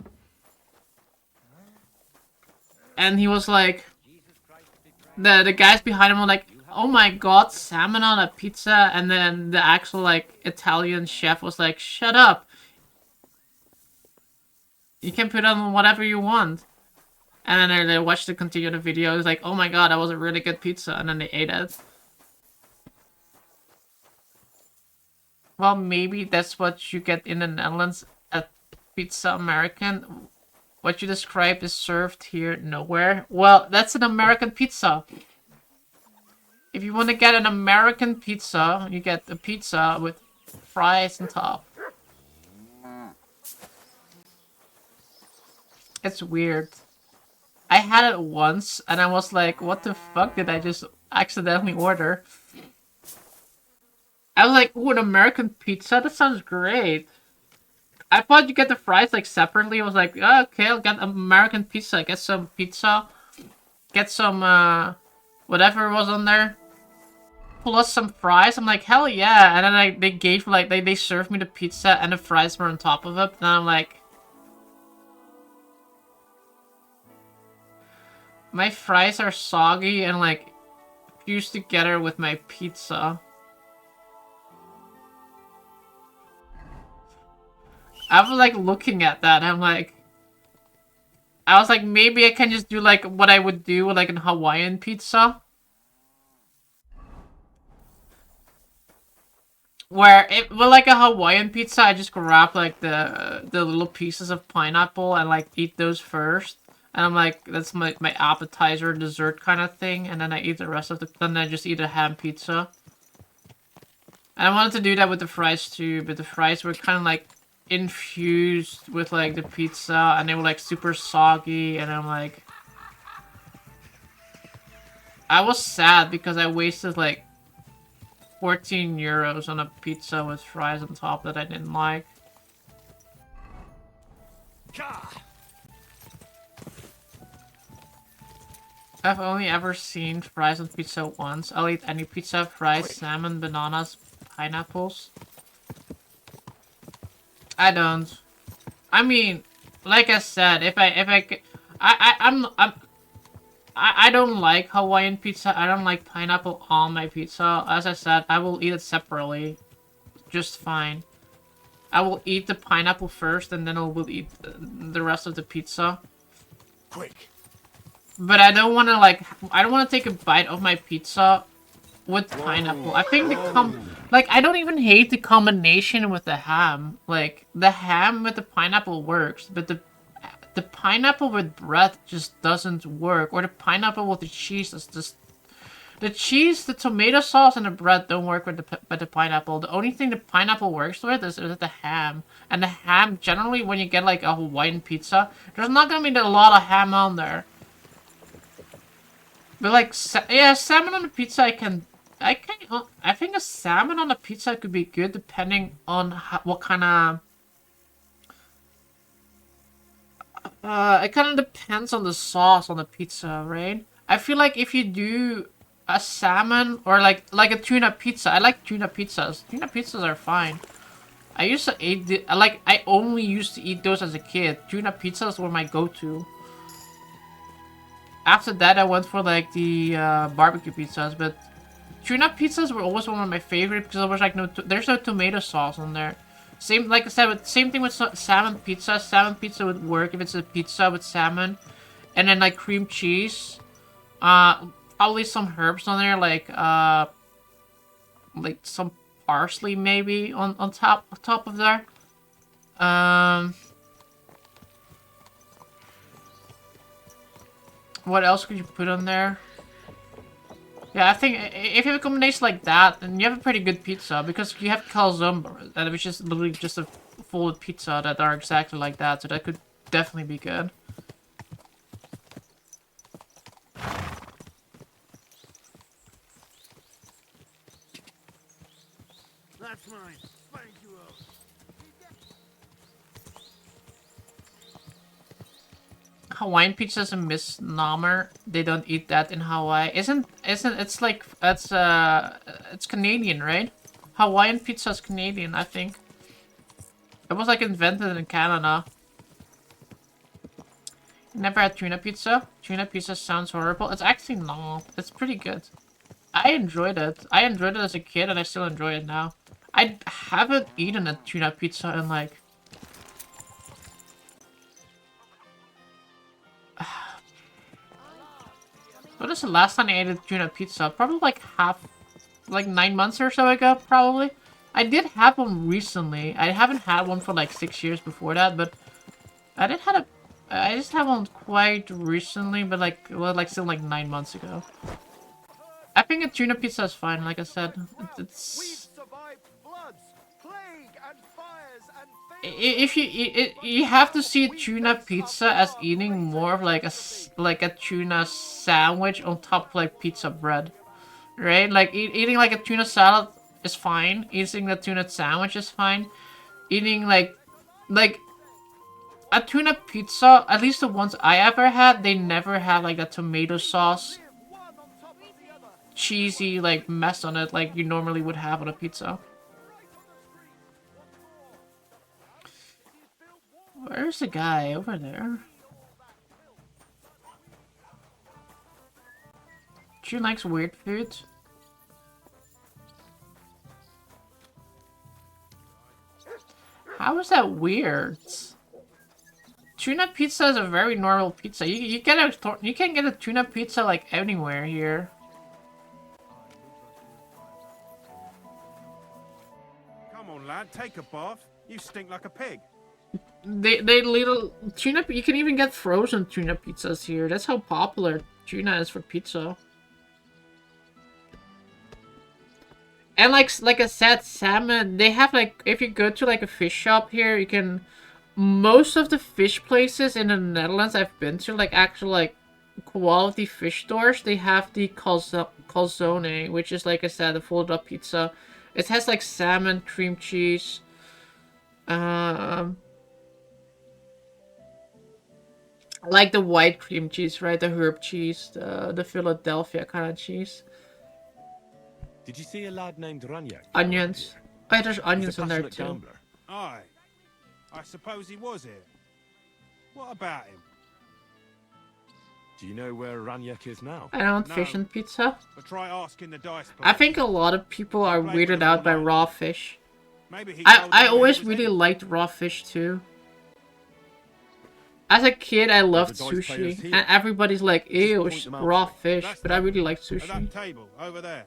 And he was like, the guys behind him were like, oh my god, salmon on a pizza. And then the actual like Italian chef was like, shut up. You can put on whatever you want. And then they watched the continue the video. It was like, oh my god, that was a really good pizza. And then they ate it. Well, maybe that's what you get in the Netherlands at Pizza American. What you described is served here nowhere. Well, that's an American pizza. If you want to get an American pizza, you get a pizza with fries on top. It's weird. I had it once, and I was like, what the fuck did I just accidentally order? I was like, ooh, an American pizza? That sounds great. I thought you get the fries, like, separately. I was like, oh, okay, I'll get American pizza. Get some pizza. Get some, whatever was on there. Plus some fries. I'm like, hell yeah. And then they gave, like, they served me the pizza and the fries were on top of it. And I'm like... My fries are soggy and, like, fused together with my pizza. I was, like, looking at that, I'm like... I was like, maybe I can just do, like, what I would do with, like, a Hawaiian pizza. Where, with, like, a Hawaiian pizza, I just grab, like, the little pieces of pineapple and, like, eat those first. And I'm like, that's my appetizer, dessert kind of thing. And then I eat the rest of then I just eat a ham pizza. And I wanted to do that with the fries too, but the fries were kind of, like, infused with like the pizza and they were like super soggy and I'm like I was sad because I wasted like 14 euros on a pizza with fries on top that I didn't like. I've only ever seen fries on pizza once. I'll eat any pizza, fries, salmon, bananas, pineapples. I don't. I mean, like I said, I don't like Hawaiian pizza. I don't like pineapple on my pizza. As I said, I will eat it separately, just fine. I will eat the pineapple first, and then I will eat the rest of the pizza. Quick. But I don't want to I don't want to take a bite of my pizza with pineapple. I think I don't even hate the combination with the ham. Like, the ham with the pineapple works, but the pineapple with bread just doesn't work. Or the pineapple with the cheese is just... The cheese, the tomato sauce, and the bread don't work with the pineapple. The only thing the pineapple works with is the ham. And the ham, generally, when you get, like, a Hawaiian pizza, there's not gonna be a lot of ham on there. But, like, yeah, salmon on the pizza, I think a salmon on a pizza could be good depending on what kind of... It kind of depends on the sauce on the pizza, right? I feel like if you do a salmon or like a tuna pizza, I like tuna pizzas. Tuna pizzas are fine. I used to eat I only used to eat those as a kid. Tuna pizzas were my go-to. After that, I went for like the barbecue pizzas, but tuna pizzas were always one of my favorite because there was like there's no tomato sauce on there. Same like I said, same thing with salmon pizza. Salmon pizza would work if it's a pizza with salmon, and then like cream cheese. Probably some herbs on there like some parsley maybe on top of there. What else could you put on there? Yeah, I think if you have a combination like that, then you have a pretty good pizza because you have calzone, which is literally just a full pizza that are exactly like that, so that could definitely be good. That's mine. Thank you all. Hawaiian pizza is a misnomer. They don't eat that in Hawaii. Isn't it's like it's Canadian, right? Hawaiian pizza is Canadian, I think. It was like invented in Canada. Never had tuna pizza. Tuna pizza sounds horrible. It's actually not. It's pretty good. I enjoyed it. I enjoyed it as a kid and I still enjoy it now. I haven't eaten a tuna pizza in like... When was the last time I ate a tuna pizza? Probably like 9 months or so ago, probably. I did have one recently. I haven't had one for like 6 years before that, but I just had one quite recently, but like, well, like still like 9 months ago. I think a tuna pizza is fine, like I said. It's... If you have to see tuna pizza as eating more of like a tuna sandwich on top of like pizza bread, right? Like eating like a tuna salad is fine. Eating the tuna sandwich is fine. Eating like a tuna pizza, at least the ones I ever had, they never had like a tomato sauce, cheesy like mess on it like you normally would have on a pizza. Where's the guy over there? She likes weird foods. How is that weird? Tuna pizza is a very normal pizza. You can get a tuna pizza like anywhere here. Come on, lad, take a bath. You stink like a pig. They little tuna. You can even get frozen tuna pizzas here. That's how popular tuna is for pizza. And like I said, salmon. They have like if you go to like a fish shop here, you can. Most of the fish places in the Netherlands I've been to, like actual like quality fish stores, they have the calzone, which is like I said, a folded up pizza. It has like salmon, cream cheese. Like the white cream cheese, right? The herb cheese, the Philadelphia kind of cheese. Did you see a lad named Ranyak? Onions. Oh, there's onions in there too. Gambler. Aye. I suppose he was here. What about him? Do you know where Ranyak is now? I don't fish and pizza. But try asking the dice player. I think a lot of people are weirded out by raw fish. Maybe he I always really liked raw fish too. As a kid, I loved sushi, and everybody's like, ew, raw fish, but I really like At sushi. that table, over there.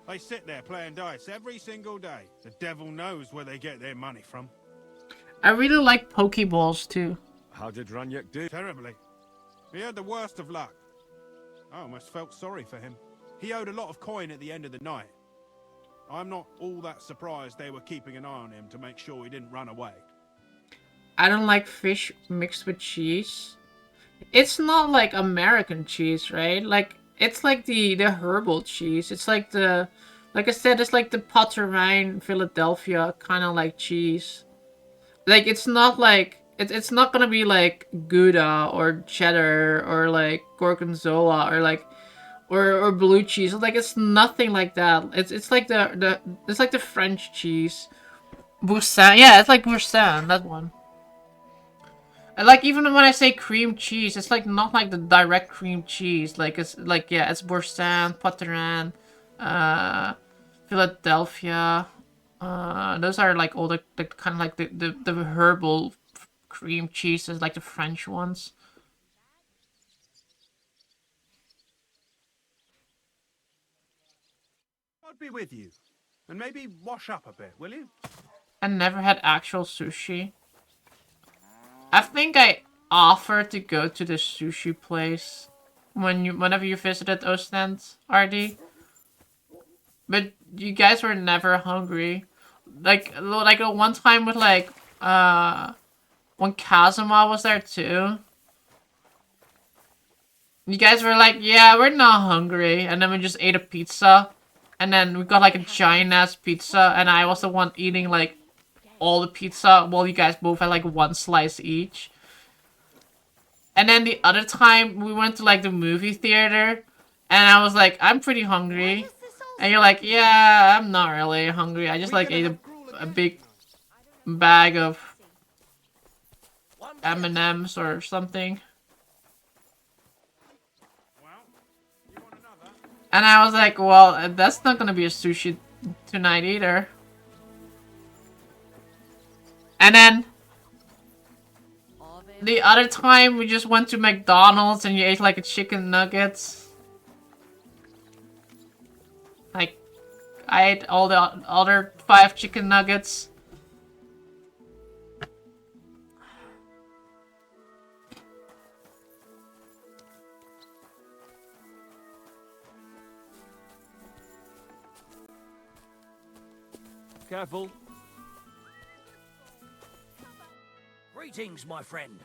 They sit there playing dice every single day. The devil knows where they get their money from. I really like pokeballs too. How did Ranyak do? Terribly. He had the worst of luck. I almost felt sorry for him. He owed a lot of coin at the end of the night. I'm not all that surprised they were keeping an eye on him to make sure he didn't run away. I don't like fish mixed with cheese. It's not like American cheese, right? Like, it's like the herbal cheese. It's like like I said, it's like the Potterine Philadelphia kind of like cheese. Like, it's not it's not gonna be like Gouda or cheddar or like gorgonzola or like or blue cheese. Like it's nothing like that. It's like it's like the French cheese. Boursin, yeah, it's like Boursin, that one. And like even when I say cream cheese, it's like not like the direct cream cheese. Like it's like yeah, it's Boursin, Patarin, uh, Philadelphia. Those are like all the kind of like the herbal cream cheeses, like the French ones. I'd be with you. And maybe wash up a bit, will you? I never had actual sushi. I think I offered to go to the sushi place whenever you visited Ostend, RD. But you guys were never hungry. Like one time with like when Kazuma was there too. You guys were like, yeah, we're not hungry, and then we just ate a pizza. And then we got like a giant ass pizza, and I was the one eating like all the pizza while you guys both had like one slice each. And then the other time we went to like the movie theater, and I was like, I'm pretty hungry. And you're like, yeah, I'm not really hungry. I just like ate a big bag of M&Ms or something. And I was like, well, that's not gonna be a sushi tonight either. And then the other time we just went to McDonald's and you ate like a chicken nuggets. Like, I ate all the other 5 chicken nuggets. Careful. Greetings, my friend.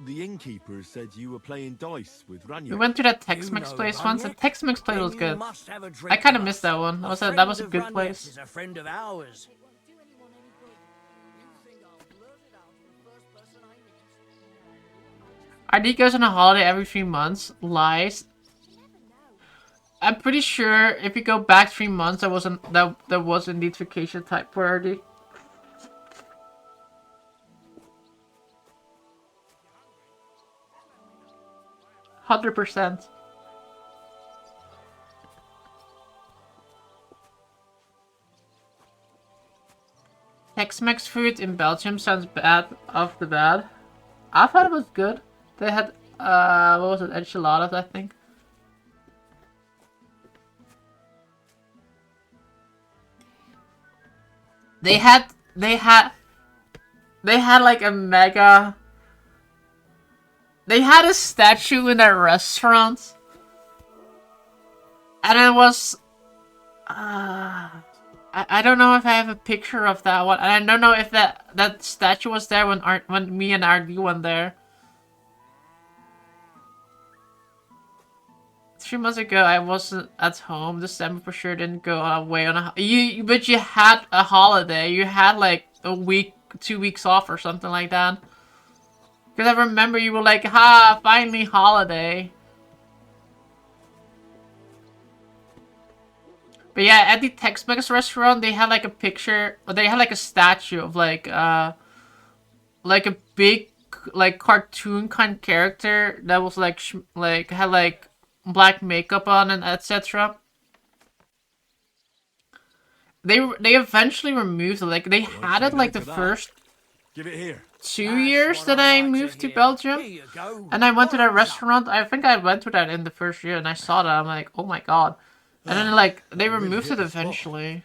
The innkeeper said you were playing dice with Ranya. We went to that Tex-Mex place once. The Tex-Mex place was good. I kind of missed that one. That was a good place. Is a friend of ours. RD goes on a holiday every 3 months. Lies. I'm pretty sure if you go back 3 months, there was indeed vacation type for RD. 100%. Tex-Mex food in Belgium sounds bad off the bat. I thought it was good. They had, what was it, enchiladas, I think. They had like a mega... They had a statue in a restaurant. And it was... I don't know if I have a picture of that one. And I don't know if that statue was there when me and RD went there. 3 months ago, I wasn't at home. December for sure didn't go away on a... But you had a holiday. You had like a week, 2 weeks off or something like that. Because I remember you were like, ha, finally holiday. But yeah, at the Tex-Mex restaurant, they had like a picture, or they had like a statue of like a big, like cartoon kind of character that was like, had like black makeup on and etc. They eventually removed it. Like they had it like the first Give it here. 2 years that I moved to Belgium, and I went to that restaurant. I think I went to that in the first year, and I saw that. I'm like, oh my god. And then like they removed it eventually.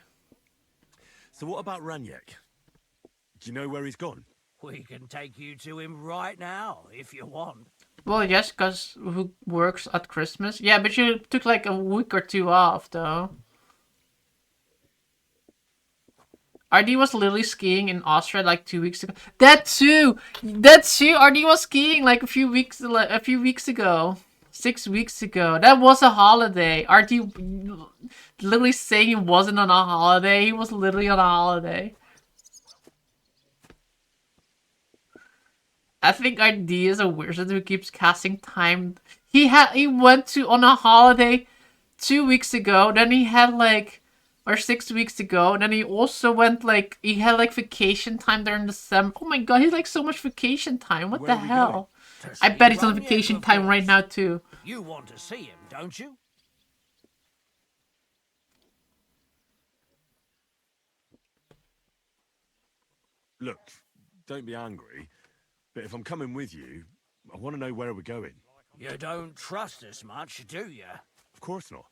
So what about Raniek? Do you know where he's gone? We can take you to him right now, if you want. Well, yes, because who works at Christmas? Yeah, but you took like a week or 2 off, though. RD was literally skiing in Austria like 2 weeks ago. That too! RD was skiing like a few weeks ago. 6 weeks ago. That was a holiday. RD literally saying he wasn't on a holiday. He was literally on a holiday. I think RD is a wizard who keeps casting time. He went to on a holiday 2 weeks ago. Then he had like, or 6 weeks ago. And then he also went like, he had like vacation time during December. Oh my god, he's like so much vacation time. What the hell? I bet he's on vacation time right now too. You want to see him, don't you? Look, don't be angry, but if I'm coming with you, I want to know where we're going. You don't trust us much, do you? Of course not.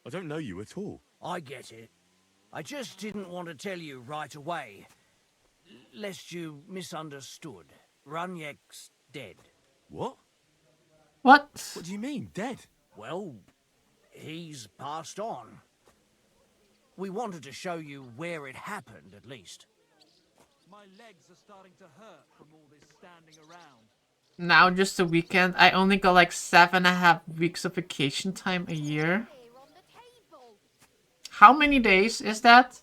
I don't know you at all. I get it. I just didn't want to tell you right away, lest you misunderstood. Runyek's dead. What? What? What do you mean, dead? Well, he's passed on. We wanted to show you where it happened, at least. My legs are starting to hurt from all this standing around. Now just a weekend. I only got like 7.5 weeks of vacation time a year. How many days is that?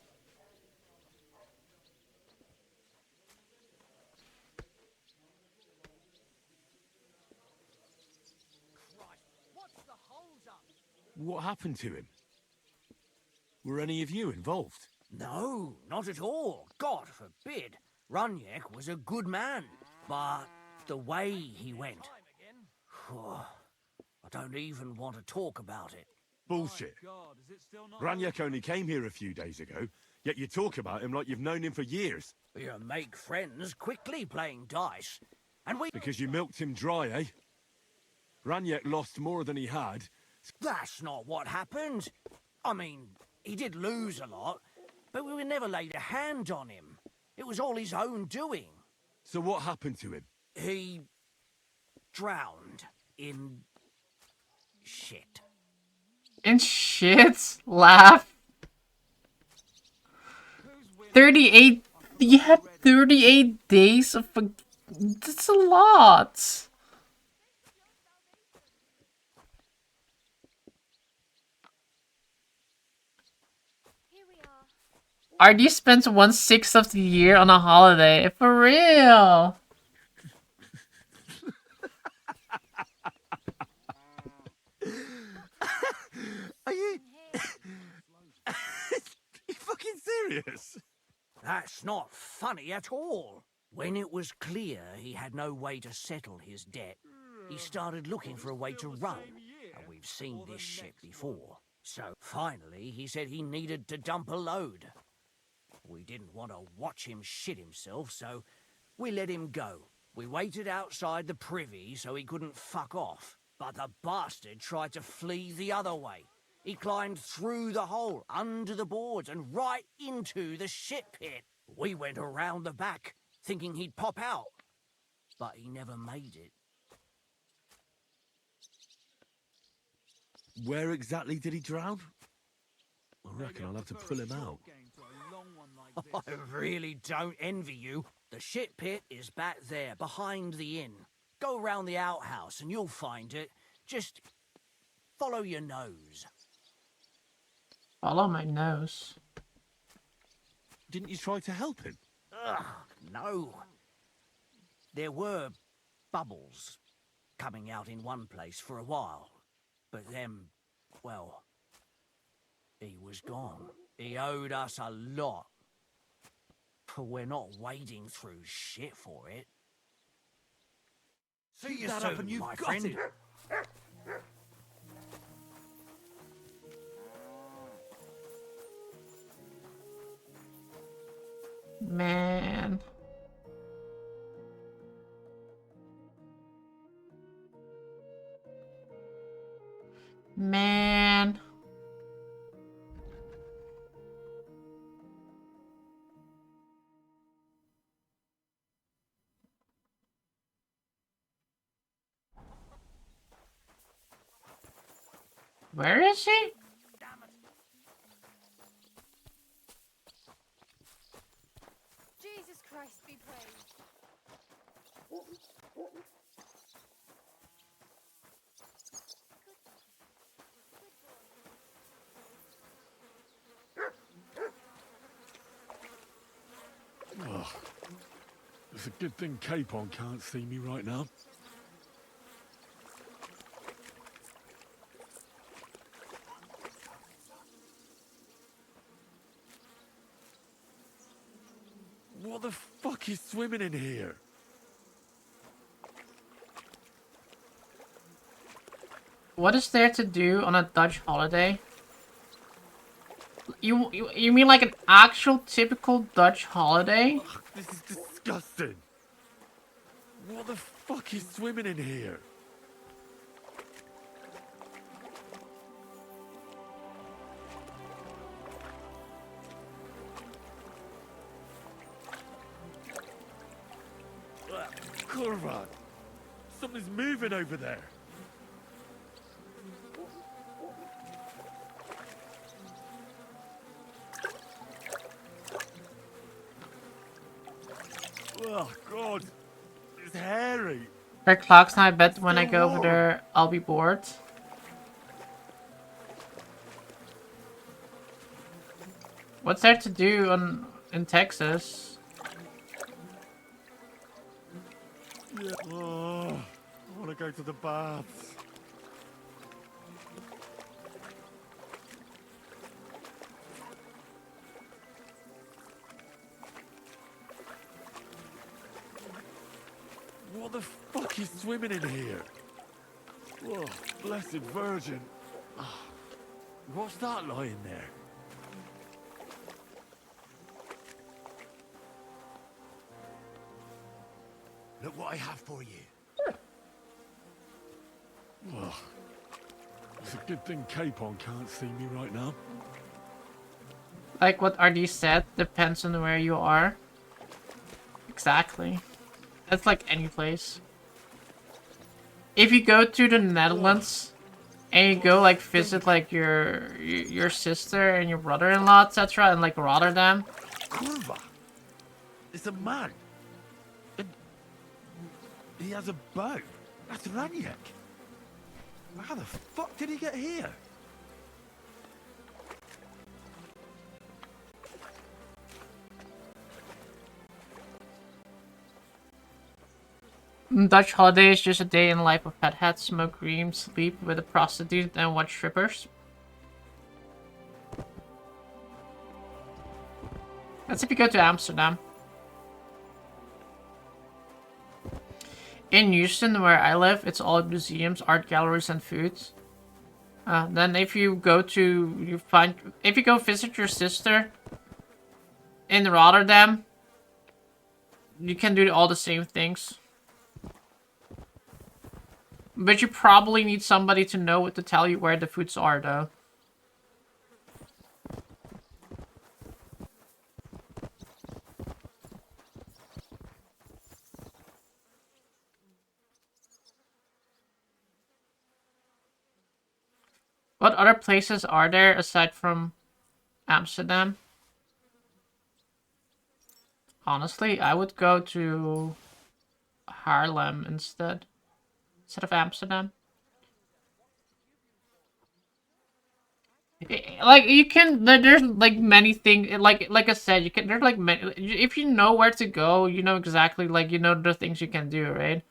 What happened to him? Were any of you involved? No, not at all. God forbid. Runyek was a good man, but the way he went... I don't even want to talk about it. Bullshit. Ranyek only came here a few days ago, yet you talk about him like you've known him for years. You make friends quickly playing dice, and we... Because you milked him dry, eh? Ranyek lost more than he had. That's not what happened. I mean, he did lose a lot, but we never laid a hand on him. It was all his own doing. So what happened to him? He drowned in shit. In shit? Laugh. 38. You had 38 days of. That's a lot. RD spends 1/6 of the year on a holiday. For real. Are you... Are you fucking serious? That's not funny at all. When it was clear he had no way to settle his debt, he started looking for a way to run. And we've seen this shit before. So finally, he said he needed to dump a load. We didn't want to watch him shit himself, so we let him go. We waited outside the privy so he couldn't fuck off. But the bastard tried to flee the other way. He climbed through the hole, under the boards, and right into the shit pit. We went around the back, thinking he'd pop out. But he never made it. Where exactly did he drown? I reckon I'll have to pull him out. I really don't envy you. The shit pit is back there, behind the inn. Go around the outhouse and you'll find it. Just follow your nose. Follow my nose. Didn't you try to help him? Ugh, no. There were bubbles coming out in one place for a while. But then, well, he was gone. He owed us a lot. We're not wading through shit for it. See you soon, my friend. Man. Man. Where is she? Jesus Christ be praised. It's a good thing Capon can't see me right now. What the fuck is swimming in here? What is there to do on a Dutch holiday? You mean like an actual typical Dutch holiday? Ugh, this is disgusting. What the fuck is swimming in here? Kurva! Something's moving over there. Oh God, it's hairy. There are clocks, and I bet when I go over there, I'll be bored. What's there to do in Texas? Yeah. Oh, I want to go to the baths. What the fuck is swimming in here? Oh, blessed Virgin. Ah, what's that lying there? Look what I have for you. Well, it's a good thing Capon can't see me right now. Like what RD said, depends on where you are. Exactly. That's like any place. If you go to the Netherlands and you go like visit like your sister and your brother-in-law, etc., and like Rotterdam. Kurva! It's a man. And he has a bow. That's Raniak. How the fuck did he get here? Dutch holiday is just a day in the life of pet heads, smoke green, sleep with a prostitute, and watch strippers. That's if you go to Amsterdam. In Houston, where I live, it's all museums, art galleries, and food. Then if you go if you go visit your sister in Rotterdam, you can do all the same things. But you probably need somebody to know what to tell you where the foods are, though. What other places are there aside from Amsterdam? Honestly, I would go to Haarlem instead of Amsterdam. Like you can, there's like many things. Like I said, you can. There's like many. If you know where to go, you know exactly like you know the things you can do, right?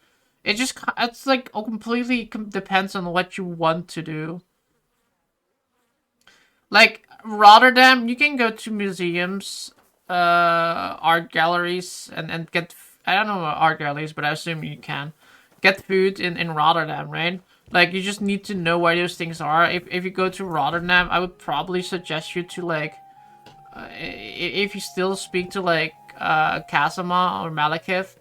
It's like completely depends on what you want to do. Like Rotterdam, you can go to museums, art galleries, and get. I don't know about art galleries, but I assume you can get food in Rotterdam, right? Like you just need to know where those things are. If you go to Rotterdam, I would probably suggest you to like, if you still speak to like Kazama or Malekith,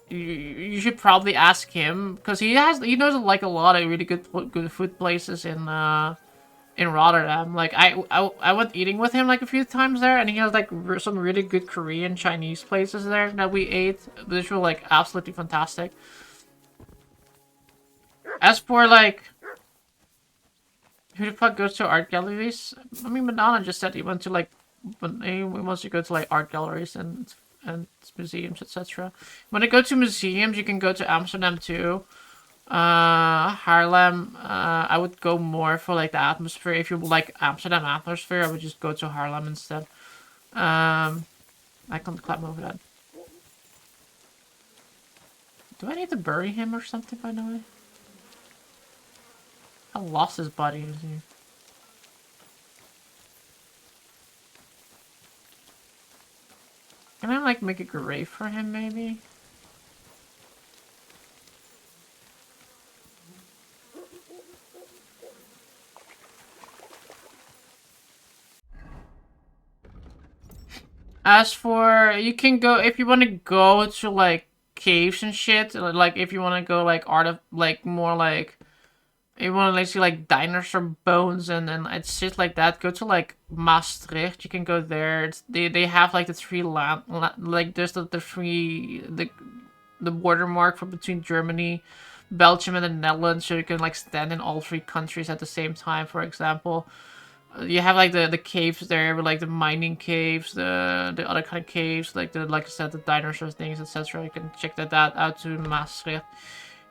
you should probably ask him because he knows like a lot of really good food places in Rotterdam. Like I went eating with him like a few times there, and he has like some really good Korean Chinese places there that we ate, which were like absolutely fantastic. As for like who the fuck goes to art galleries? I mean, Madonna just said he went to like he wants to go to like art galleries and museums, etc. When I go to museums, you can go to Amsterdam too. Haarlem, I would go more for like the atmosphere. If you like Amsterdam atmosphere, I would just go to Haarlem instead. I can't clap over that. Do I need to bury him or something, by the way? I lost his body. Can I, like, make a grave for him, maybe? As for, you can go, if you want to go to, like, caves and shit, like, if you want to go, like, more, like, if you want to, like, see, like, dinosaur bones and shit like that, go to, like, Maastricht, you can go there. They have, like, the three like, there's the border mark for between Germany, Belgium, and the Netherlands, so you can, like, stand in all three countries at the same time, for example. You have like the caves there, with like the mining caves, the other kind of caves, like I said, the dinosaur things, etc. You can check that out to Maastricht.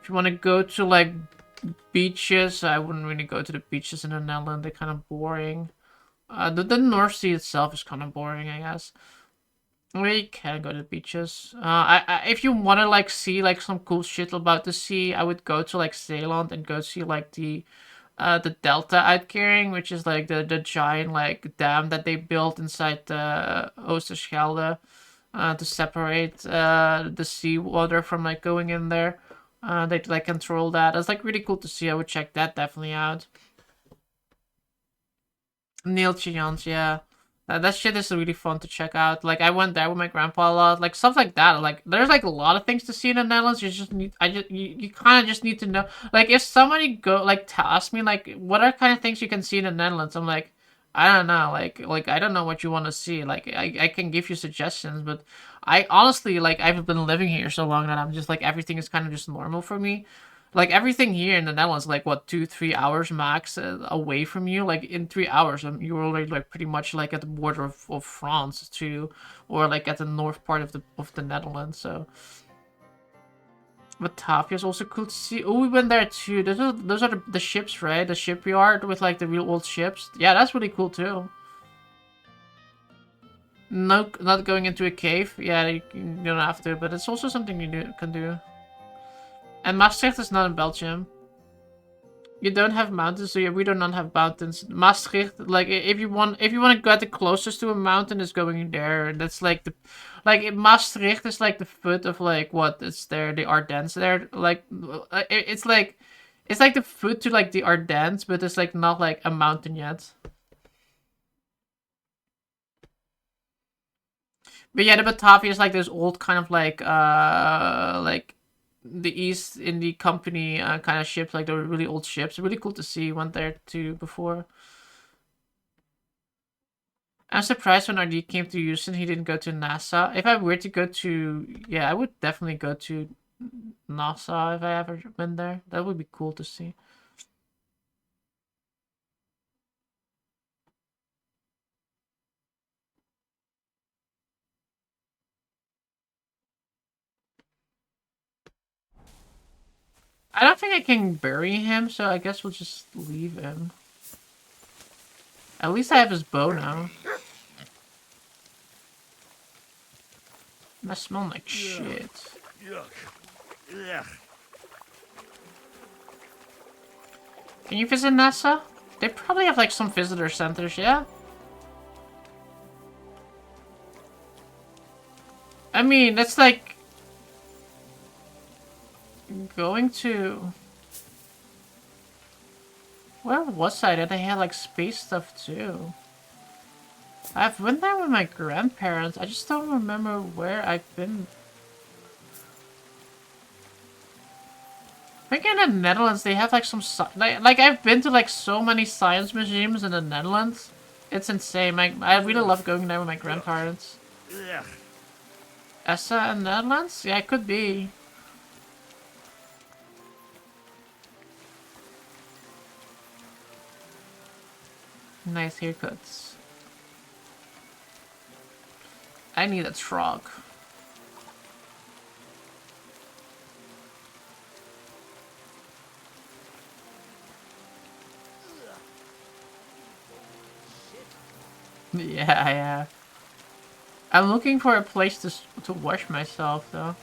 If you want to go to like beaches, I wouldn't really go to the beaches in the Netherlands. They're kind of boring. The North Sea itself is kind of boring, I guess. We can go to the beaches. If you want to like see like some cool shit about the sea, I would go to like Zeeland and go see like the Delta Uitkering, which is like the giant like dam that they built inside the Oosterschelde to separate the seawater from like going in there. They like control that. It's like really cool to see. I would check that definitely out. Neil Chians, yeah. That shit is really fun to check out. Like I went there with my grandpa a lot. Like stuff like that. Like there's like a lot of things to see in the Netherlands. You just need you kind of just need to know. Like if somebody ask me like what are kind of things you can see in the Netherlands, I'm like I don't know. Like I don't know what you want to see. Like I can give you suggestions, but I honestly like I've been living here so long that I'm just like everything is kind of just normal for me. Like everything here in the Netherlands, like what 2-3 hours max away from you. Like in 3 hours, you're already like pretty much like at the border of France too, or like at the north part of the Netherlands. So Batavia is also cool to see. Oh, we went there too. Those are the ships, right? The shipyard with like the real old ships. Yeah, that's really cool too. No, not going into a cave. Yeah, you don't have to, but it's also something you can do. And Maastricht is not in Belgium. You don't have mountains, so yeah, we do not have mountains. Maastricht, like if you want to get the closest to a mountain, is going there. That's like Maastricht is like the foot of like what is there, the Ardennes there. Like it's like the foot to like the Ardennes, but it's like not like a mountain yet. But yeah, the Batavia is like those old kind of like the East India Company kind of ships, like the really old ships. Really cool to see. Went there too before. I'm surprised when RD came to Houston, he didn't go to NASA. If I were to go to, yeah, I would definitely go to NASA if I ever been there. That would be cool to see. I don't think I can bury him, so I guess we'll just leave him. At least I have his bow now. That smell like shit. Can you visit NASA? They probably have like some visitor centers, yeah? I mean, that's like going to... Where was I? They had like space stuff too. I've been there with my grandparents. I just don't remember where I've been. I think in the Netherlands they have like some like I've been to like so many science museums in the Netherlands. It's insane. I really love going there with my grandparents. Essa in the Netherlands? Yeah, it could be. Nice haircuts. I need a truck. Yeah. I'm looking for a place to wash myself though.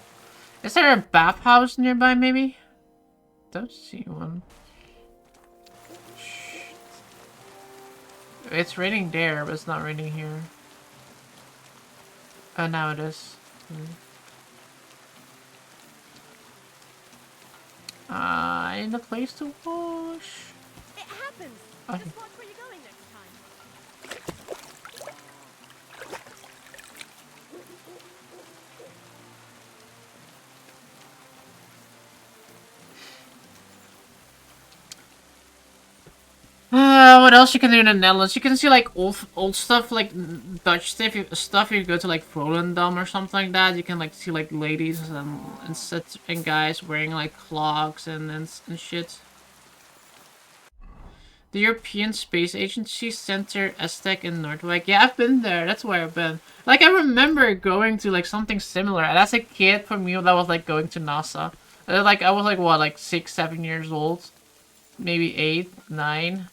Is there a bathhouse nearby, maybe? Don't see one. Shh. It's raining there, but it's not raining here. Oh, now it is. I need a place to wash. It happens. Okay. Just watch where you're going next time. What else you can do in the Netherlands? You can see like old stuff, like Dutch stuff. You go to like Volendam or something like that. You can like see like ladies and guys wearing like clogs and shit. The European Space Agency Center Aztec in Noordwijk. Yeah, I've been there. That's where I've been. Like I remember going to like something similar. And as a kid, for me, that was like going to NASA. Like I was like what, like 6, 7 years old, maybe 8, 9.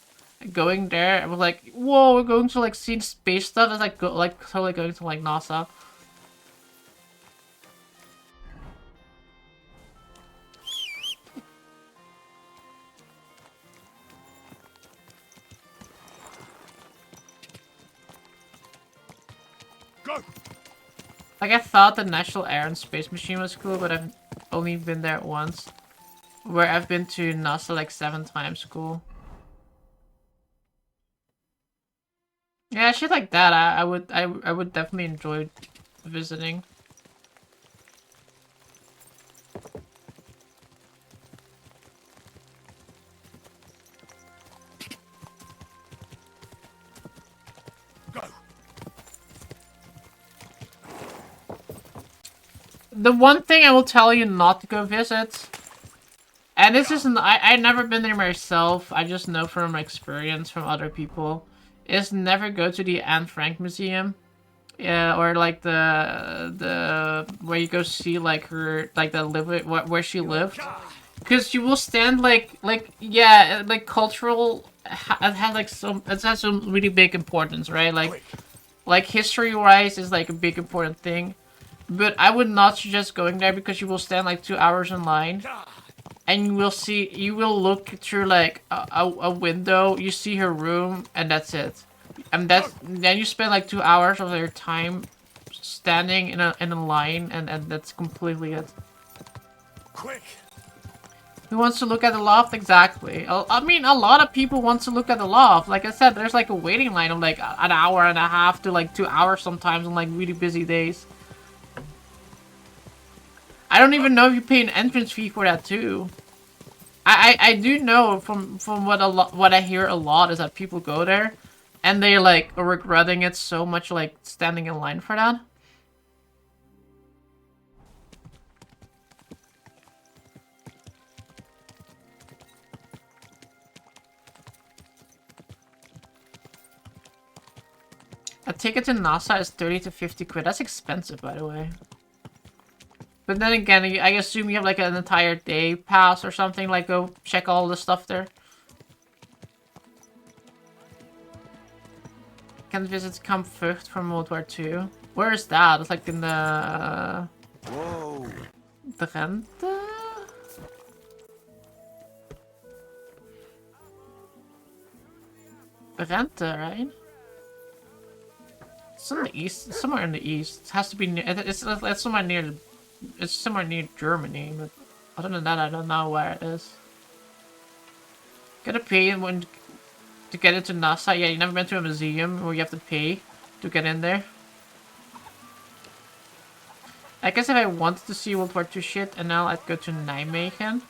Going there, I was like, whoa, we're going to like see space stuff. That's like totally going to like NASA. Go. Like I thought the National Air and Space Machine was cool, but I've only been there once. Where I've been to NASA like 7 times cool. Yeah, shit like that. I would definitely enjoy visiting. Go. The one thing I will tell you not to go visit, and this isn't, I've never been there myself, I just know from experience from other people, is never go to the Anne Frank Museum. Yeah, or like the where you go see like her, like the where she lived, because you will stand like yeah, like cultural, it has like it has some really big importance, right? Like history wise is like a big important thing, but I would not suggest going there because you will stand like 2 hours in line, and you will look through like a window, you see her room, and that's it. And then you spend like 2 hours of your time standing in a line, and that's completely it. Quick. Who wants to look at the loft? Exactly. I mean, a lot of people want to look at the loft. Like I said, there's like a waiting line of like an hour and a half to like 2 hours sometimes on like really busy days. I don't even know if you pay an entrance fee for that too. I do know from what I hear a lot is that people go there and they like are regretting it so much, like standing in line for that. A ticket to NASA is 30 to 50 quid. That's expensive, by the way. But then again, I assume you have like an entire day pass or something, like go check all the stuff there. Can visits come first from World War II? Where is that? It's like in the... Whoa. Drenthe? Drenthe, right? It's in the east, somewhere in the east. It has to be near, it's somewhere near, it's somewhere near Germany, but other than that, I don't know where it is. Gotta pay when to get into NASA. Yeah, you never been to a museum where you have to pay to get in there. I guess if I wanted to see World War II shit, and now I'd go to Nijmegen.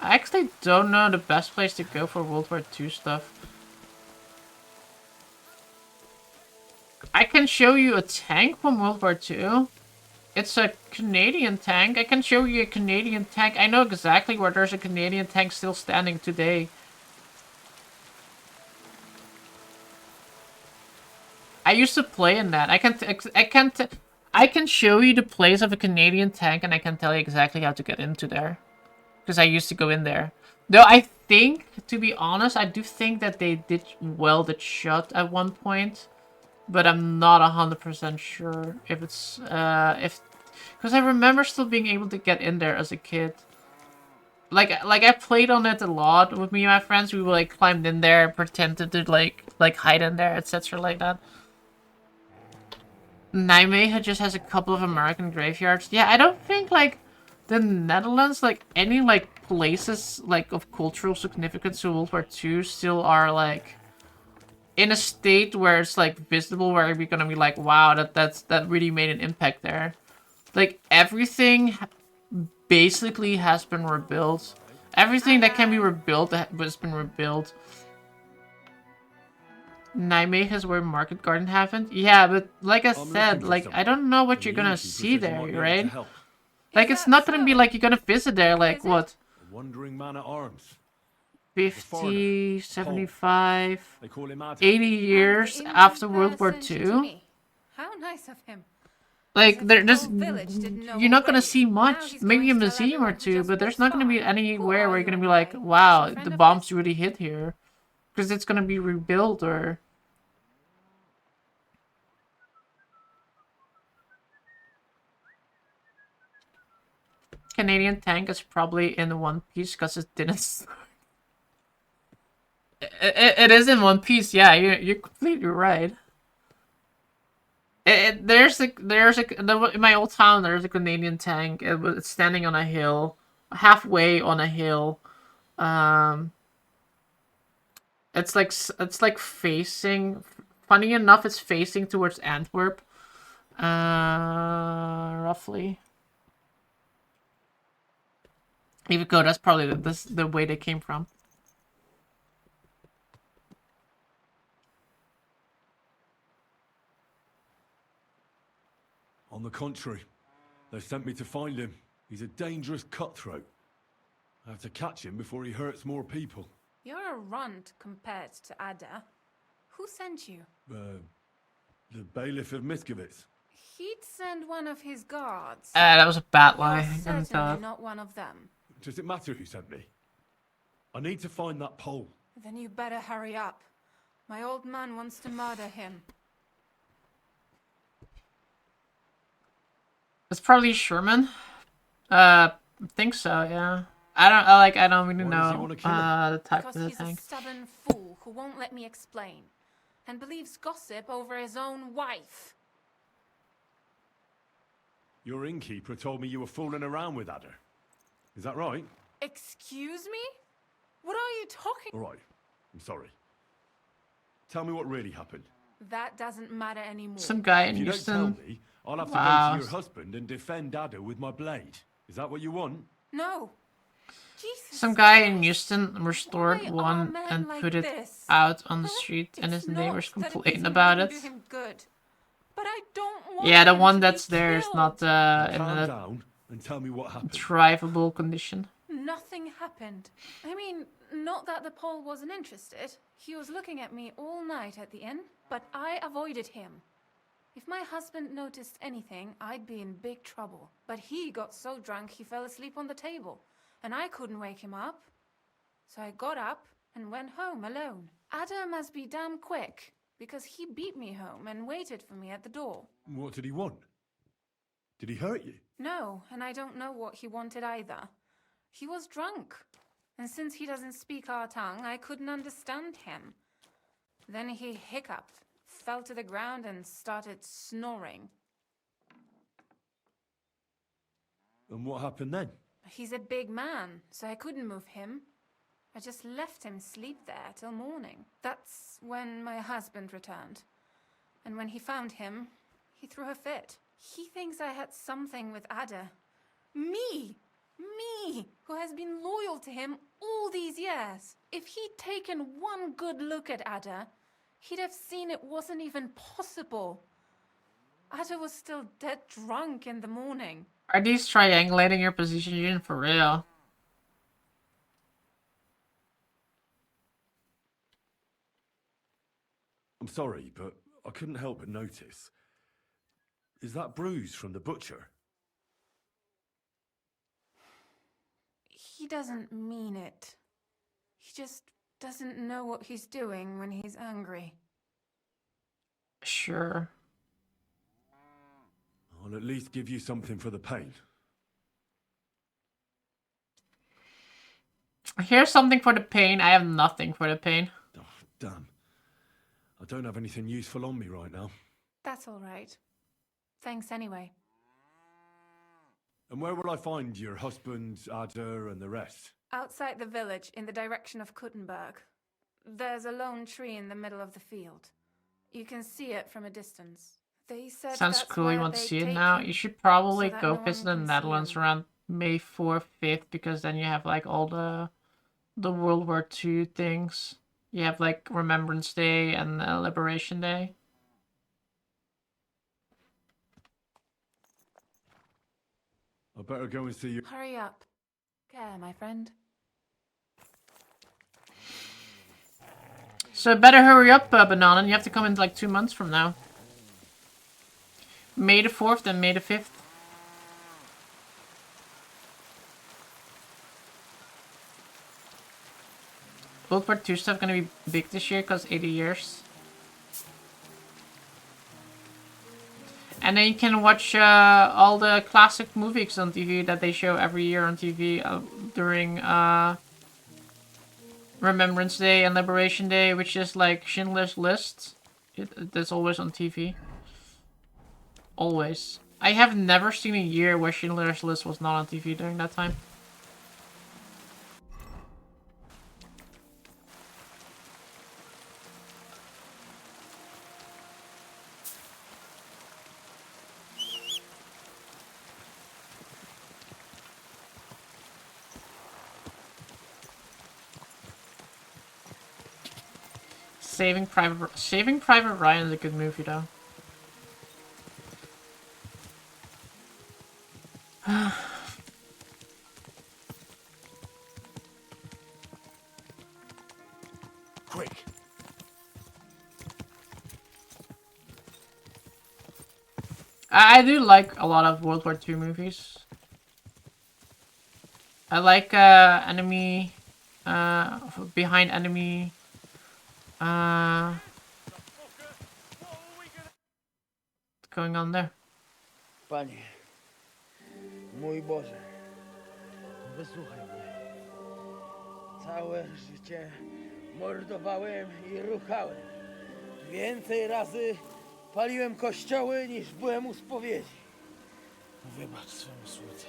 I actually don't know the best place to go for World War II stuff. I can show you a tank from World War II. It's a Canadian tank. I can show you a Canadian tank. I know exactly where there's a Canadian tank still standing today. I used to play in that. I can show you the place of a Canadian tank, and I can tell you exactly how to get into there. Because I used to go in there. Though I think, to be honest, I do think that they did weld it shut at one point. but I'm not 100% sure if it's if because I remember still being able to get in there as a kid. Like I played on it a lot with me and my friends. We like climbed in there, pretended to like hide in there, etc. like that. Nijmegen just has a couple of American graveyards. Yeah, I don't think like the Netherlands, like any like places like of cultural significance in World War II still are like in a state where it's like visible, where we're gonna be like, wow, that really made an impact there. Like everything basically has been rebuilt. Everything that can be rebuilt has been rebuilt. Nijmegen is where Market Garden happened. Yeah, but like I said, like I don't know what you're gonna see there, right? Like it's not gonna be like you're gonna visit there like what? A wandering man at arms. 50, 75, They call him Adam. 80 years after World War II. How nice of him. Like there's village didn't know you're not gonna already. see Now much. he's Maybe a going to tell museum or everyone he two, just but there's passed not gonna be by. anywhere where you're gonna be like, anyway? wow, Is he a the friend of bombs really hit here. Because it's gonna be rebuilt or... Canadian tank is probably in One Piece because it didn't start. It is in One Piece, yeah, you're completely right. In my old town, there's a Canadian tank. It's standing on a hill, halfway on a hill. It's like facing. Funny enough, it's facing towards Antwerp. Roughly. Even though that's probably the way they came from. On the contrary, they sent me to find him. He's a dangerous cutthroat. I have to catch him before he hurts more people. You're a runt compared to Ada. Who sent you? The bailiff of Miskovitz. He'd send one of his guards. That was a bad lie. You're I couldn't certainly tell. not one of them. Does it matter who sent me? I need to find that pole. Then you better hurry up. My old man wants to murder him. It's probably Sherman. I think so, yeah. I don't really know the type Because of the he's tank. a stubborn fool who won't let me explain, and believes gossip over his own wife. Your innkeeper told me you were fooling around with Ada. Is that right? Excuse me? What are you talking? All right. I'm sorry. Tell me what really happened. That doesn't matter anymore. Some guy in If you don't Houston. tell me, I'll have to Wow. go to your husband and defend Ada with my blade. Is that what you want? No. Jesus. Some guy in Houston restored Why are one men and like put it this? out on the street, and his It's neighbors not that complained isn't about going it. to do him good. But I don't want Yeah, the him one to that's be there is killed. not in Calm a down and tell me what happened. drivable condition. Nothing happened. I mean, not that the Pole wasn't interested. He was looking at me all night at the inn, but I avoided him. If my husband noticed anything, I'd be in big trouble. But he got so drunk he fell asleep on the table, and I couldn't wake him up. So I got up and went home alone. Adam must be damn quick, because he beat me home and waited for me at the door. What did he want? Did he hurt you? No, and I don't know what he wanted either. He was drunk, and since he doesn't speak our tongue, I couldn't understand him. Then he hiccuped, fell to the ground, and started snoring. And what happened then? He's a big man, so I couldn't move him. I just left him sleep there till morning. That's when my husband returned. And when he found him, he threw a fit. He thinks I had something with Ada. Me! Me, who has been loyal to him all these years. If he'd taken one good look at Ada, he'd have seen it wasn't even possible. Ada was still dead drunk in the morning. Are these triangulating your position unit for real? I'm sorry, but I couldn't help but notice. Is that bruise from the butcher? He doesn't mean it. He just doesn't know what he's doing when he's angry. Sure. I'll at least give you something for the pain. Here's something for the pain. I have nothing for the pain. Oh, damn. I don't have anything useful on me right now. That's all right. Thanks anyway. And where will I find your husband, Ada, and the rest? Outside the village, in the direction of Kuttenberg. There's a lone tree in the middle of the field. You can see it from a distance. They said Sounds that's cool. You where want to they see it take now? him, You should probably so that go no one visit the can see Netherlands him. around May 4th, 5th, because then you have like all the World War II things. You have like Remembrance Day and Liberation Day. I better go and see you. Hurry up. Care, my friend. So better hurry up, Banana. You have to come in like 2 months from now. May the 4th and May the 5th. World War II stuff gonna be big this year because 80 years. And then you can watch all the classic movies on TV that they show every year on TV during Remembrance Day and Liberation Day, which is like Schindler's List. That's always on TV. Always. I have never seen a year where Schindler's List was not on TV during that time. Saving Private Ryan is a good movie though. Quick. I do like a lot of World War II movies. I like Enemy, Behind Enemy. What's going on there? Panie, mój Boże, wysłuchaj mnie. Całe życie mordowałem i ruchałem. Więcej razy paliłem kościoły niż byłem u spowiedzi. Wybacz swemu słudze.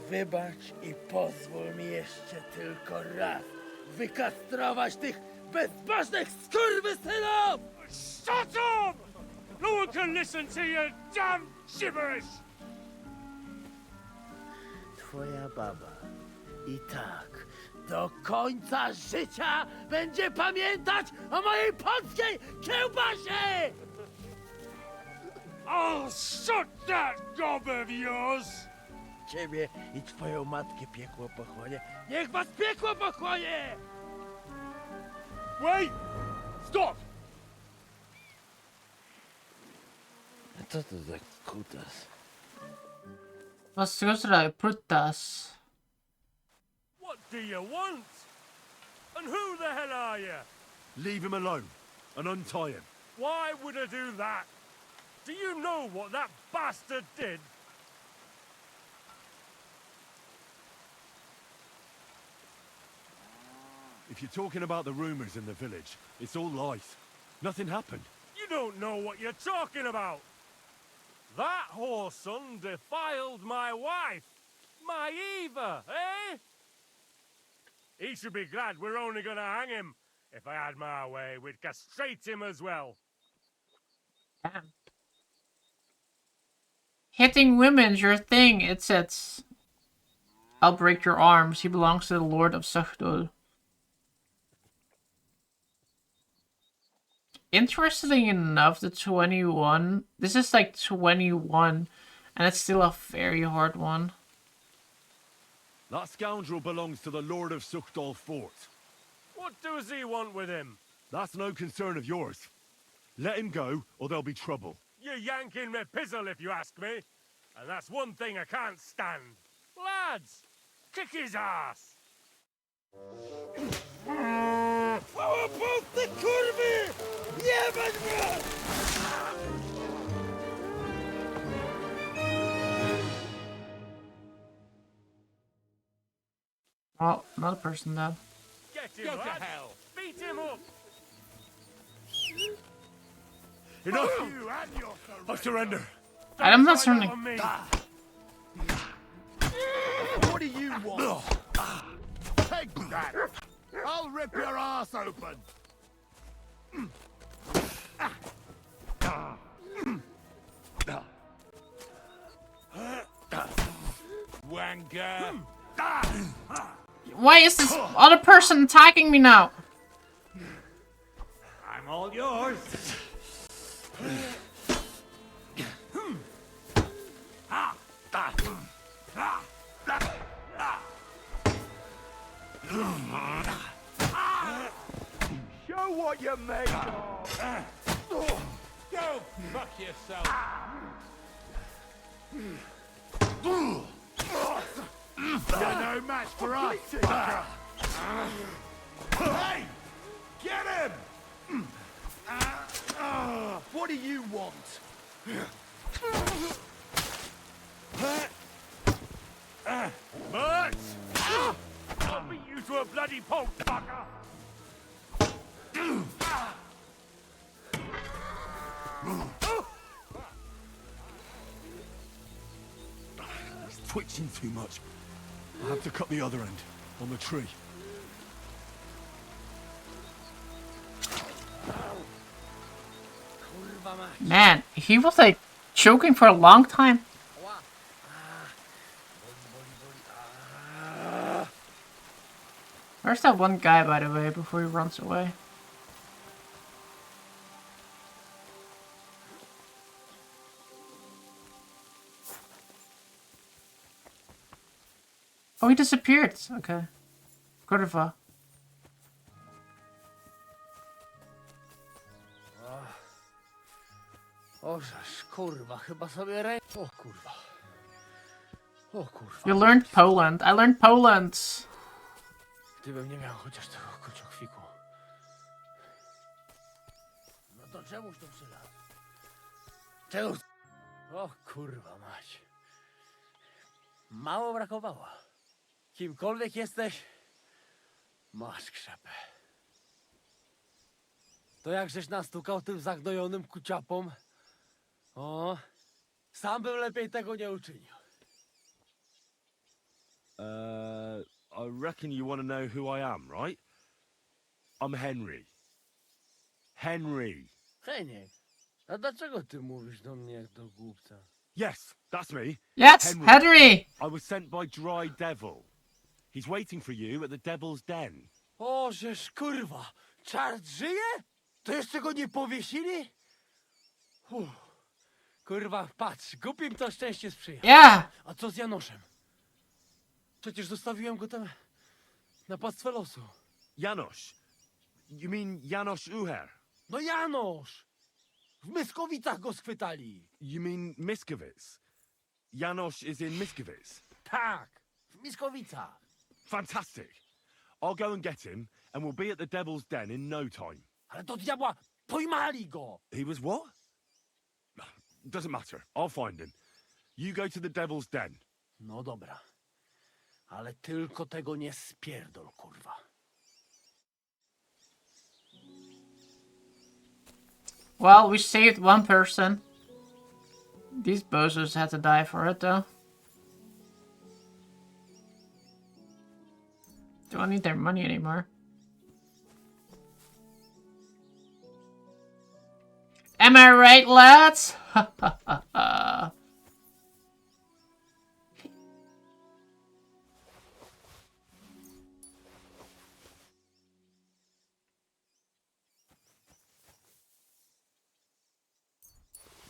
Wybacz i pozwól mi jeszcze tylko raz wykastrować tych bezbożnych skurwysynów! Shut up! No one can listen to your damn gibberish! Twoja baba i tak do końca życia będzie pamiętać o mojej polskiej kiełbasie! I'll shut that gob of yours! Ciebie i twoją matkę piekło pochłonie. Niech was piekło pochłonie! Wait! Stop! A co to za kutas? Vad ska pruttas? What do you want? And who the hell are you? Leave him alone and untie him. Why would I do that? Do you know what that bastard did? If you're talking about the rumors in the village, it's all lies. Nothing happened. You don't know what you're talking about. That whoreson defiled my wife, my Eva, eh? He should be glad we're only gonna hang him. If I had my way, we'd castrate him as well. Damn. Hitting women's your thing, it says. I'll break your arms. He belongs to the Lord of Suhdul. Interestingly enough, the 21... This is like 21, and it's still a very hard one. That scoundrel belongs to the Lord of Suchdal Fort. What does he want with him? That's no concern of yours. Let him go, or there'll be trouble. You're yanking me pizzle, if you ask me. And that's one thing I can't stand. Lads, kick his ass! Chwała Polsce, kurwy! Oh, another person dead. Get him, Go to hell! Beat him up! Enough! I surrender. I'm not surrendering. What do you want? Take that! I'll rip your ass open! Wanker! Why is this other person attacking me now? I'm all yours. Show what you're made of! Go fuck yourself. You're no match for us, fucker! Hey! Get him! What do you want? Mutt! I'll beat you to a bloody pulp, fucker! He's twitching too much. I'll have to cut the other end, on the tree. Man, he was like choking for a long time. Where's that one guy, by the way, before he runs away? Oh, he disappeared. Okay. Kurwa. O, żeż, kurwa, chyba sobie O, kurwa. O, kurwa. You learned Poland. I learned Poland. Gdybym nie miał chociaż tego kociokwiku. No to czemuś to przylazł? Czemu? O, kurwa mać. Mało brakowało. Kimkolwiek jesteś, masz krzepę. To jak żeś nastukał tym zagnojonym kuciapom, o, sam bym lepiej tego nie uczynił. I reckon you want to know who I am, right? I'm Henry. Henry. Heniek, a dlaczego ty mówisz do mnie jak do głupca? Yes, that's me. Yes, Henry. I was sent by Dry Devil. He's waiting for you at the Devil's Den. O, żeż kurwa, czart żyje? To jeszcze go nie powiesili? Kurwa, patrz, głupim to szczęście sprzyja. Yeah. A co z Janoszem? Przecież zostawiłem go tam na pastwę losu. Janosz? You mean Janosz Uher? No Janosz! W Myskowicach go schwytali. You mean Miskowic? Janosz is in Miskowic? Tak, w Myskowicach. Fantastic. I'll go and get him, and we'll be at the Devil's Den in no time. Ale do diabła, pojmali go! He was what? Doesn't matter. I'll find him. You go to the Devil's Den. No dobra. Ale tylko tego nie spierdol, kurwa. Well, we saved one person. These bozos had to die for it, though. Don't need their money anymore. Am I right, lads? Ha ha ha ha.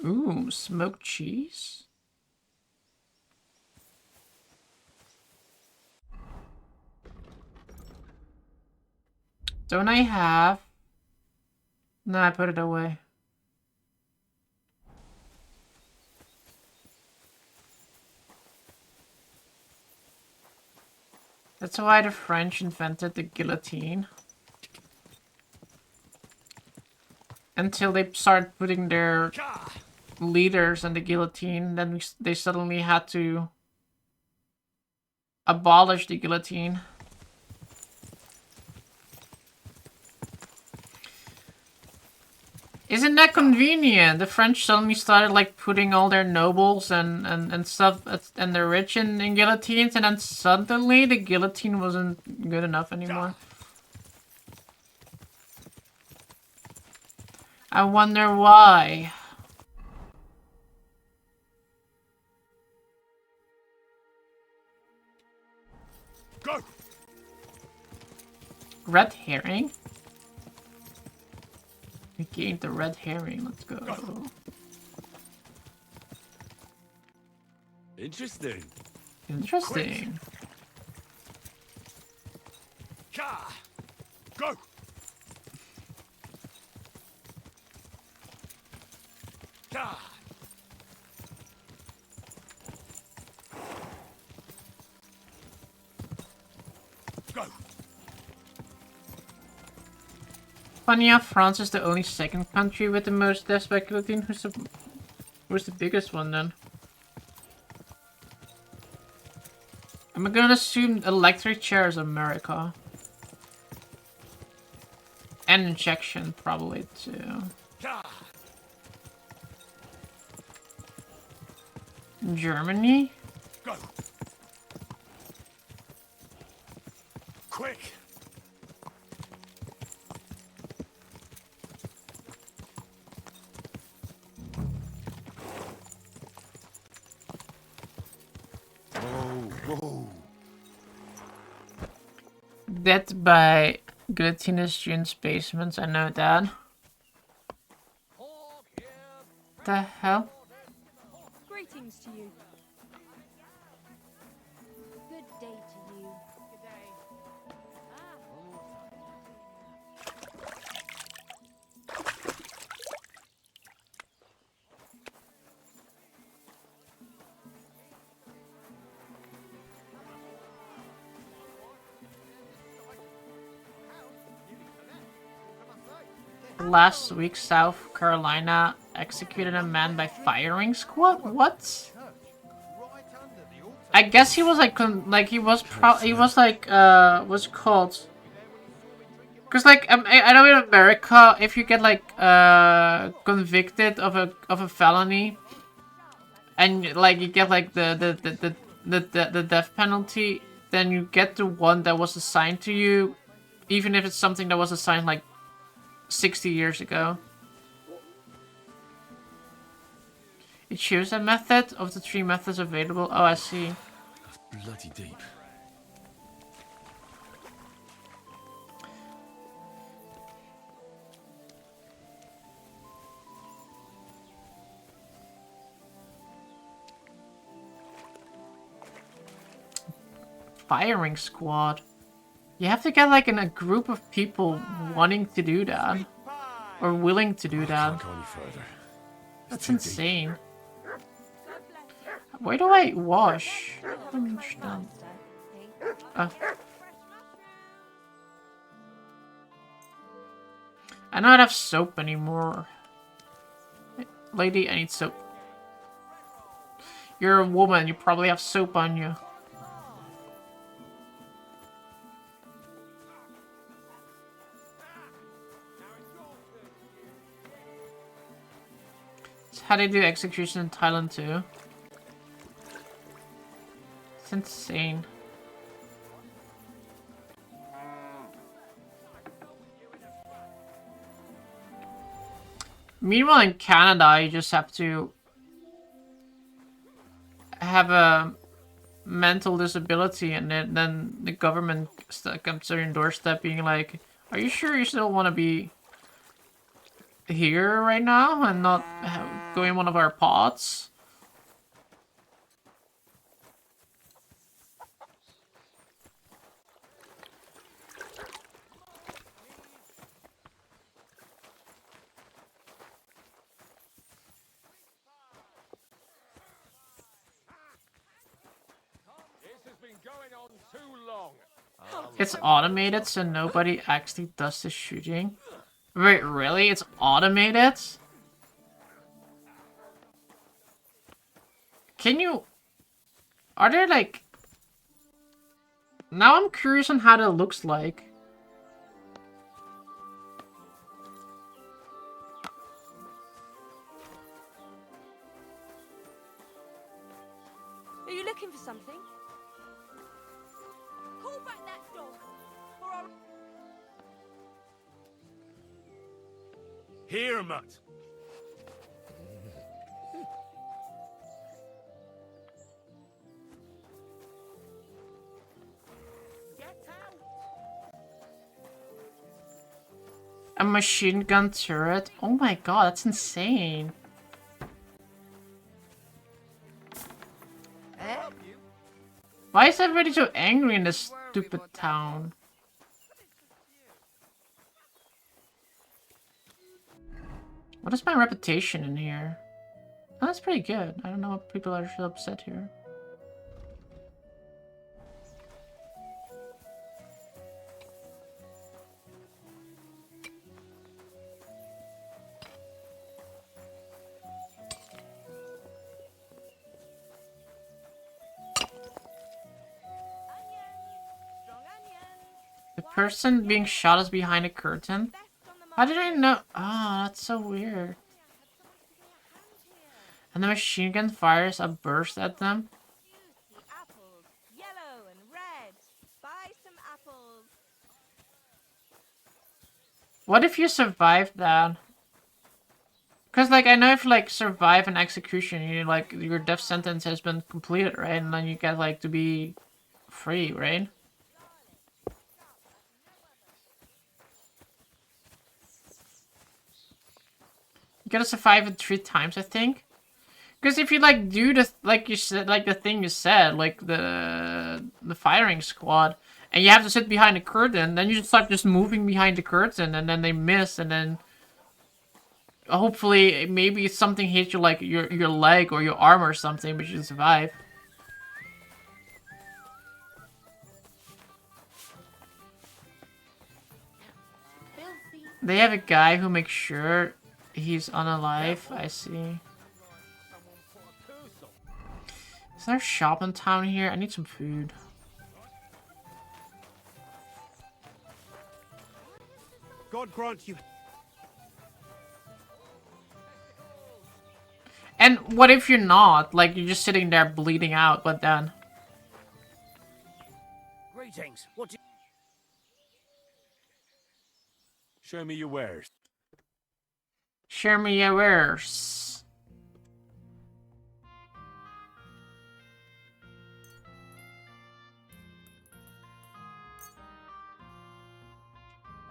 Ooh, smoked cheese? Don't I have? No, I put it away. That's why the French invented the guillotine. until they started putting their leaders on the guillotine. Then they suddenly had to abolish the guillotine. Isn't that convenient? The French suddenly started like putting all their nobles and stuff and the rich in guillotines, and then suddenly the guillotine wasn't good enough anymore. I wonder why. Go. Red herring? We gained the red herring. Let's go. Interesting. Interesting. Go. Go. Funny enough, France is the only second country with the most deaths by guillotine. Who's the biggest one then? I'm gonna assume electric chair is America. And injection probably too. Germany? Go. Quick. Whoa. Death by guillotinous June's basements, I know that. The hell? Greetings to you. Good day to you. Good day. Last week, South Carolina executed a man by firing squad? What? I guess he was what's it called? Cause like I know in America, if you get like convicted of a felony, and like you get like the death penalty, then you get the one that was assigned to you, even if it's something that was assigned like 60 years ago. It shows a method of the 3 methods available. Oh, I see. That's bloody deep. Firing squad. You have to get like in a group of people wanting to do that. Or willing to do that. Can't go any further. That's insane. Where do I wash? I don't understand. I don't have soap anymore. Lady, I need soap. You're a woman, you probably have soap on you. It's how they do execution in Thailand too. It's insane. Meanwhile, in Canada, you just have to have a mental disability, and then the government comes to your doorstep being like, are you sure you still want to be here right now and not go in one of our pods? It's automated, so nobody actually does the shooting. Wait, really? It's automated? Can you... Are there like... Now I'm curious on how that looks like. Are you looking for something? Call back that dog, or I'll... Here, mutt. A machine gun turret? Oh my god, that's insane. Why is everybody so angry in this stupid town? What is my reputation in here? Oh, that's pretty good. I don't know what people are so upset here. The person being shot is behind a curtain? How did I know? Oh, that's so weird. And the machine gun fires a burst at them? Apples, yellow and red. Buy some apples. What if you survive that? Because, like, I know if you, like, survive an execution, you, like, your death sentence has been completed, right? And then you get, like, to be free, right? You gotta survive it 3 times, I think. Because if you, like, do the, like you said, like the thing you said, like the firing squad, and you have to sit behind the curtain, then you just start just moving behind the curtain, and then they miss, and then hopefully maybe something hits you, like your leg or your arm or something, but you survive. They have a guy who makes sure he's unalive. I see. Is there a shop in town here? I need some food. God grant you. And what if you're not? Like, you're just sitting there bleeding out, but then... Greetings. What do you... Show me your wares. Show me your wares.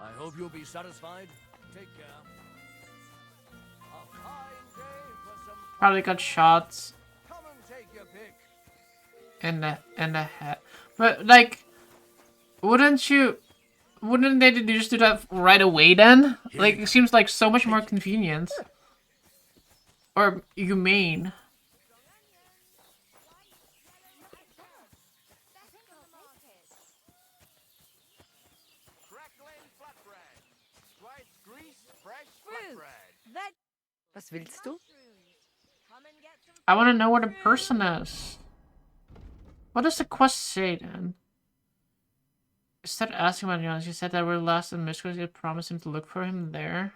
I hope you'll be satisfied. Take care. A fine day for some... Probably got shots Come and take your pick. in the head. But, like, wouldn't they just do that right away then? Like, it seems like so much more convenient. Or humane. Was willst du? I want to know where the person is. What does the quest say then? Instead of asking about Jonas, he said that we're lost in Michigan. He had promised him to look for him there.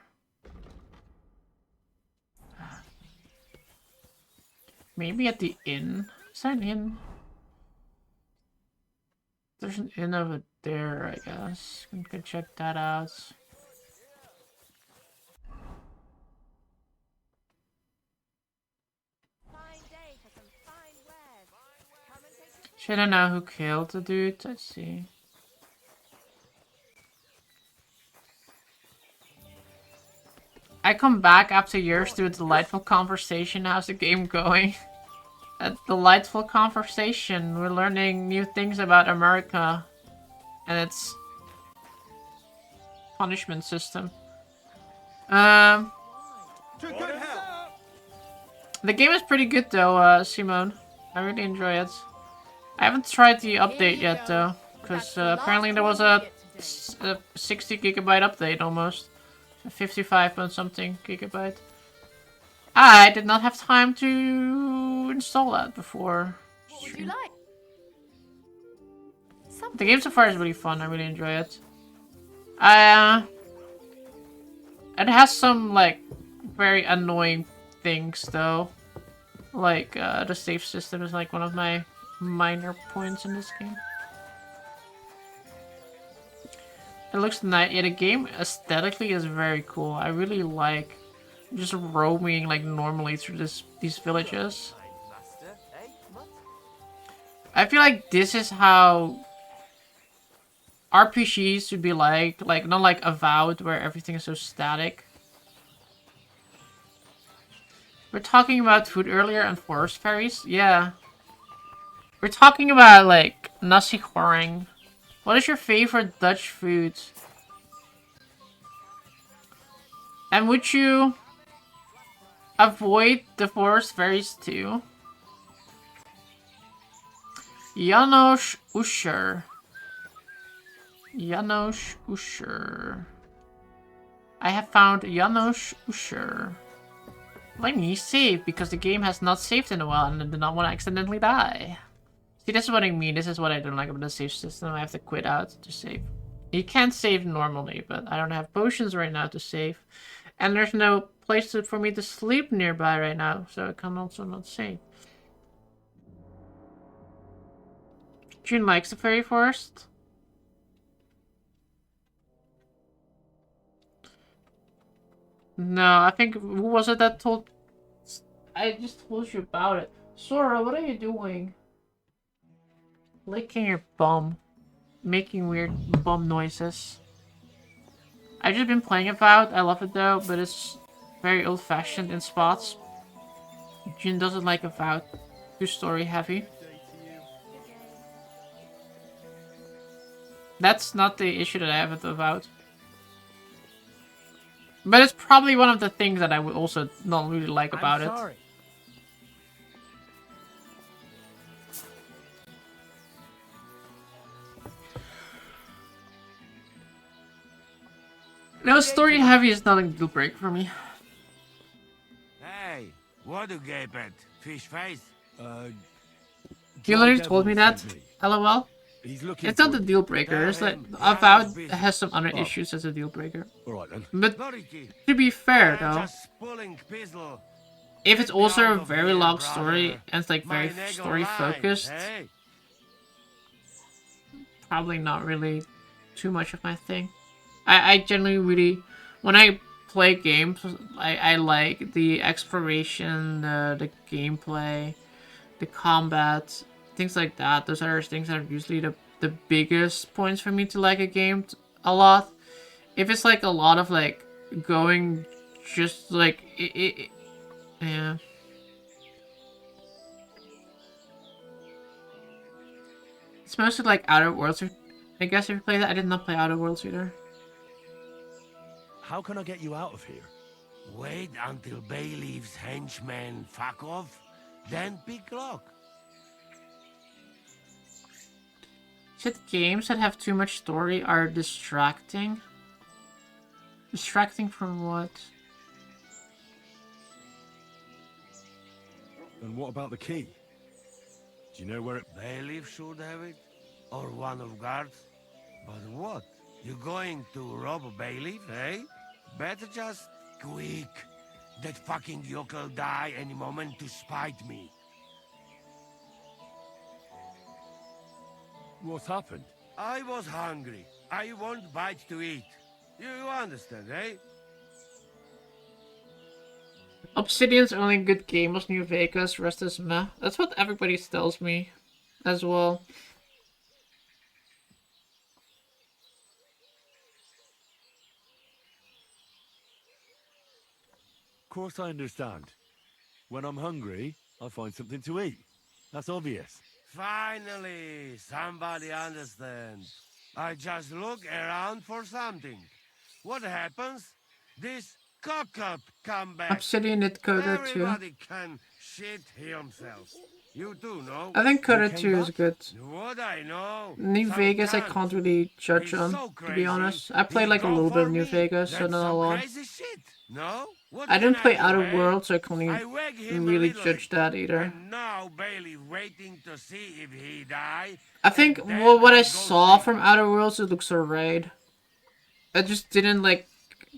Maybe at the inn? Is that an inn? There's an inn over there, I guess. We can check that out. Should I know who killed the dude? Let's see. I come back after years to a delightful conversation. How's the game going? A delightful conversation. We're learning new things about America and its punishment system. To good health. The game is pretty good though, Simone. I really enjoy it. I haven't tried the update yet though, because apparently there was a 60 gigabyte update almost. 55 point something gigabyte. I did not have time to install that before. What would you like? The game so far is really fun. I really enjoy it. It has some like very annoying things though. Like the save system is like one of my minor points in this game. It looks nice. Yeah, the game aesthetically is very cool. I really like just roaming like normally through these villages. I feel like this is how RPGs should be like not like Avowed where everything is so static. We're talking about food earlier and forest fairies? Yeah. We're talking about like nasi goreng. What is your favorite Dutch food? And would you avoid the forest fairies too? Janos Usher. Janos Usher. I have found Janos Usher. Let me save, because the game has not saved in a while and I do not want to accidentally die. See, this is what I mean. This is what I don't like about the save system. I have to quit out to save. You can save normally, but I don't have potions right now to save. And there's no place for me to sleep nearby right now, so I can also not save. June likes the fairy forest. No, I think, who was it that told... I just told you about it. Sora, what are you doing? Licking your bum. Making weird bum noises. I've just been playing Avowed. I love it though, but it's very old-fashioned in spots. June doesn't like Avowed. Too story heavy. That's not the issue that I have with Avowed. But it's probably one of the things that I would also not really like about it. No, story heavy is not a deal breaker for me. Hey, what do you gape at? Fish face? You literally told me that. LOL. It's not a deal breaker. It's like Avowed has some other issues as a deal breaker. Alright then. But to be fair though, if it's also a very long story and it's like very story focused, probably not really too much of my thing. I generally really, when I play games, I like the exploration, the gameplay, the combat, things like that. Those are things that are usually the biggest points for me to like a game a lot. If it's like a lot of like going just like yeah. It's mostly like Outer Worlds. I guess if you play that, I did not play Outer Worlds either. How can I get you out of here? Wait until Bayleaf's henchmen fuck off, then pick lock. Said games that have too much story are distracting. Distracting from what? And what about the key? Do you know where it... Bayleaf should have it, or one of guards. But what? You going to rob a Bayleaf, eh? Better just quick. That fucking yoke'll die any moment to spite me. What's happened? I was hungry. I want bite to eat. You understand, eh? Obsidian's only good game was New Vegas, rest is meh. That's what everybody tells me as well. Of course I understand. When I'm hungry, I find something to eat. That's obvious. Finally, somebody understands. I just look around for something. What happens? This cock-up come back. Obsidian did Coder too. Everybody can shit himself. You do know. I think Coda 2 is good. What I know. New Some Vegas I cunt. can't really judge He's on, so to be crazy. honest. I played He'll like a go little bit of for New me. Vegas, so That's not a some lot. crazy shit. No? What I can didn't play do, Outer eh? Worlds, so I can't I whack him a really little, judge that either. and now Bailey waiting to see if he die. I think and then well, what I go saw see. from Outer Worlds, it looks alright. It just didn't like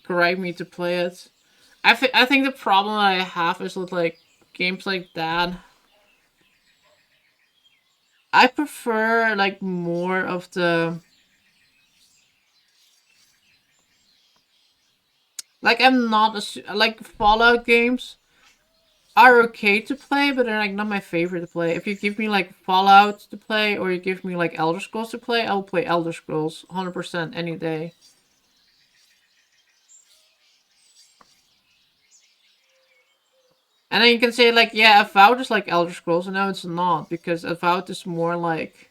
grab me to play it. I think the problem that I have is with like games like that. I prefer like more of the like I'm not like Fallout games are okay to play, but they're like not my favorite to play. If you give me like Fallout to play or you give me like Elder Scrolls to play, I'll play Elder Scrolls 100% any day. And then you can say like, yeah, Avowed is like Elder Scrolls, and no, it's not, because Avowed is more like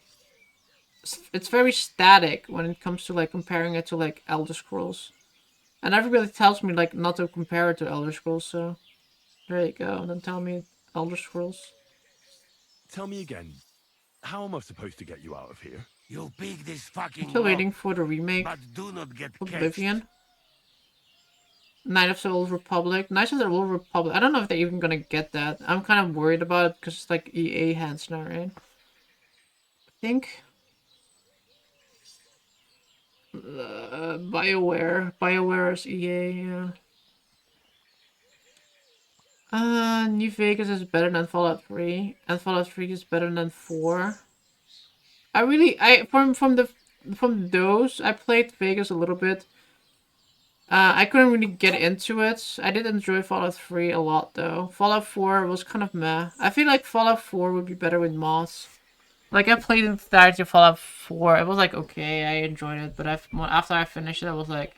it's very static when it comes to like comparing it to like Elder Scrolls. And everybody tells me like not to compare it to Elder Scrolls, so there you go. Then tell me Elder Scrolls. Tell me again, how am I supposed to get you out of here? You pick this I'm fucking still lock, waiting for the remake. but do not get Oblivion. Knight of the Old Republic. Knights of the Old Republic. I don't know if they're even gonna get that. I'm kind of worried about it because it's like EA hands now, right? I think. BioWare. BioWare is EA, yeah. New Vegas is better than Fallout 3, and Fallout 3 is better than 4. From those, I played Vegas a little bit. I couldn't really get into it. I did enjoy Fallout 3 a lot, though. Fallout 4 was kind of meh. I feel like Fallout 4 would be better with mods. Like, I played the entirety of Fallout 4. It was like, okay, I enjoyed it. But after I finished it, I was like,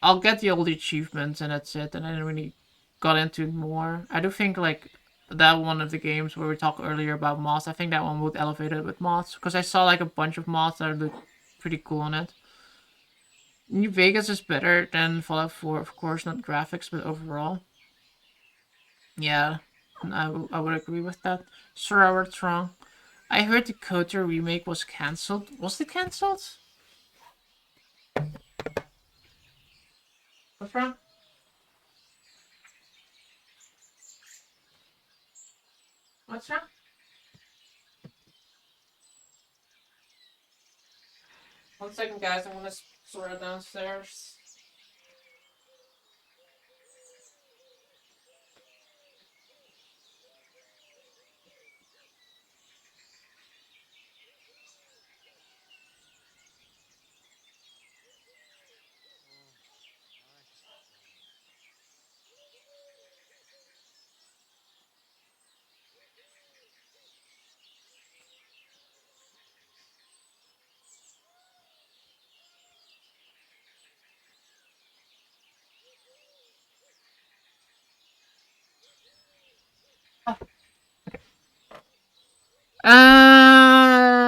I'll get the old achievements and that's it. And I didn't really got into it more. I do think, like, that one of the games where we talked earlier about mods, I think that one would elevate it with mods. Because I saw, like, a bunch of mods that look pretty cool on it. New Vegas is better than Fallout 4, of course, not graphics, but overall. Yeah, I would agree with that. Sir Howard's wrong. I heard the KOTOR remake was cancelled. Was it cancelled? What's wrong? What's wrong? One second, guys. I'm gonna sort it downstairs.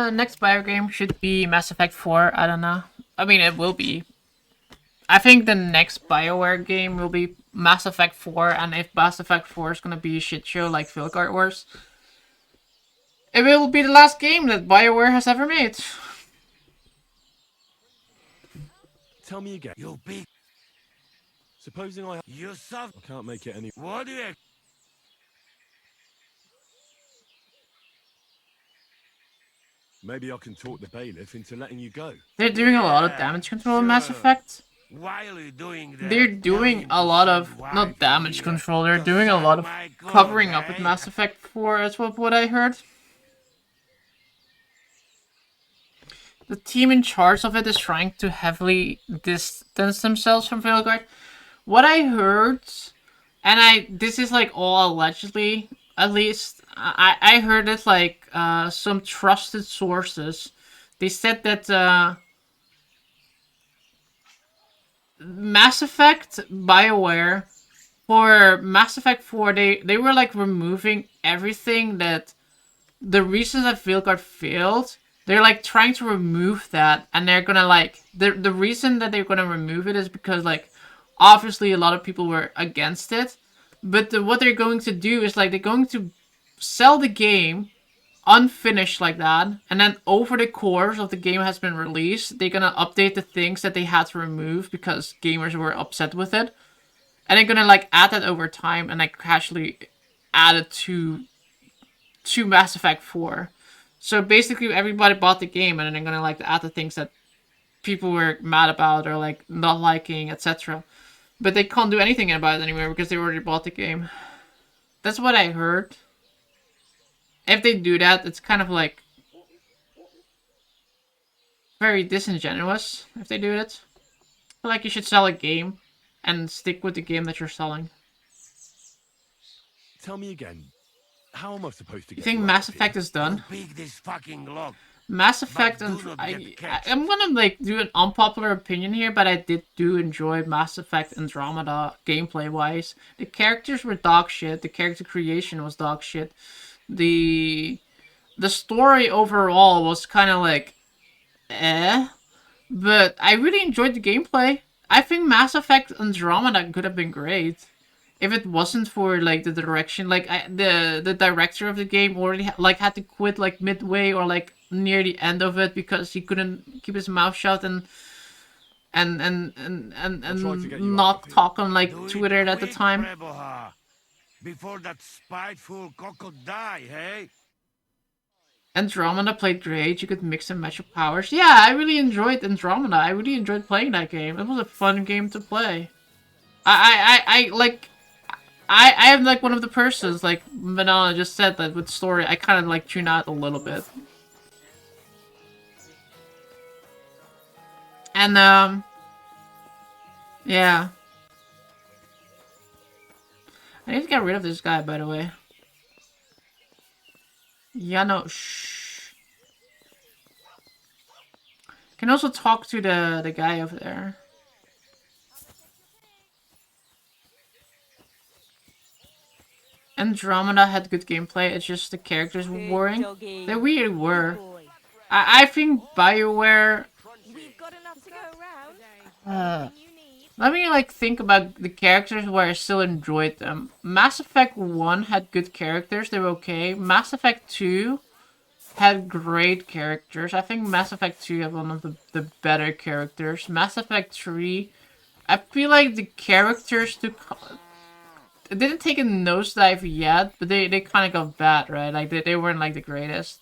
Next Bio game should be Mass Effect 4. I don't know. I mean, it will be. I think the next BioWare game will be Mass Effect 4, and if Mass Effect 4 is gonna be a shit show like Fieldguard Wars, it will be the last game that BioWare has ever made. Tell me again. You'll be. Supposing I can't make it any. What do you? Maybe I can talk the bailiff into letting you go. They're doing a lot of damage control in Mass Effect. While you're doing that, They're doing a lot of, not damage control, they're doing a lot of covering up with Mass Effect 4 as well, what I heard. The team in charge of it is trying to heavily distance themselves from Veilguard. What I heard, and this is like all allegedly, at least, I heard it like some trusted sources. They said that Mass Effect BioWare, for Mass Effect 4, they were like removing everything that the reasons that Veilguard failed. They're like trying to remove that, and they're gonna like the reason that they're gonna remove it is because like obviously a lot of people were against it, but what they're going to do is like they're going to sell the game unfinished like that, and then over the course of the game has been released, they're gonna update the things that they had to remove because gamers were upset with it, and they're gonna like add that over time and like casually add it to Mass Effect 4. So basically, everybody bought the game, and then they're gonna like add the things that people were mad about or like not liking, etc. But they can't do anything about it anymore because they already bought the game. That's what I heard. If they do that, it's kind of like very disingenuous if they do it. I feel like you should sell a game and stick with the game that you're selling. Tell me again. How am I supposed to You get think you Mass out of Effect here? is done? Pick this fucking lock. Mass Effect, But and do not I'm get gonna like do an unpopular opinion here, but I do enjoy Mass Effect Andromeda gameplay wise. The characters were dog shit. The character creation was dog shit. The story overall was kind of like, but I really enjoyed the gameplay. I think Mass Effect Andromeda could have been great if it wasn't for like the direction. Like the director of the game already had to quit like midway or like near the end of it because he couldn't keep his mouth shut and not talk on like Twitter at the time. Preboha, before that spiteful cockle die, hey? Andromeda played great. You could mix and match your powers. Yeah, I really enjoyed Andromeda. I really enjoyed playing that game. It was a fun game to play. I am like one of the persons, like Manala just said, that with story, I kind of like tune out a little bit. And, yeah. I need to get rid of this guy, by the way. Yeah, no, shh. Can also talk to the guy over there. Andromeda had good gameplay, it's just the characters were boring. They really were. I think BioWare... let me like think about the characters where I still enjoyed them. Mass Effect 1 had good characters, they were okay. Mass Effect 2 had great characters. I think Mass Effect 2 had one of the better characters. Mass Effect 3, I feel like the characters took... It didn't take a nosedive yet, but they kind of got bad, right? Like, they weren't, like, the greatest.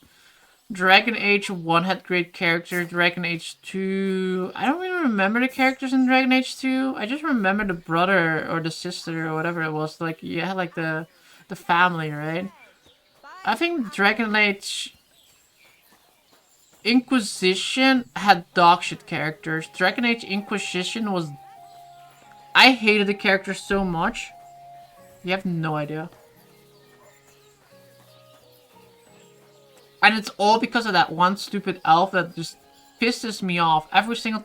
Dragon Age 1 had great characters. Dragon Age 2... I don't really remember the characters in Dragon Age 2. I just remember the brother or the sister or whatever it was. Like, you had, like, the family, right? I think Dragon Age... Inquisition had dogshit characters. Dragon Age Inquisition was... I hated the characters so much. You have no idea. And it's all because of that one stupid elf that just pisses me off every single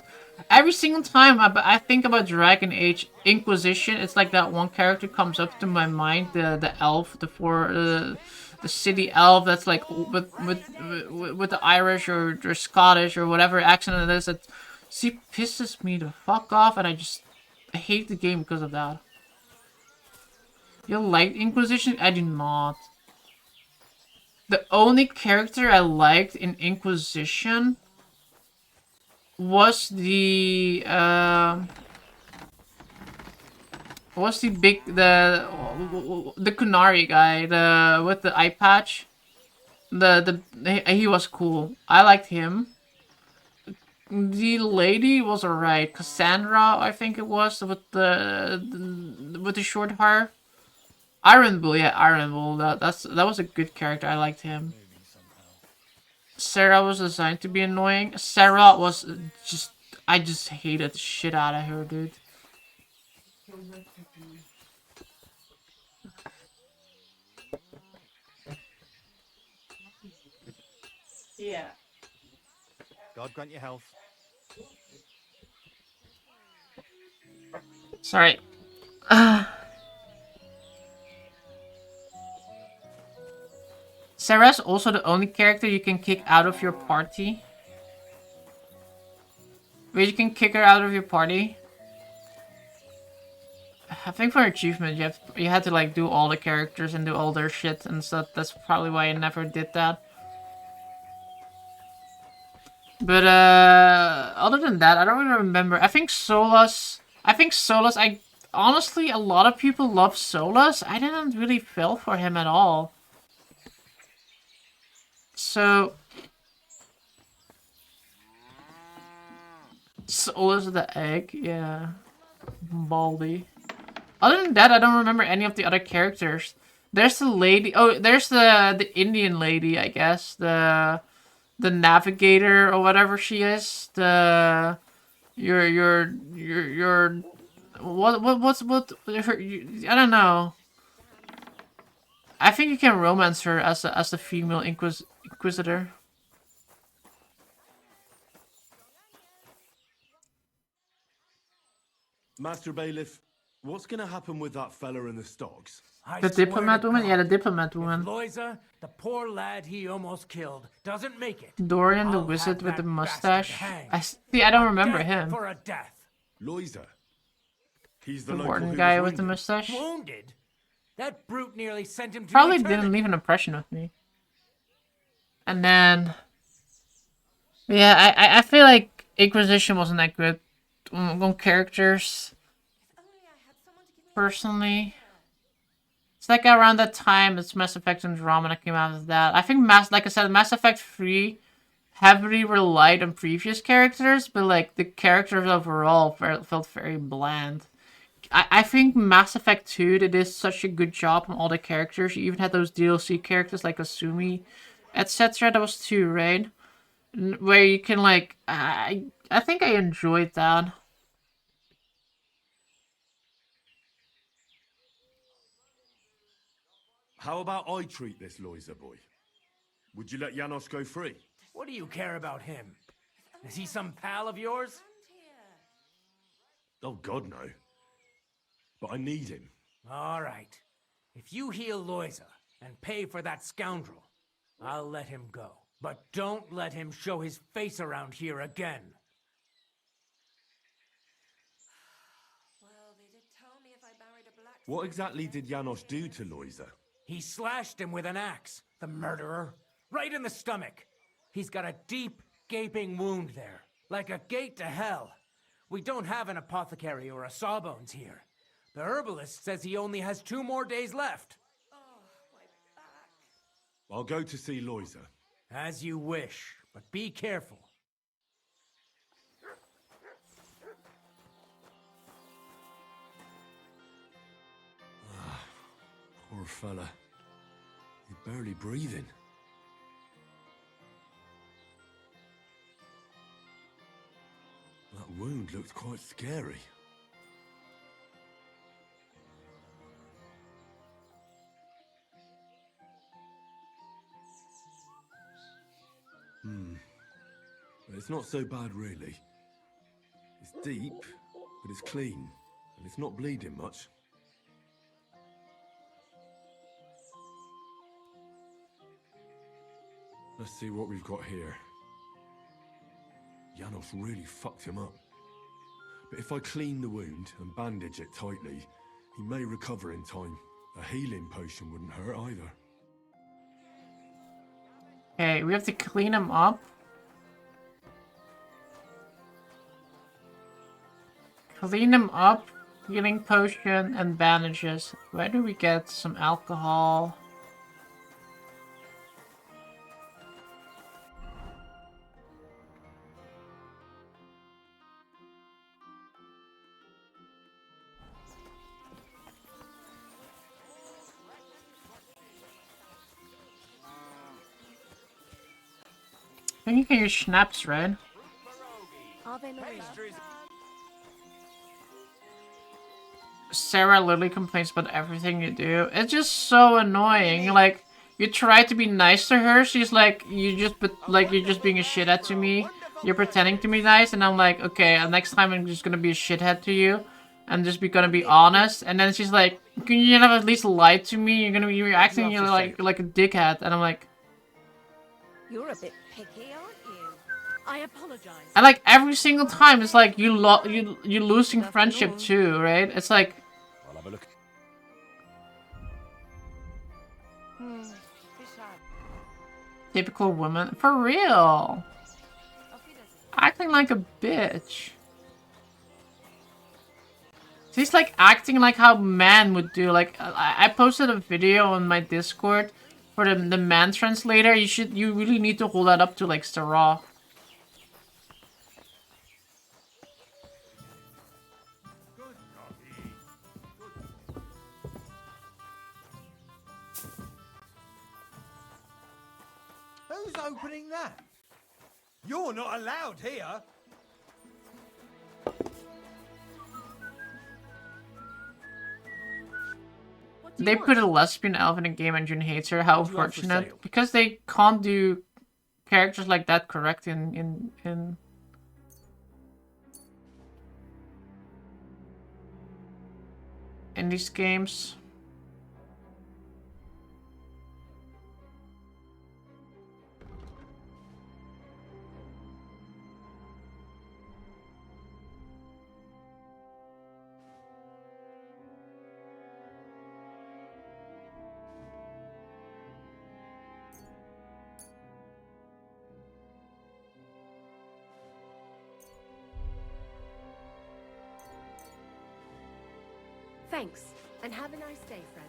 time I think about Dragon Age Inquisition. It's like that one character comes up to my mind, the elf, the city elf that's like with the Irish or Scottish or whatever accent it is. That she pisses me the fuck off, and I hate the game because of that. You like Inquisition? I do not. The only character I liked in Inquisition was the Kunari guy, with the eye patch. He was cool. I liked him. The lady was alright. Cassandra, I think it was, with the short hair. Iron Bull, yeah, Iron Bull. That was a good character. I liked him. Sarah was designed to be annoying. Sarah was just... I just hated the shit out of her, dude. Yeah. God grant your health. Sorry. Sarah's also the only character you can kick out of your party. Where you can kick her out of your party. I think for achievement, you had to like do all the characters and do all their shit and stuff. That's probably why I never did that. But other than that, I don't really remember. I think Solas. I honestly, a lot of people love Solas. I didn't really feel for him at all. So Solas the egg, yeah, Baldy. Other than that, I don't remember any of the other characters. There's the lady. Oh, there's the Indian lady, I guess. The navigator or whatever she is. The your what her, I don't know. I think you can romance her as a female inquisitor. Master Bailiff, what's gonna happen with that fella in the stocks? I The swear diplomat to woman? Yeah, the God, diplomat woman. if Loiza, the poor lad he almost killed, doesn't make it, Dorian the I'll wizard have with the that mustache. bastard hanged. I don't A remember death him. for a death. Loiza. He's the The local warden who guy was with the wounded. mustache. Wounded? That brute nearly sent him to Probably eternity. didn't leave an impression with me. And then, yeah, I feel like Inquisition wasn't that good on characters. Personally, it's like around that time it's Mass Effect Andromeda came out of that. I think like I said, Mass Effect 3 heavily relied on previous characters, but like the characters overall felt very bland. I think Mass Effect 2 they did such a good job on all the characters. You even had those DLC characters like Asumi, etc. That was 2, right? Where you can like I think I enjoyed that. How about I treat this Loiza boy? Would you let Janos go free? What do you care about him? Is he some pal of yours? Oh God, no. But I need him. All right. If you heal Loiza and pay for that scoundrel, I'll let him go. But don't let him show his face around here again. What exactly did Janos do to Loiza? He slashed him with an axe, the murderer. Right in the stomach. He's got a deep, gaping wound there. Like a gate to hell. We don't have an apothecary or a sawbones here. The herbalist says he only has 2 more days left. I'll go to see Loiza. As you wish, but be careful. Poor fella. He's barely breathing. That wound looked quite scary. But it's not so bad, really. It's deep, but it's clean, and it's not bleeding much. Let's see what we've got here. Janos really fucked him up. But if I clean the wound and bandage it tightly, he may recover in time. A healing potion wouldn't hurt either. Okay, we have to clean him up. Clean him up, healing potion, and bandages. Where do we get some alcohol? I think you can use schnapps, right? Ave Maria. Sarah literally complains about everything you do. It's just so annoying. Like, you try to be nice to her, she's like, you're just being a shithead to me. You're pretending to be nice, and I'm like, okay, next time I'm just gonna be a shithead to you. I'm just gonna be honest. And then she's like, can you not at least lie to me? You're acting like a dickhead. And I'm like, You're a bit picky, aren't you? I apologize. and like every single time, it's like you losing friendship too, right? It's like, Have a look. Typical woman. For real. Acting like a bitch. She's like acting like how man would do. Like I posted a video on my Discord for the man translator. You really need to hold that up to like Sarah. Who's opening that? You're not allowed here. They put a lesbian elf in a game and June hates her. How unfortunate. Because they can't do characters like that correct in these games. Thanks, and have a nice day, friend.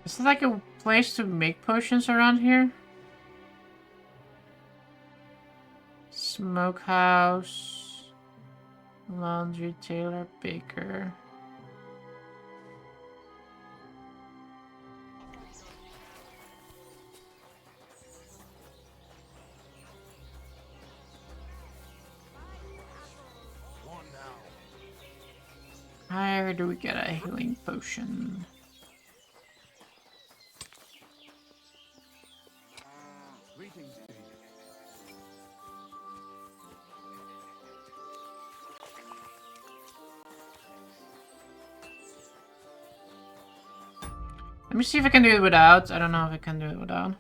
Is there like a place to make potions around here? Smokehouse, laundry, tailor, baker. Where do we get a healing potion? Let me see if I can do it without. I don't know if I can do it without.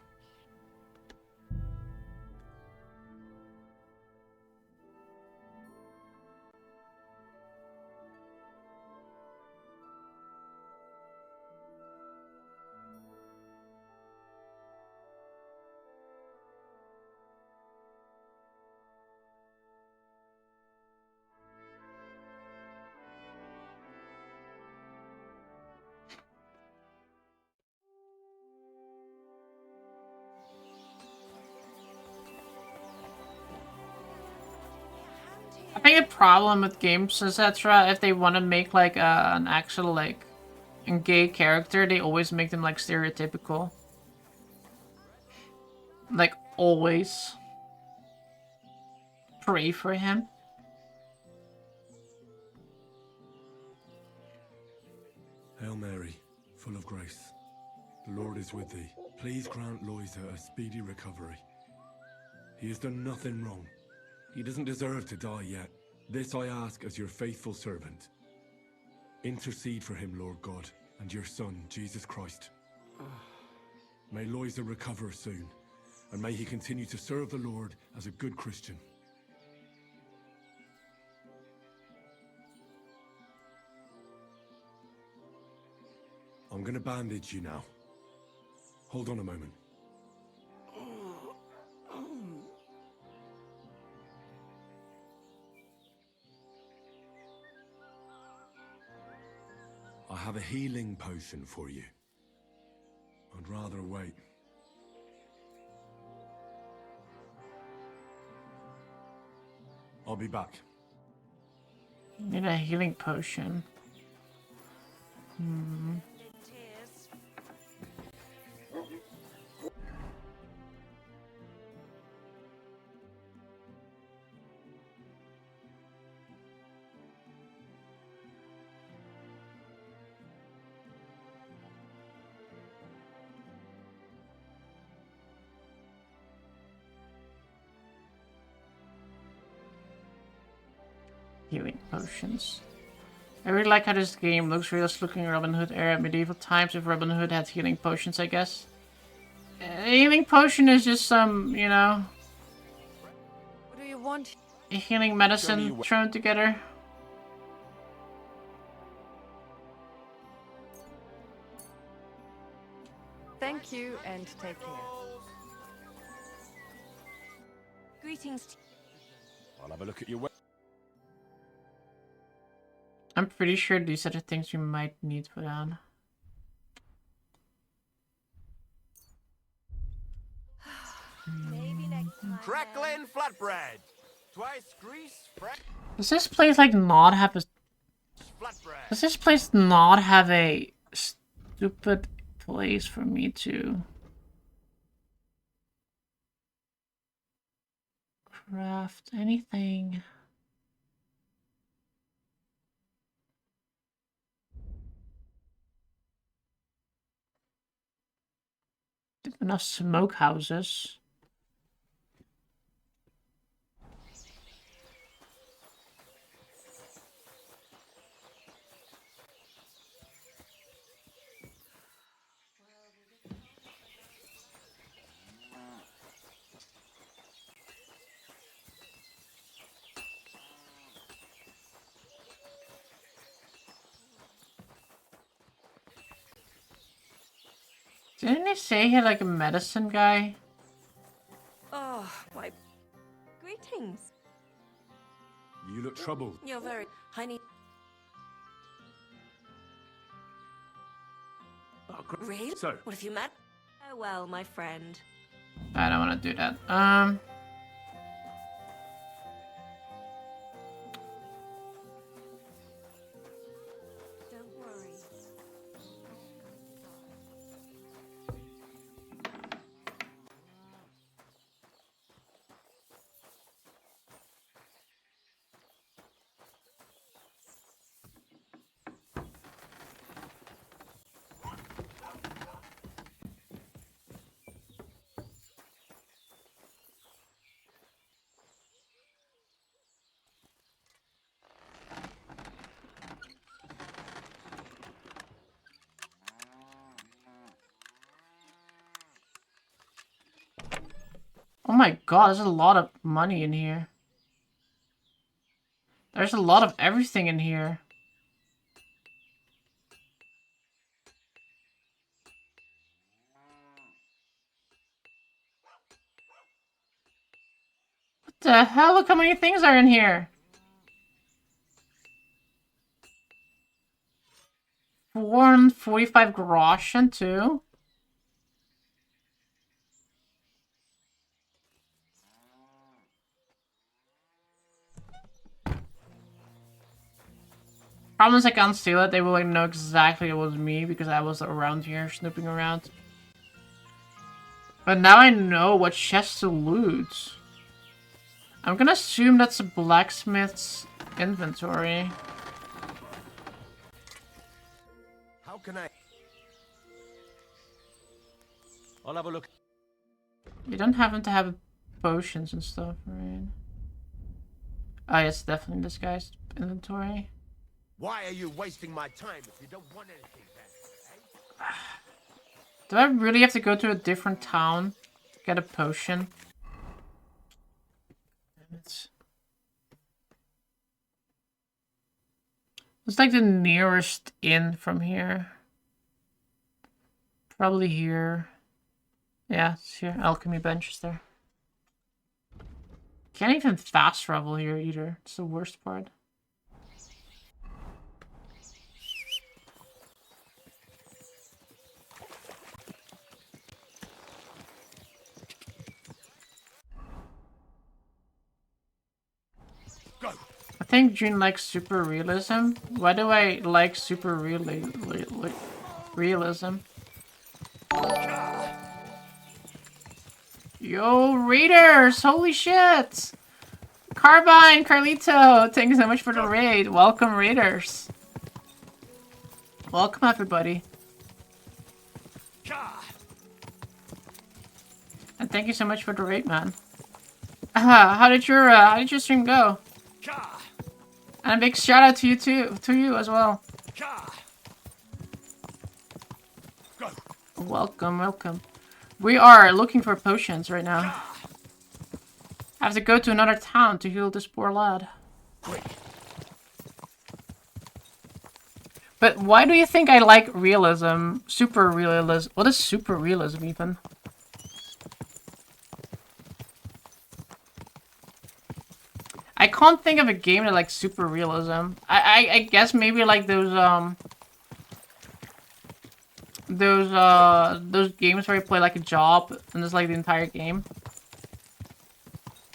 I think the problem with games, etc., if they want to make like an actual like a gay character, they always make them like stereotypical. Like always. Pray for him. Hail Mary, full of grace. The Lord is with thee. Please grant Loisa a speedy recovery. He has done nothing wrong. He doesn't deserve to die yet. This I ask as your faithful servant. Intercede for him, Lord God, and your Son, Jesus Christ. May Loisa recover soon, and may he continue to serve the Lord as a good Christian. I'm gonna bandage you now. Hold on a moment. I have a healing potion for you. I'd rather wait. I'll be back. Need a healing potion. Healing potions. I really like how this game looks realistic looking Robin Hood era medieval times if Robin Hood had healing potions, I guess. A healing potion is just some, you know... What do you want? healing medicine thrown together. Thank you and take care. Greetings. I'll have a look at your. I'm pretty sure these are the things we might need to put on. Maybe next time. Crackling flatbread. Twice grease, fresh Does this place like not have a... flatbread. Does this place not have a stupid place for me to... craft anything? Enough smoke houses. Didn't they say he had like a medicine guy? Oh, why. Greetings. You look troubled. You're very. I need. Really? So, What have you met? Oh, well, my friend. I don't want to do that. Don't worry. Oh my god, there's a lot of money in here. There's a lot of everything in here. What the hell? Look how many things are in here. 445 groschen too. Problem is I can't steal it. They will like know exactly it was me because I was around here snooping around. But now I know what chest to loot. I'm gonna assume that's a blacksmith's inventory. How can I? I'll have a look. You don't happen to have potions and stuff, right? Oh, yes, definitely this guy's inventory. Why are you wasting my time if you don't want anything then? Do I really have to go to a different town to get a potion? It's like the nearest inn from here. Probably here. Yeah, it's here. Alchemy bench is there. Can't even fast travel here either. It's the worst part. I think June likes super realism. Why do I like super realism? Yo, raiders! Holy shit! Carbine, Carlito, thank you so much for the raid. Welcome, raiders. Welcome, everybody. And thank you so much for the raid, man. How did your stream go? And a big shout out to you too, as well. Welcome, welcome. We are looking for potions right now. I have to go to another town to heal this poor lad. But why do you think I like realism? Super realism. What is super realism even? I can't think of a game that like super realism. I guess maybe like those games where you play like a job and it's like the entire game.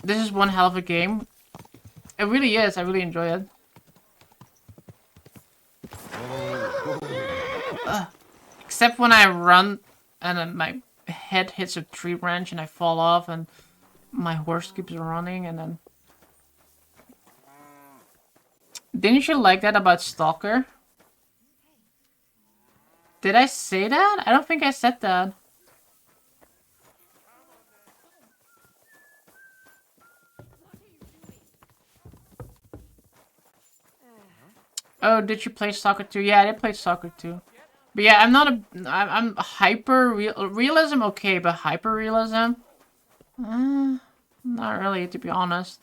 This is one hell of a game. It really is. I really enjoy it. Except when I run and then my head hits a tree branch and I fall off and my horse keeps running and then... Didn't you like that about Stalker? Did I say that? I don't think I said that. Oh, did you play Stalker 2? Yeah, I did play Stalker 2. But yeah, I'm not a... I'm hyper... realism, okay, but hyper realism? Not really, to be honest.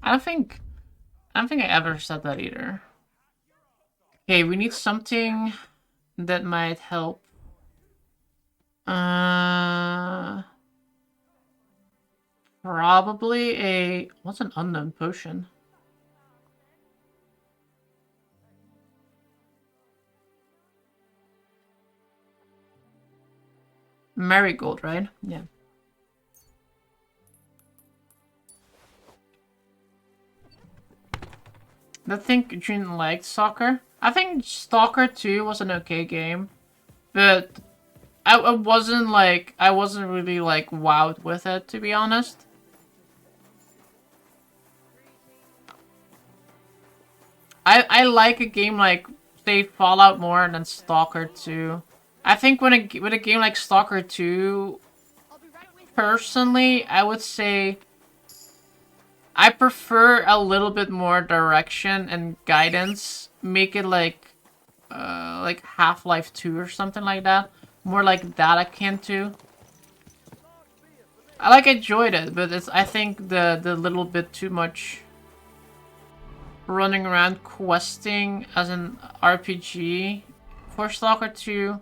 I don't think I ever said that either. Okay, we need something that might help. Probably a... What's an unknown potion? Marigold, right? Yeah. I think June liked Stalker. I think Stalker 2 was an okay game. But I wasn't like... I wasn't really like wowed with it, to be honest. I like a game like, say, Fallout more than Stalker 2. I think with a game like Stalker 2, personally, I would say I prefer a little bit more direction and guidance. Make it like Half-Life 2 or something like that. More like that akin to. I enjoyed it, but it's I think the little bit too much running around questing as an RPG for Stalker 2.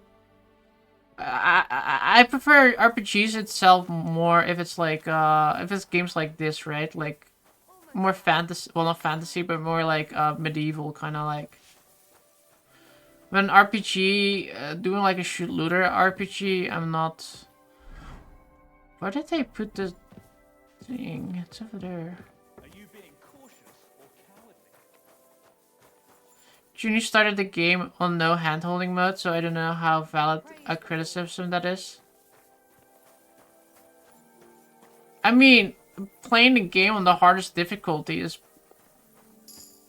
I prefer RPGs itself more if it's like if it's games like this, right? Like more fantasy, well, not fantasy, but more like medieval kind of like. When RPG doing like a shoot looter RPG, I'm not. Where did they put the thing? It's over there. Junior started the game on no handholding mode, so I don't know how valid a criticism that is. I mean, playing the game on the hardest difficulty is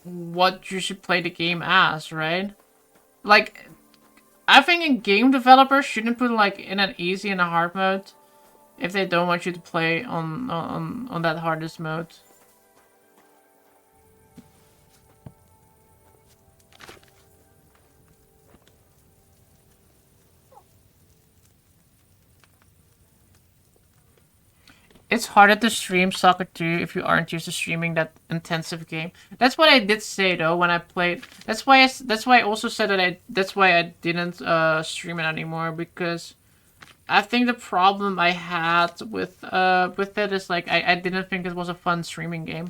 what you should play the game as, right? Like, I think a game developer shouldn't put like in an easy and a hard mode if they don't want you to play on that hardest mode. It's harder to stream Soccer 2 if you aren't used to streaming that intensive game. That's what I did say though when I played. That's why I also said that that's why I didn't stream it anymore, because I think the problem I had with it is like I didn't think it was a fun streaming game.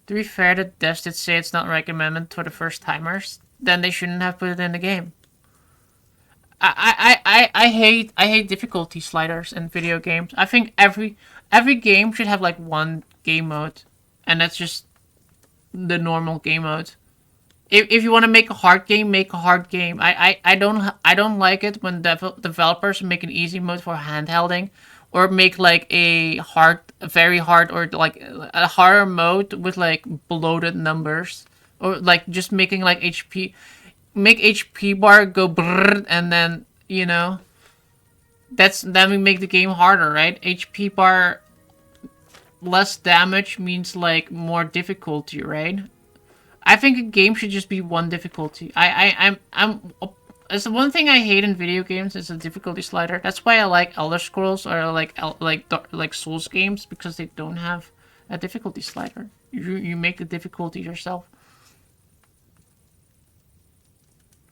To be fair, the devs did say it's not recommended for the first timers. Then they shouldn't have put it in the game. I hate difficulty sliders in video games. I think every game should have like one game mode, and that's just the normal game mode. If you want to make a hard game, make a hard game. I don't like it when developers make an easy mode for handhelding, or make like a very hard, or like a harder mode with like bloated numbers, or like just making like make HP bar go brrr, and then then we make the game harder, right? HP bar less damage means like more difficulty, right? I think a game should just be one difficulty. It's the one thing I hate in video games is the difficulty slider. That's why I like Elder Scrolls or like Souls games, because they don't have a difficulty slider. You make the difficulty yourself.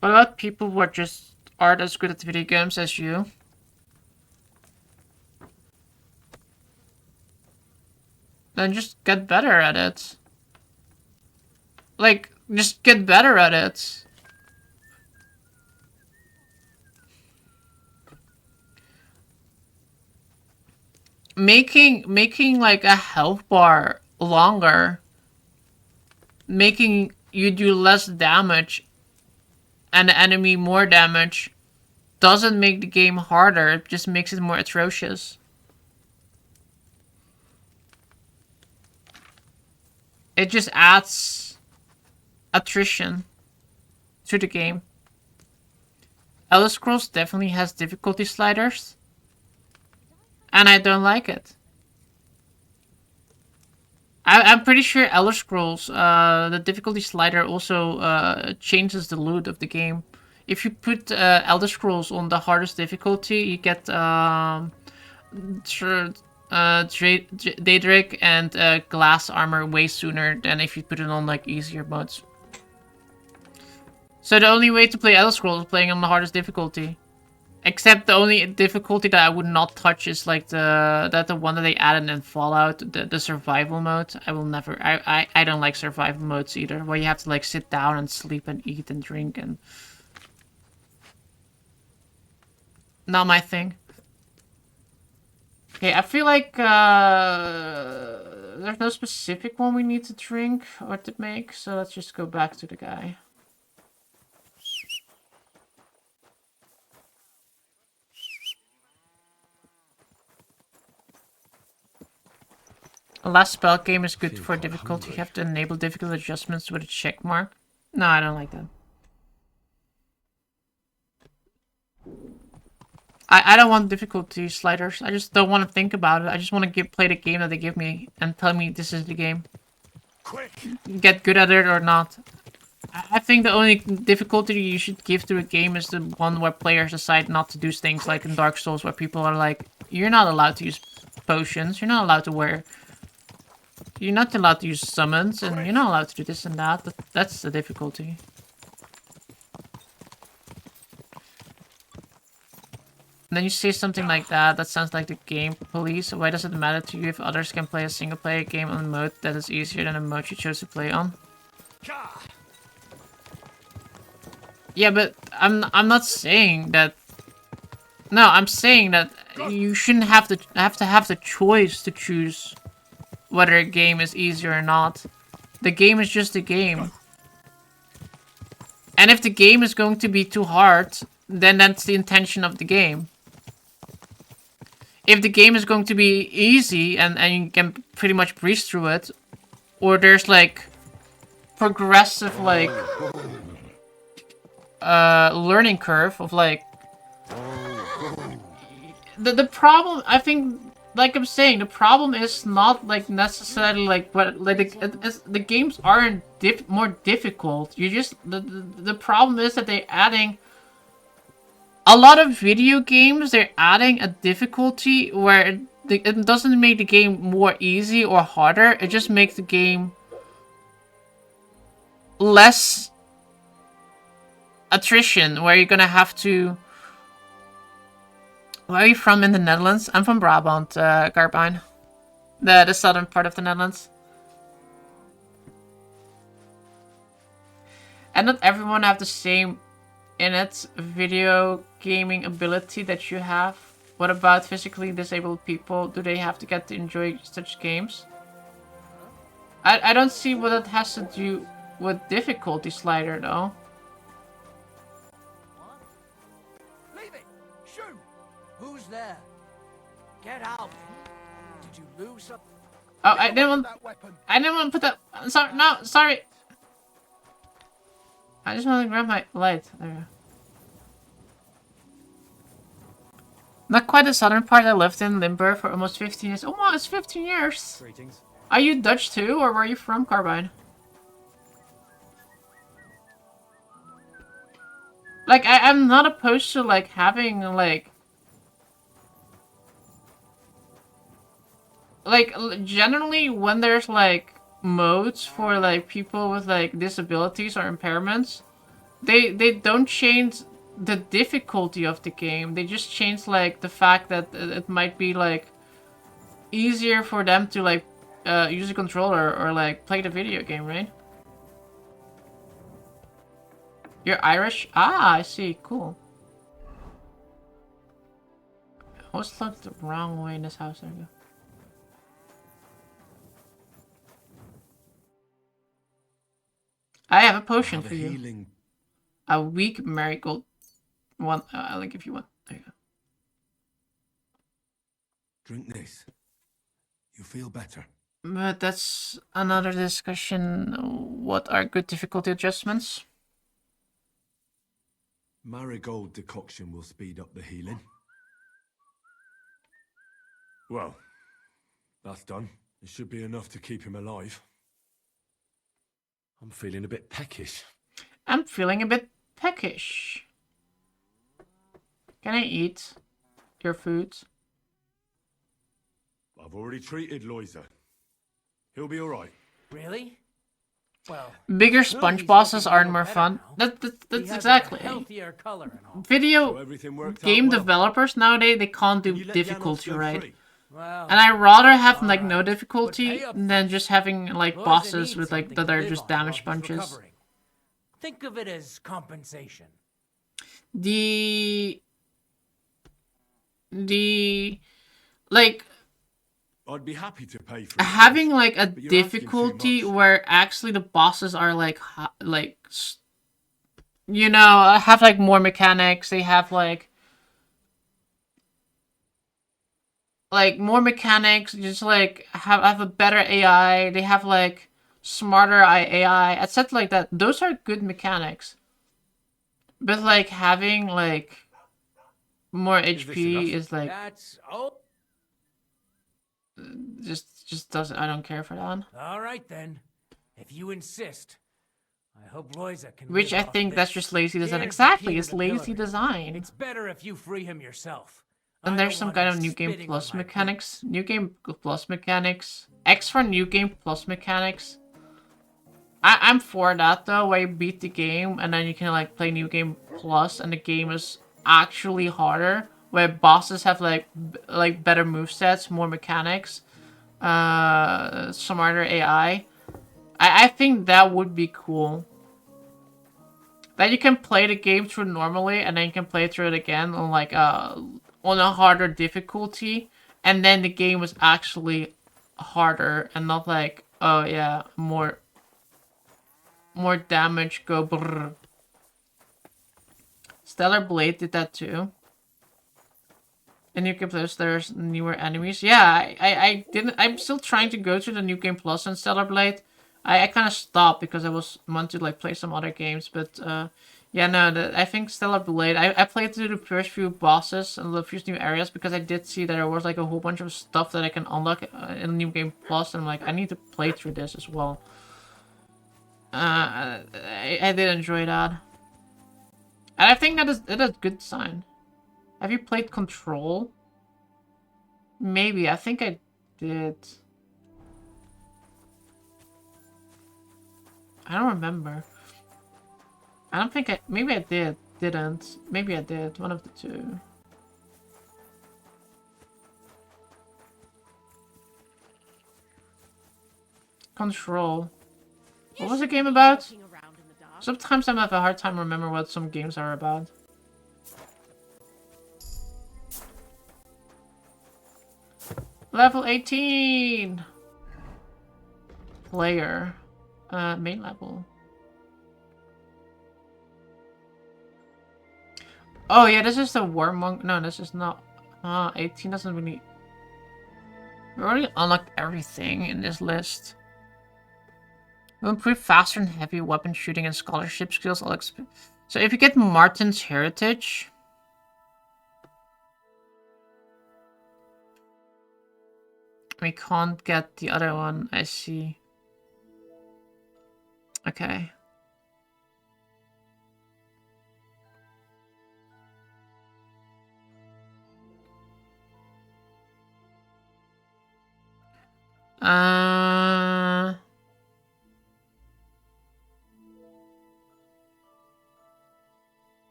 What about people who aren't as good at video games as you? Then just get better at it. Like, just get better at it. Making like a health bar longer, making you do less damage and the enemy more damage, doesn't make the game harder, it just makes it more atrocious. It just adds attrition to the game. Elder Scrolls definitely has difficulty sliders, and I don't like it. I'm pretty sure Elder Scrolls, the difficulty slider also changes the loot of the game. If you put Elder Scrolls on the hardest difficulty, you get Daedric and glass armor way sooner than if you put it on like easier modes. So the only way to play Elder Scrolls is playing on the hardest difficulty. Except the only difficulty that I would not touch is like the one that they added in Fallout, the survival mode. I will never. I don't like survival modes either, where you have to like sit down and sleep and eat and drink and. Not my thing. Okay, I feel like there's no specific one we need to drink or to make, so let's just go back to the guy. A last spell game is good for difficulty. You have to enable difficult adjustments with a check mark. No, I don't like that. I don't want difficulty sliders. I just don't want to think about it. I just want to play the game that they give me and tell me this is the game. Get good at it or not. I think the only difficulty you should give to a game is the one where players decide not to do things like in Dark Souls, where people are like, you're not allowed to use potions, you're not allowed to wear... You're not allowed to use summons, and you're not allowed to do this and that. That's the difficulty. And then you say something like that, that sounds like the game police. Why does it matter to you if others can play a single player game on a mode that is easier than a mode you chose to play on? Yeah, but I'm not saying that. No, I'm saying that you shouldn't have to have the choice to choose whether a game is easier or not. The game is just a game. And if the game is going to be too hard, then that's the intention of the game. If the game is going to be easy and you can pretty much breeze through it, or there's like progressive like learning curve of like the problem, I think, like I'm saying, the problem is not like necessarily like what like the games aren't more difficult. You just the problem is that they're adding a lot of video games. They're adding a difficulty where it doesn't make the game more easy or harder. It just makes the game less attrition, where you're gonna have to. Where are you from in the Netherlands? I'm from Brabant, Garbine. The southern part of the Netherlands. And not everyone have the same innate video gaming ability that you have. What about physically disabled people? Do they have to get to enjoy such games? I don't see what it has to do with difficulty slider though. Who's there? Get out! Did you lose something? Oh, I didn't want to put that. Sorry, no, sorry. I just want to grab my light. There we go. Not quite the southern part. I lived in Limburg for almost 15 years. Oh, wow, it's 15 years. Greetings. Are you Dutch too, or where are you from, Carbine? Like, I'm not opposed to, like, having, like, generally when there's, like, modes for, like, people with, like, disabilities or impairments, they don't change the difficulty of the game. They just change, like, the fact that it might be, like, easier for them to, like, use a controller or, like, play the video game, right? You're Irish? Ah, I see. Cool. I always looked the wrong way in this house. There we go. I have a potion for you. Healing. A weak marigold one. I'll give you one. There you go. Drink this. You'll feel better. But that's another discussion. What are good difficulty adjustments? Marigold decoction will speed up the healing. Well, that's done. It should be enough to keep him alive. I'm feeling a bit peckish. I'm feeling a bit peckish. Can I eat your food? I've already treated Loiza. He'll be all right. Really? Well, bigger sponge bosses aren't more fun. That's exactly. Healthier color and all. Video game developers nowadays, they can't do difficulty right. Well, And I'd rather have like no difficulty than just having like bosses with like that are just damage sponges. Think of it as compensation. Like I'd be happy to pay for it. having like a difficulty where actually the bosses are like you know, have like more mechanics. They have like more mechanics. Just like have a better AI. They have like smarter AI, etc. Like that. Those are good mechanics. But like having like more HP is like That's oh. just doesn't. I don't care for that. All right then, if you insist. I hope Loiza can. Which I live off think that's this. just lazy design. Here's Exactly, the key it's to the lazy pillory. design. It's better if you free him yourself. And there's some kind of New Game Plus mechanics. New Game Plus mechanics. X for New Game Plus mechanics. I'm for that though, where you beat the game and then you can like play New Game Plus and the game is actually harder. Where bosses have like better movesets, more mechanics, smarter AI. I think that would be cool. That you can play the game through normally and then you can play through it again on like on a harder difficulty, and then the game was actually harder and not like, oh yeah, more damage, go brrr. Stellar Blade did that too. And New Game Plus, there's newer enemies. Yeah, I didn't. I'm still trying to go to the New Game Plus and Stellar Blade. I kind of stopped because I want to like play some other games, but yeah, no, I think Stellar Blade. I played through the first few bosses and the first new areas because I did see that there was like a whole bunch of stuff that I can unlock in New Game Plus, and I'm like, I need to play through this as well. I did enjoy that, and I think that is a good sign. Have you played Control? Maybe. I think I did. I don't remember. I don't think maybe I did. Didn't. Maybe I did. One of the two. Control. What was the game about? Sometimes I have a hard time remembering what some games are about. Level 18! Player. Main level. Oh yeah, this is the Warmonk. No, this is not. 18 doesn't really... We already unlocked everything in this list. We'll improve faster and heavy weapon shooting and scholarship skills. So if you get Martin's Heritage... We can't get the other one, I see. Okay.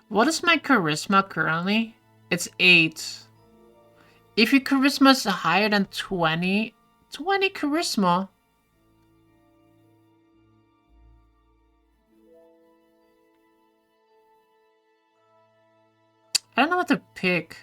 What is my charisma currently? It's 8. If your charisma is higher than 20 charisma. I don't know what to pick.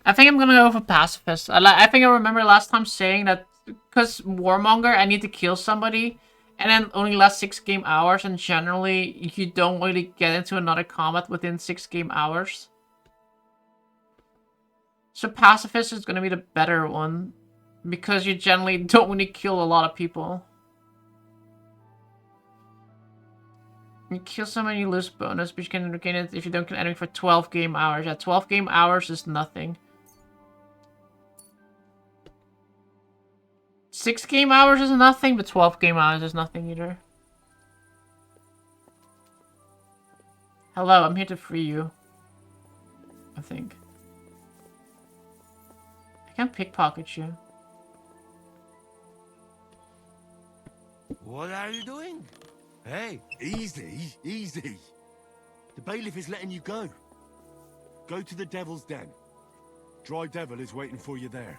I think I'm gonna go for pacifist. I think I remember last time saying that because warmonger, I need to kill somebody, and then only lasts 6 game hours, and generally you don't really get into another combat within 6 game hours. So pacifist is gonna be the better one, because you generally don't really kill a lot of people. You kill someone, you lose bonus, but you can regain it if you don't kill an enemy for 12 game hours. Yeah, 12 game hours is nothing. 6 game hours is nothing, but 12 game hours is nothing either. Hello, I'm here to free you. I think. I can't pickpocket you. What are you doing? Hey. Easy, easy. The bailiff is letting you go. Go to the Devil's Den. Dry Devil is waiting for you there.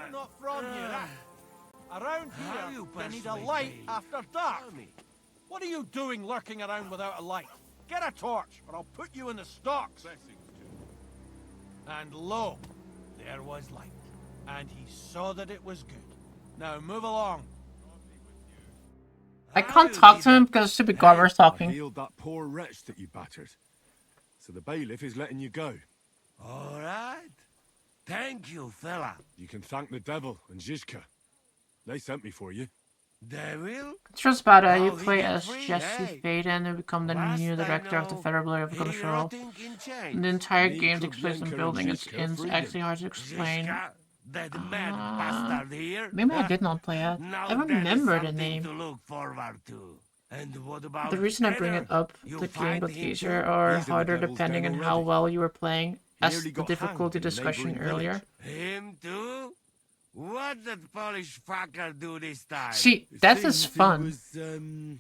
I'm not from here. Around How here, you you need a persuade light me? after dark. What are you doing lurking around without a light? Get a torch, or I'll put you in the stocks. And lo, there was light. And he saw that it was good. Now move along. I can't talk to him because stupid Garber's I talking. healed that poor wretch that you battered. So the bailiff is letting you go. All right. Thank you, fella. You can thank the devil and Zizka. They sent me for you. They will? Trust about it. You Oh, he play get as free, Jesse hey? Faden and become the Last new I director of the know, Federal Bureau of he Control. rotting in chains. The entire Me, game takes place in Krubyenka, building. and It's Zizka actually hard to explain. Zizka, that mad bastard here. Maybe I did not play it. Now I that is remember the something name. to look forward to. And what about The reason I bring it Tanner? up, You the game find got him easier too? or He's in the harder Devil's depending Den on how already. well you were playing, as Nearly the got difficulty hanged in a discussion neighbouring earlier. Him too? What did Polish fucker do this time? See, It that is seems fun. He was,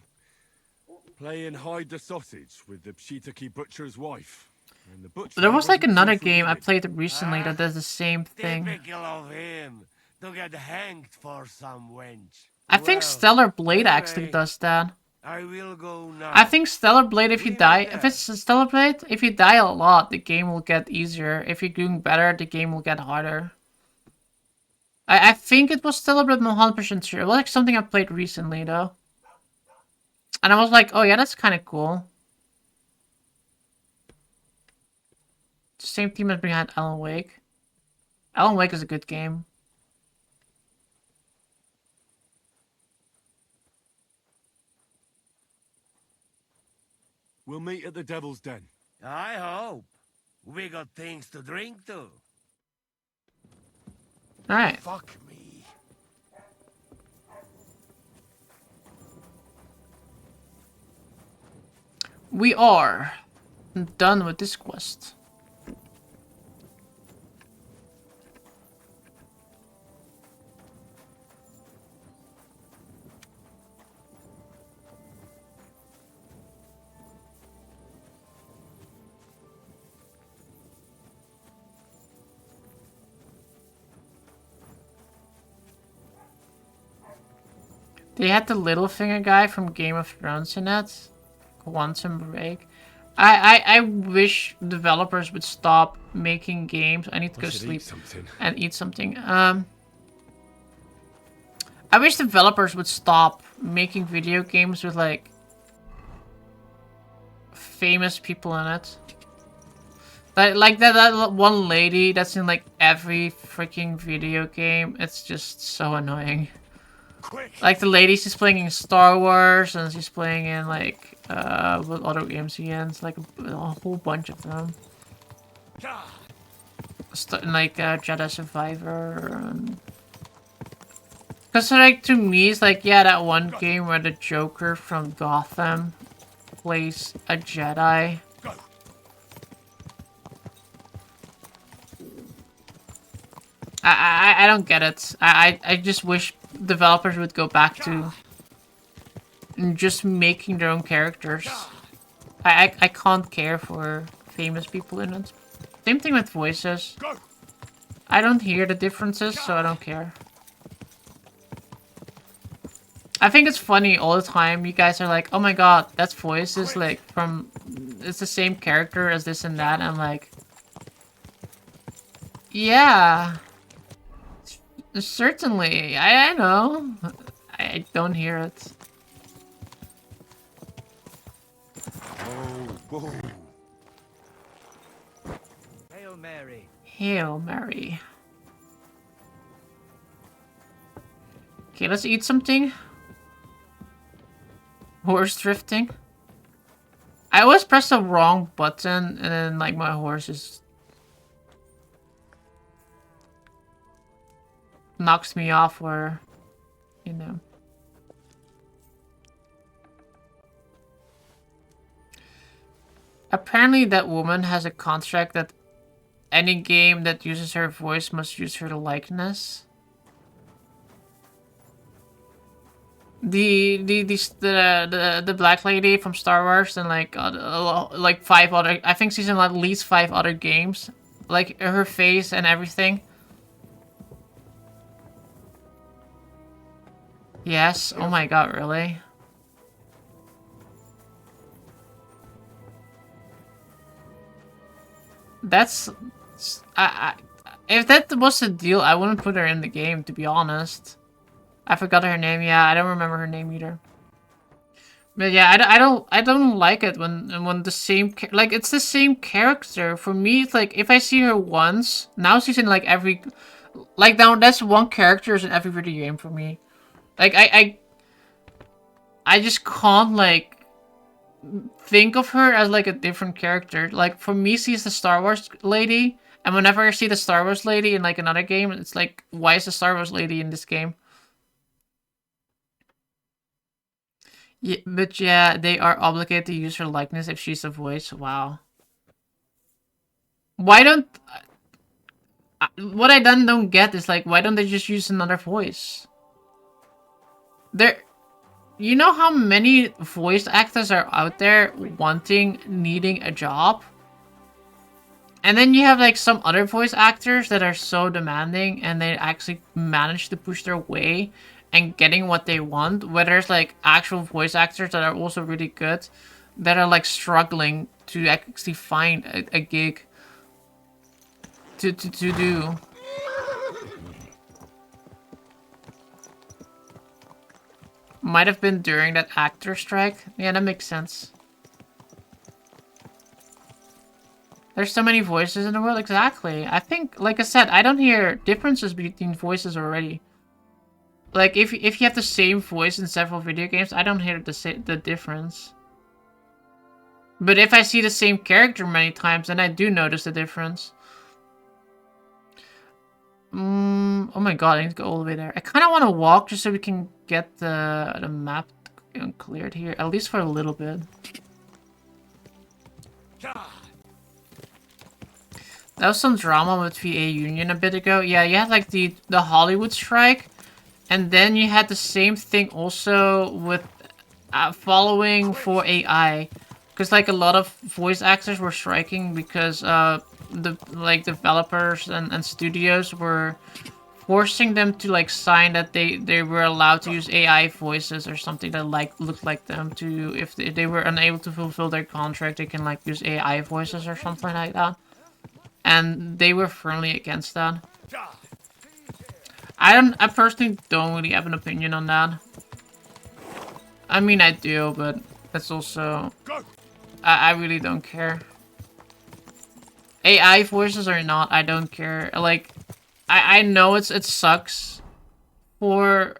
playing hide the sausage with the Pshitaki butcher's wife. And the butcher There was like wasn't another too game I forgiving. played recently that does the same thing. Typical of him. To get hanged for some wench. I think Well, Stellar Blade actually anyway, does that. I will go now. I think Stellar Blade, if you die, if it's a Stellar Blade, if you die a lot, the game will get easier. If you're doing better, the game will get harder. I think it was Stellar Blade, I'm not 100% sure. It was like something I played recently, though. And I was like, oh yeah, that's kind of cool. Same team as behind Alan Wake. Alan Wake is a good game. We'll meet at the Devil's Den. I hope. We got things to drink to. Alright. Fuck me. We are done with this quest. They had the Littlefinger guy from Game of Thrones in it. Quantum Break. I wish developers would stop making games. I need to go sleep and eat something. I wish developers would stop making video games with like famous people in it. Like that one lady that's in like every freaking video game. It's just so annoying. Like the lady, she's playing in Star Wars, and she's playing in like what other games again? It's like a whole bunch of them. Like Jedi Survivor. And Cause like to me, it's like yeah, that one game where the Joker from Gotham plays a Jedi. I don't get it. I just wish developers would go back to just making their own characters. I can't care for famous people in it. Same thing with voices. I don't hear the differences, so I don't care. I think it's funny all the time. You guys are like, oh my god, that's voices like from... It's the same character as this and that. And I'm like... Yeah. Certainly. I know. I don't hear it. Whoa. Hail Mary. Hail Mary. Okay, let's eat something. Horse drifting. I always press the wrong button and then like my horse just knocks me off or, you know. Apparently that woman has a contract that any game that uses her voice must use her likeness. The black lady from Star Wars and like 5 other, I think she's in at least 5 other games, like her face and everything. Yes. Oh my god, really? That's if that was the deal, I wouldn't put her in the game, to be honest. I forgot her name. Yeah, I don't remember her name either. But yeah, I don't like it when the same like it's the same character. For me, it's like if I see her once, now she's in like every, like now that's one character in every video game for me. Like I just can't like think of her as like a different character. Like for me, she's the Star Wars lady, and whenever I see the Star Wars lady in like another game, it's like, why is the Star Wars lady in this game? Yeah, but yeah, they are obligated to use her likeness if she's a voice. Wow. Why don't... what I don't get is like, why don't they just use another voice? You know how many voice actors are out there needing a job? And then you have like some other voice actors that are so demanding and they actually manage to push their way and getting what they want, where there's like actual voice actors that are also really good that are like struggling to actually find a gig to do. Might have been during that actor strike. Yeah, that makes sense. There's so many voices in the world, exactly. I think, like I said, I don't hear differences between voices already. Like, if you have the same voice in several video games, I don't hear the difference. But if I see the same character many times, then I do notice the difference. Oh my god, I need to go all the way there. I kind of want to walk just so we can get the map cleared here, at least for a little bit. There was some drama with VA Union a bit ago. Yeah, you had like the Hollywood strike. And then you had the same thing also with following for AI. Because like a lot of voice actors were striking because the developers and studios were forcing them to like sign that they were allowed to use AI voices or something that like looked like them to, if they were unable to fulfill their contract, they can like use AI voices or something like that. And they were firmly against that. I personally don't really have an opinion on that. I mean, I do, but that's also... I really don't care. AI voices or not, I don't care. Like, I know it sucks for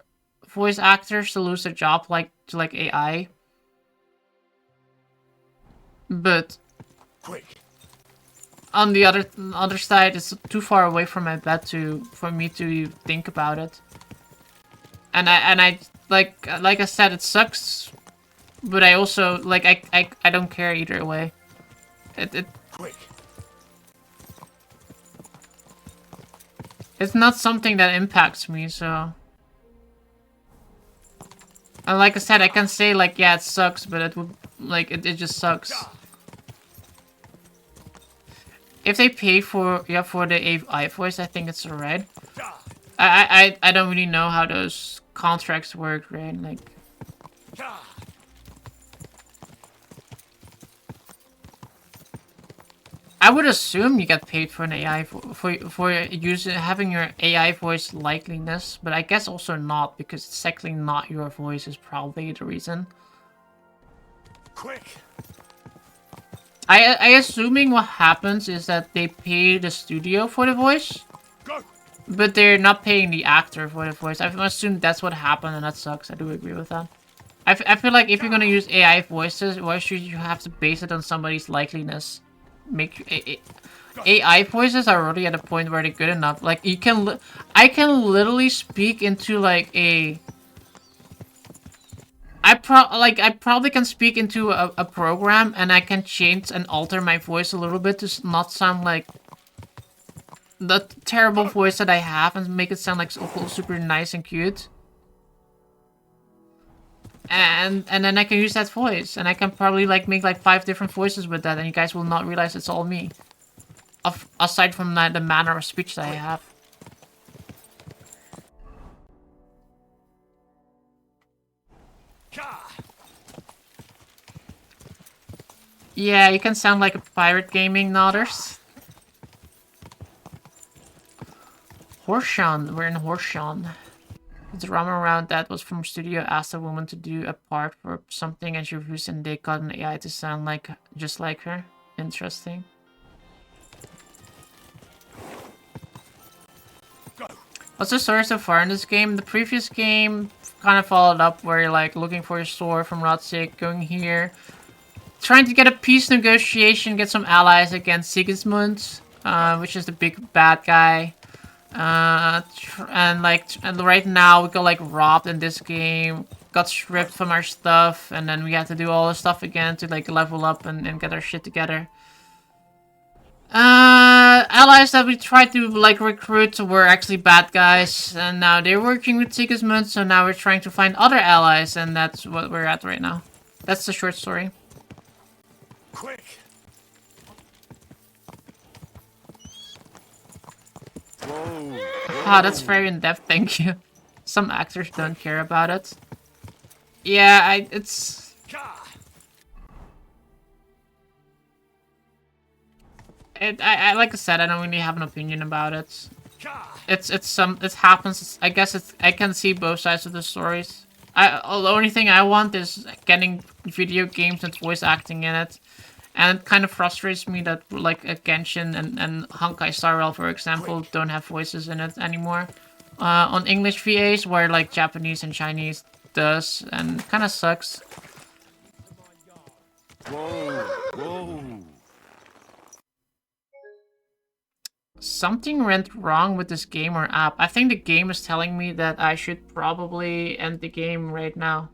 voice actors to lose their job to AI. But... on the other side, it's too far away from my bed for me to think about it. And I like I said, it sucks, but I also like I don't care either way. Quick. It's not something that impacts me, so. And like I said, I can say like, yeah, it sucks, but it would like it just sucks. If they pay for the AI voice, I think it's alright. I don't really know how those contracts work, right? Like, I would assume you get paid for an AI for using having your AI voice likeliness, but I guess also not, because it's actually not your voice is probably the reason. Quick. I assuming what happens is that they pay the studio for the voice, but they're not paying the actor for the voice. I assume that's what happened, and that sucks. I do agree with that. I feel like if you're gonna use AI voices, why should you have to base it on somebody's likeliness? AI voices are already at a point where they're good enough. Like I can literally speak into like a. I probably can speak into a program, and I can change and alter my voice a little bit to not sound like the terrible voice that I have, and make it sound like super nice and cute. And then I can use that voice, and I can probably like make like 5 different voices with that, and you guys will not realize it's all me. Aside from the manner of speech that I have. Yeah, you can sound like a pirate gaming nodders. Horseshawn, we're in Horseshawn. The drama around that was from studio asked a woman to do a part for something, and she refused, and they got an AI to sound like just like her. Interesting. What's the story so far in this game? The previous game kind of followed up where you're like looking for your sword from Rotsig, going here, trying to get a peace negotiation, get some allies against Sigismund, which is the big bad guy. And right now we got like robbed in this game, got stripped from our stuff, and then we have to do all the stuff again to like level up and get our shit together. Allies that we tried to like recruit were actually bad guys, and now they're working with Sigismund, so now we're trying to find other allies, and that's what we're at right now. That's the short story. Quick. Whoa. Ah, that's very in-depth, thank you. Some actors don't care about it. Yeah, it's... I like I said, I don't really have an opinion about it. It happens. I guess I can see both sides of the stories. The only thing I want is getting video games with voice acting in it, and it kind of frustrates me that like Genshin and Honkai Star Rail, for example, don't have voices in it anymore. On English VAs, where like Japanese and Chinese does, and kind of sucks. Whoa, whoa. Something went wrong with this game or app. I think the game is telling me that I should probably end the game right now.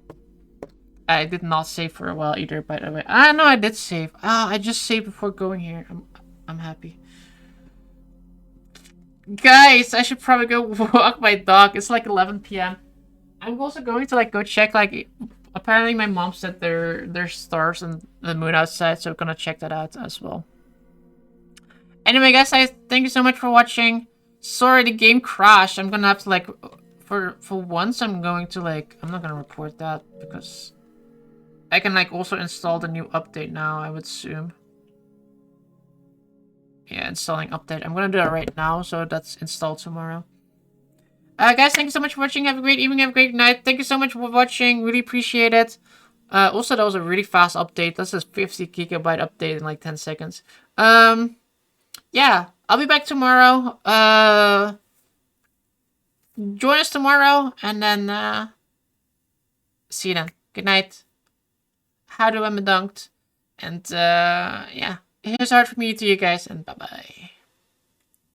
I did not save for a while either, by the way. Ah, no, I did save. Ah, I just saved before going here. I'm happy. Guys, I should probably go walk my dog. It's like 11 p.m. I'm also going to like go check like... Apparently my mom said there's stars and the moon outside, so I'm gonna check that out as well. Anyway, guys, thank you so much for watching. Sorry, the game crashed. I'm gonna have to like... For once, I'm going to like... I'm not gonna report that because... I can like also install the new update now, I would assume. Yeah, installing update. I'm gonna do that right now, so that's installed tomorrow. Guys, thank you so much for watching. Have a great evening, have a great night. Thank you so much for watching. Really appreciate it. Also, that was a really fast update. That's a 50 gigabyte update in like 10 seconds. Yeah, I'll be back tomorrow. Join us tomorrow, and then, see you then. Good night. How do I bedankt. And, yeah, here's hard for me to you guys, and bye-bye.